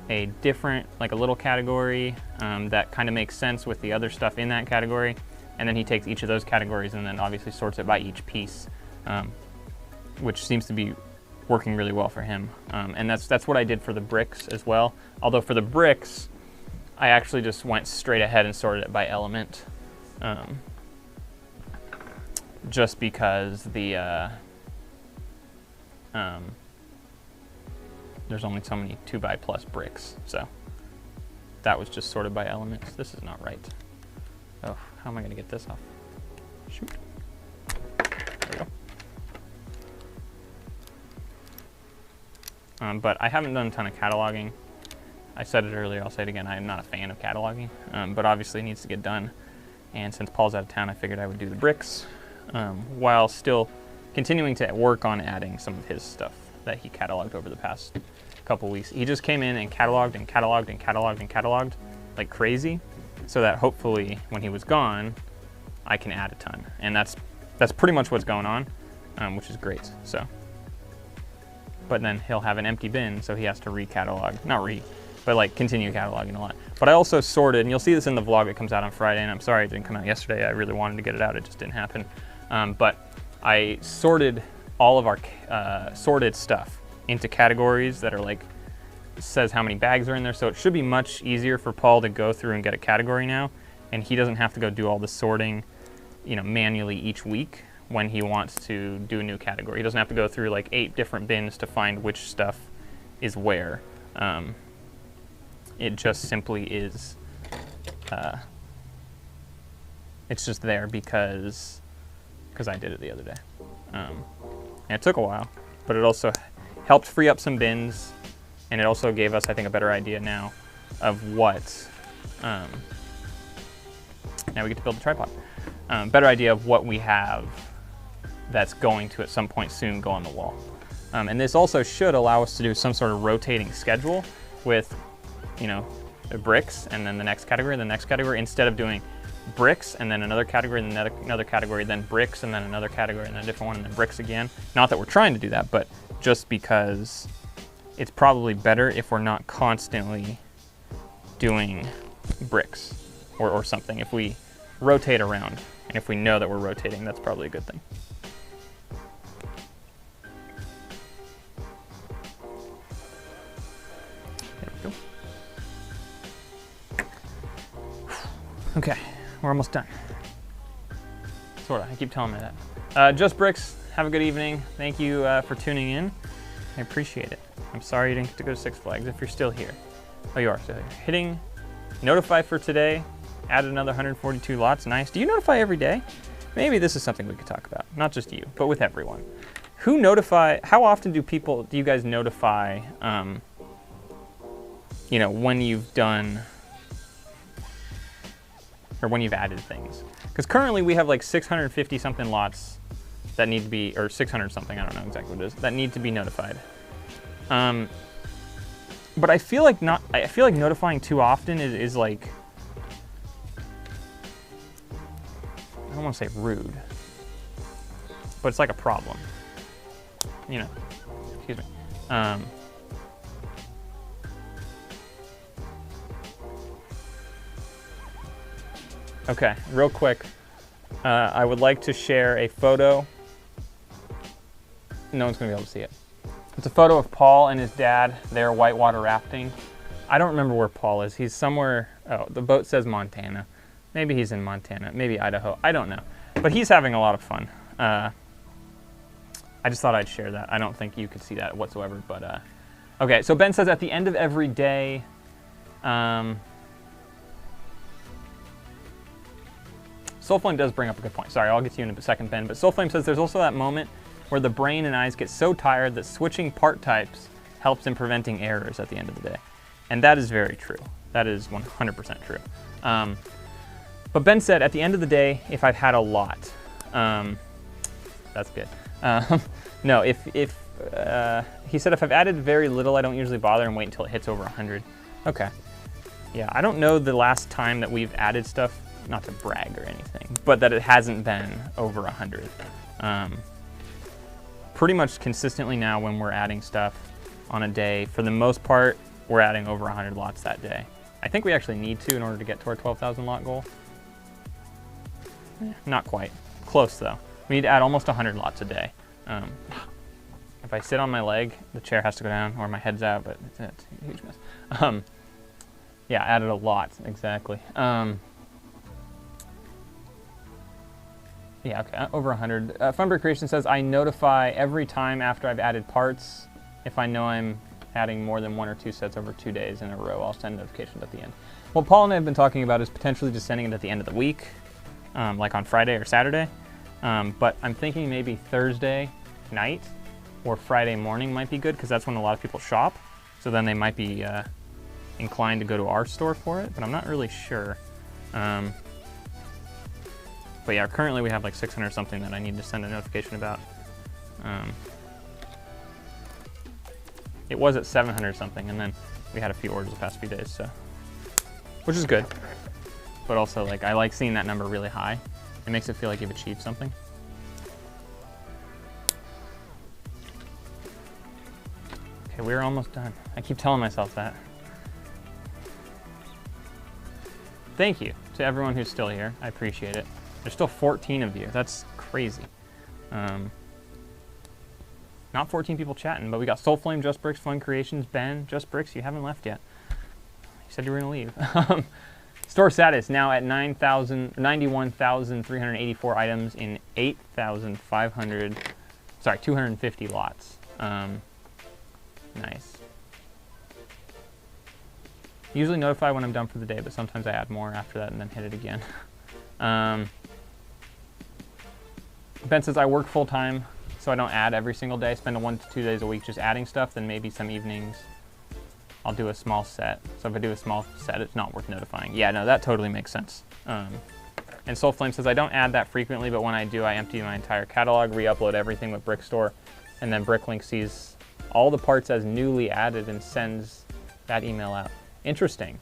a different, like a little category that kind of makes sense with the other stuff in that category, and then he takes each of those categories and then obviously sorts it by each piece, which seems to be working really well for him. And that's what I did for the bricks as well. Although for the bricks, I actually just went straight ahead and sorted it by element, just because the there's only so many 2x+ bricks, so that was just sorted by elements. This is not right. Oh, how am I gonna get this off? Shoot. There we go. But I haven't done a ton of cataloging. I said it earlier, I'll say it again, I am not a fan of cataloging, but obviously it needs to get done. And since Paul's out of town, I figured I would do the bricks, while still continuing to work on adding some of his stuff that he cataloged over the past couple weeks. He just came in and cataloged and cataloged and cataloged and cataloged like crazy, so that hopefully when he was gone, I can add a ton. And that's pretty much what's going on, which is great. So, but then he'll have an empty bin, so he has to re-catalog, but like continue cataloging a lot. But I also sorted, and you'll see this in the vlog that comes out on Friday, and I'm sorry it didn't come out yesterday. I really wanted to get it out, it just didn't happen. But I sorted all of our sorted stuff into categories that are like, says how many bags are in there, so it should be much easier for Paul to go through and get a category now, and he doesn't have to go do all the sorting, you know, manually each week when he wants to do a new category. He doesn't have to go through like 8 different bins to find which stuff is where. It just simply is, it's just there because I did it the other day. And it took a while, but it also helped free up some bins, and it also gave us, I think, a better idea now of what, now we get to build a tripod, better idea of what we have that's going to at some point soon go on the wall. And this also should allow us to do some sort of rotating schedule with, you know, the bricks and then the next category and the next category, instead of doing bricks and then another category and then another category, then bricks and then another category and then a different one and then bricks again. Not that we're trying to do that, but just because it's probably better if we're not constantly doing bricks or something. If we rotate around and if we know that we're rotating, that's probably a good thing. There we go. Okay. We're almost done. Sorta, I keep telling me that. Just Bricks, have a good evening. Thank you for tuning in. I appreciate it. I'm sorry you didn't get to go to Six Flags if you're still here. Oh, you are still here. Hitting notify for today, added another 142 lots, nice. Do you notify every day? Maybe this is something we could talk about, not just you, but with everyone. How often do you guys notify, you know, when you've done or when you've added things. Because currently we have like 650 something lots that need to be, or 600 something, I don't know exactly what it is, that need to be notified. But I feel like notifying too often is like, I don't want to say rude, but it's like a problem. You know, excuse me. Okay, real quick, I would like to share a photo. No one's gonna be able to see it. It's a photo of Paul and his dad. They're whitewater rafting. I don't remember where Paul is. He's somewhere, oh, the boat says Montana. Maybe he's in Montana, maybe Idaho, I don't know. But he's having a lot of fun. I just thought I'd share that. I don't think you could see that whatsoever, but okay, so Ben says at the end of every day, Soulflame does bring up a good point. Sorry, I'll get to you in a second, Ben, but Soulflame says there's also that moment where the brain and eyes get so tired that switching part types helps in preventing errors at the end of the day. And that is very true. That is 100% true. But Ben said, at the end of the day, if I've had a lot, that's good. No, he said if I've added very little, I don't usually bother and wait until it hits over 100. Okay. Yeah, I don't know the last time that we've added stuff, not to brag or anything, but that it hasn't been over 100. Pretty much consistently now when we're adding stuff on a day, for the most part, we're adding over 100 lots that day. I think we actually need to in order to get to our 12,000 lot goal. Not quite. Close though. We need to add almost 100 lots a day. If I sit on my leg, the chair has to go down, or my head's out, but it's a huge mess. Yeah, added a lot, exactly. Yeah, okay, over 100. Funbreak Creation says, I notify every time after I've added parts. If I know I'm adding more than 1 or 2 sets over 2 days in a row, I'll send notifications at the end. What Paul and I have been talking about is potentially just sending it at the end of the week, like on Friday or Saturday. But I'm thinking maybe Thursday night or Friday morning might be good, because that's when a lot of people shop. So then they might be inclined to go to our store for it, but I'm not really sure. But yeah, currently we have like 600 something that I need to send a notification about. It was at 700 something, and then we had a few orders the past few days, so, which is good. But also, like, I like seeing that number really high. It makes it feel like you've achieved something. Okay, we're almost done. I keep telling myself that. Thank you to everyone who's still here. I appreciate it. There's still 14 of you. That's crazy. Not 14 people chatting, but we got Soulflame, Just Bricks, Fun Creations, Ben, Just Bricks. You haven't left yet. You said you were gonna leave. Store status now at 91,384 items in 250 lots. Nice. Usually notify when I'm done for the day, but sometimes I add more after that and then hit it again. Ben says, I work full time, so I don't add every single day. I spend 1 to 2 days a week just adding stuff, then maybe some evenings I'll do a small set. So if I do a small set, it's not worth notifying. Yeah, no, that totally makes sense. And Soulflame says, I don't add that frequently, but when I do, I empty my entire catalog, re-upload everything with Brickstore, and then BrickLink sees all the parts as newly added and sends that email out. Interesting.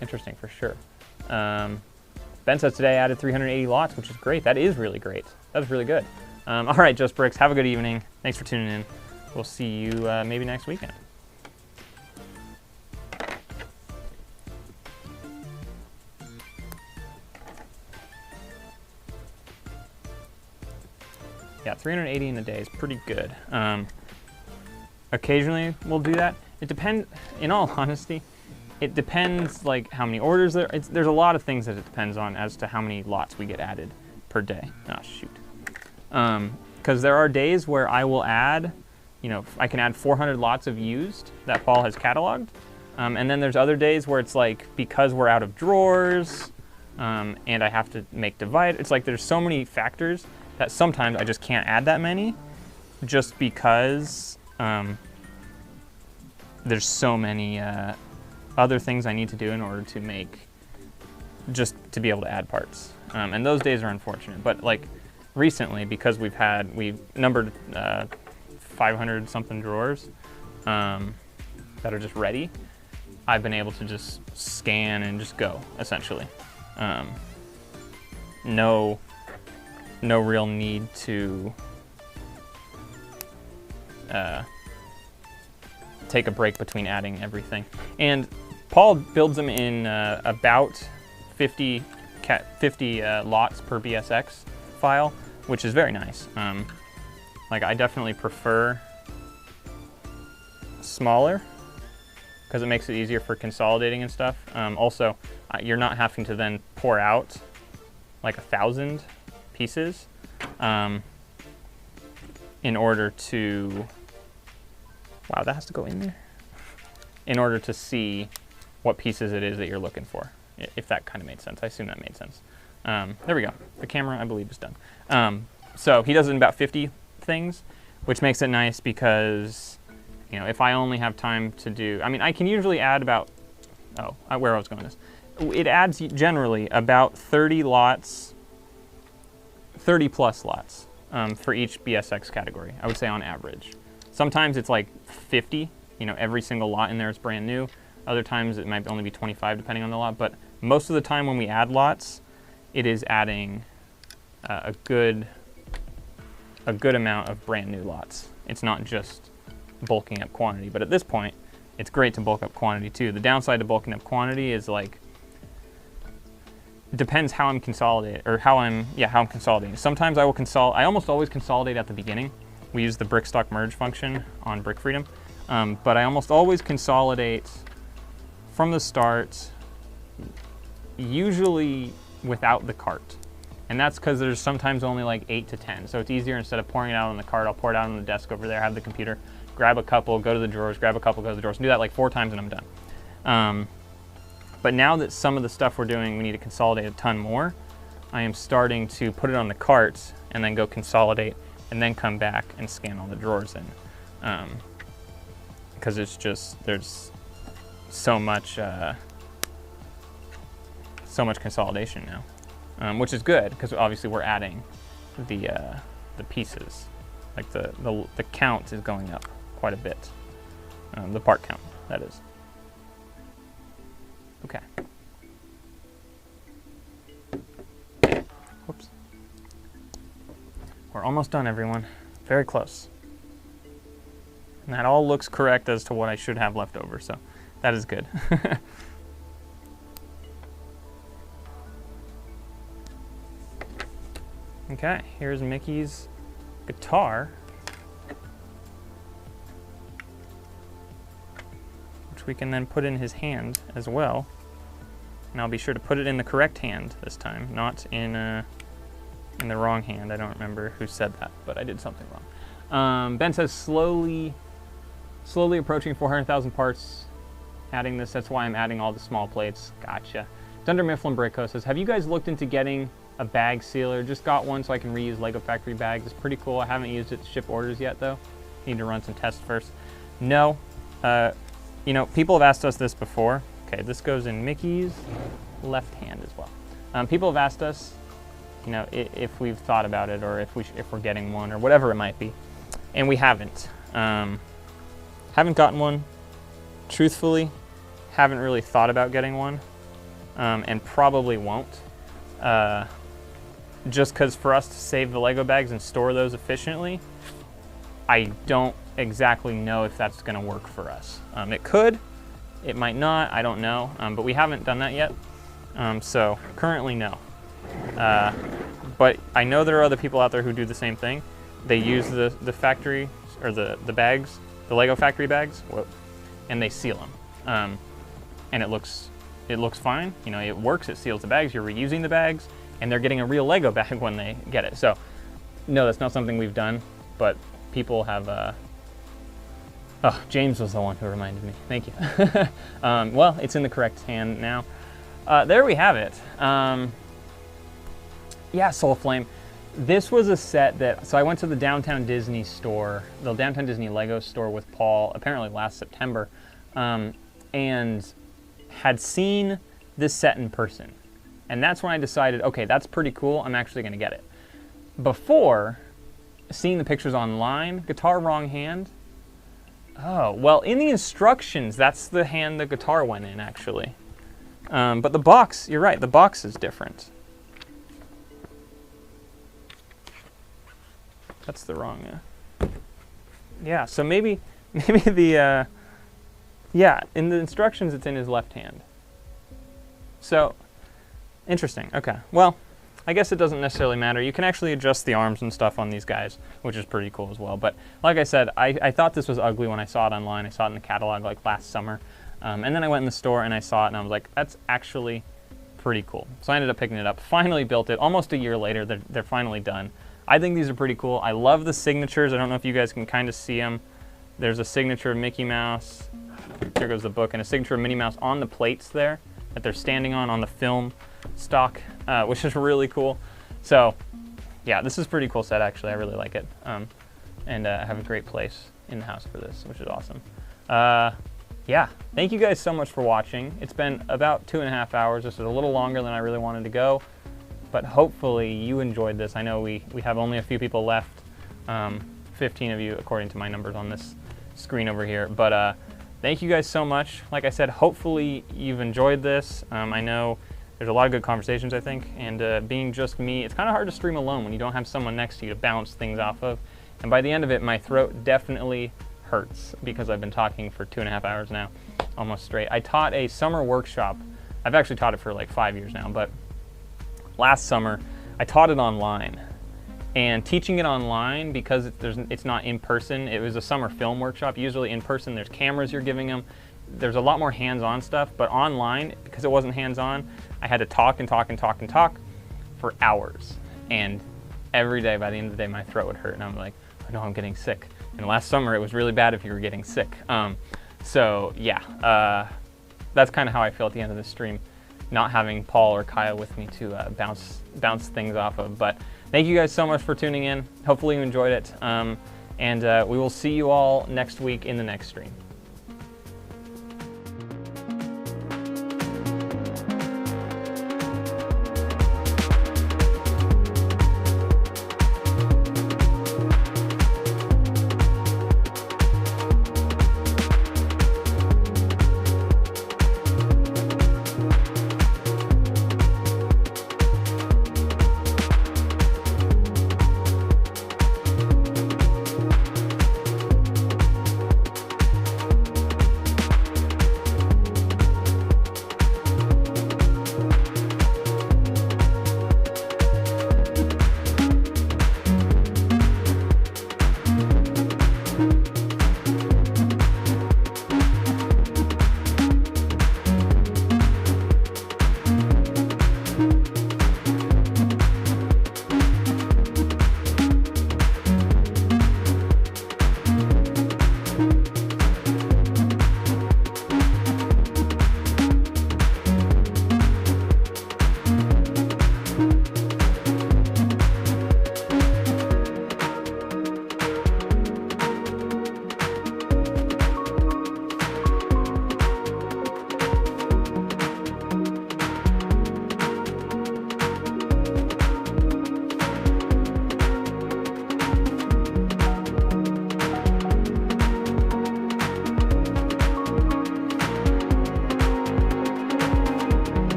Interesting for sure. Ben says today I added 380 lots, which is great. That is really great. That was really good. All right, Just Bricks, have a good evening. Thanks for tuning in. We'll see you maybe next weekend. Yeah, 380 in a day is pretty good. Occasionally we'll do that. It depends, in all honesty, it depends like how many orders there. There's a lot of things that it depends on as to how many lots we get added per day. Oh shoot. Because there are days where I will add, you know, I can add 400 lots of used that Paul has cataloged. And then there's other days where it's like, because we're out of drawers and I have to make divide, it's like there's so many factors that sometimes I just can't add that many just because there's so many other things I need to do in order to make just to be able to add parts. And those days are unfortunate, but like recently, because we've numbered 500 something drawers that are just ready, I've been able to just scan and just go, essentially. No real need to take a break between adding everything. And Paul builds them in about 50 lots per BSX file, which is very nice. Like, I definitely prefer smaller because it makes it easier for consolidating and stuff. Also, you're not having to then pour out like 1,000 pieces in order to, wow, that has to go in there, in order to see what pieces it is that you're looking for, if that kind of made sense. I assume that made sense. There we go. The camera, I believe, is done. So he does it in about 50 things, which makes it nice because, you know, if I only have time to do, I mean, I can usually add about, where I was going with this. It adds generally about 30 lots, 30 plus lots for each BSX category, I would say on average. Sometimes it's like 50, you know, every single lot in there is brand new. Other times it might only be 25 depending on the lot, but most of the time when we add lots, it is adding a good amount of brand new lots. It's not just bulking up quantity, but at this point, it's great to bulk up quantity too. The downside to bulking up quantity is like, depends how I'm consolidating, or how I'm consolidating. Sometimes I will I almost always consolidate at the beginning. We use the brick stock merge function on Brick Freedom, but I almost always consolidate from the start, usually without the cart. And that's because there's sometimes only like 8 to 10. So it's easier, instead of pouring it out on the cart, I'll pour it out on the desk over there, have the computer, grab a couple, go to the drawers, grab a couple, go to the drawers, and do that like 4 times and I'm done. But now that some of the stuff we're doing, we need to consolidate a ton more, I am starting to put it on the cart and then go consolidate and then come back and scan all the drawers in. Because it's just, there's so much consolidation now, which is good because obviously we're adding the pieces. Like the count is going up quite a bit. The part count, that is. Okay. Whoops. We're almost done, everyone. Very close. And that all looks correct as to what I should have left over, so that is good. Okay, here's Mickey's guitar, which we can then put in his hand as well. And I'll be sure to put it in the correct hand this time, not in the wrong hand. I don't remember who said that, but I did something wrong. Ben says slowly approaching 400,000 parts. Adding this, that's why I'm adding all the small plates. Gotcha. Dunder Mifflin Bricko says, have you guys looked into getting a bag sealer? Just got one so I can reuse Lego Factory bags. It's pretty cool. I haven't used it to ship orders yet though. Need to run some tests first. No, you know, people have asked us this before. Okay, this goes in Mickey's left hand as well. People have asked us, you know, if we've thought about it, or if we're getting one, or whatever it might be, and we haven't. Haven't gotten one. Truthfully, haven't really thought about getting one, and probably won't. Just because for us to save the Lego bags and store those efficiently, I don't exactly know if that's going to work for us. It could, it might not, I don't know, but we haven't done that yet. So currently, no. But I know there are other people out there who do the same thing. They use the factory, or the bags, the Lego Factory bags, and they seal them. And it looks fine. You know, it works, it seals the bags, you're reusing the bags, and they're getting a real Lego bag when they get it. So, no, that's not something we've done, but people have, oh, James was the one who reminded me. Thank you. Well, it's in the correct hand now. There we have it. Yeah, Soul Flame. This was a set that, so I went to the Downtown Disney store, the Downtown Disney Lego store with Paul, apparently last September, and had seen this set in person. And that's when I decided, okay, that's pretty cool, I'm actually gonna get it. Before, seeing the pictures online, guitar wrong hand. Oh, well, in the instructions, that's the hand the guitar went in, actually. But the box, you're right, the box is different. That's the wrong, yeah, so maybe the, yeah, in the instructions it's in his left hand. So, interesting, okay. Well, I guess it doesn't necessarily matter. You can actually adjust the arms and stuff on these guys, which is pretty cool as well. But like I said, I thought this was ugly when I saw it online. I saw it in the catalog like last summer. And then I went in the store and I saw it and I was like, that's actually pretty cool. So I ended up picking it up, finally built it. Almost a year later, they're finally done. I think these are pretty cool. I love the signatures. I don't know if you guys can kind of see them. There's a signature of Mickey Mouse. There goes the book, and a signature of Minnie Mouse on the plates there that they're standing on the film stock, which is really cool. So yeah, this is a pretty cool set actually. I really like it. And I have a great place in the house for this, which is awesome. Yeah, thank you guys so much for watching. It's been about 2.5 hours. This is a little longer than I really wanted to go, but hopefully you enjoyed this. I know we have only a few people left, 15 of you according to my numbers on this screen over here. But thank you guys so much. Like I said, hopefully you've enjoyed this. I know there's a lot of good conversations, I think, and being just me, it's kind of hard to stream alone when you don't have someone next to you to bounce things off of. And by the end of it, my throat definitely hurts because I've been talking for 2.5 hours now, almost straight. I taught a summer workshop. I've actually taught it for like 5 years now, but last summer I taught it online. And teaching it online, because it's not in person, it was a summer film workshop. Usually in person, there's cameras you're giving them. There's a lot more hands-on stuff, but online, because it wasn't hands-on, I had to talk and talk and talk and talk for hours. And every day, by the end of the day, my throat would hurt, and I'm like, I know I'm getting sick. And last summer, it was really bad if you were getting sick. So yeah, that's kind of how I feel at the end of the stream, not having Paul or Kyle with me to bounce things off of. But thank you guys so much for tuning in. Hopefully you enjoyed it. And we will see you all next week in the next stream.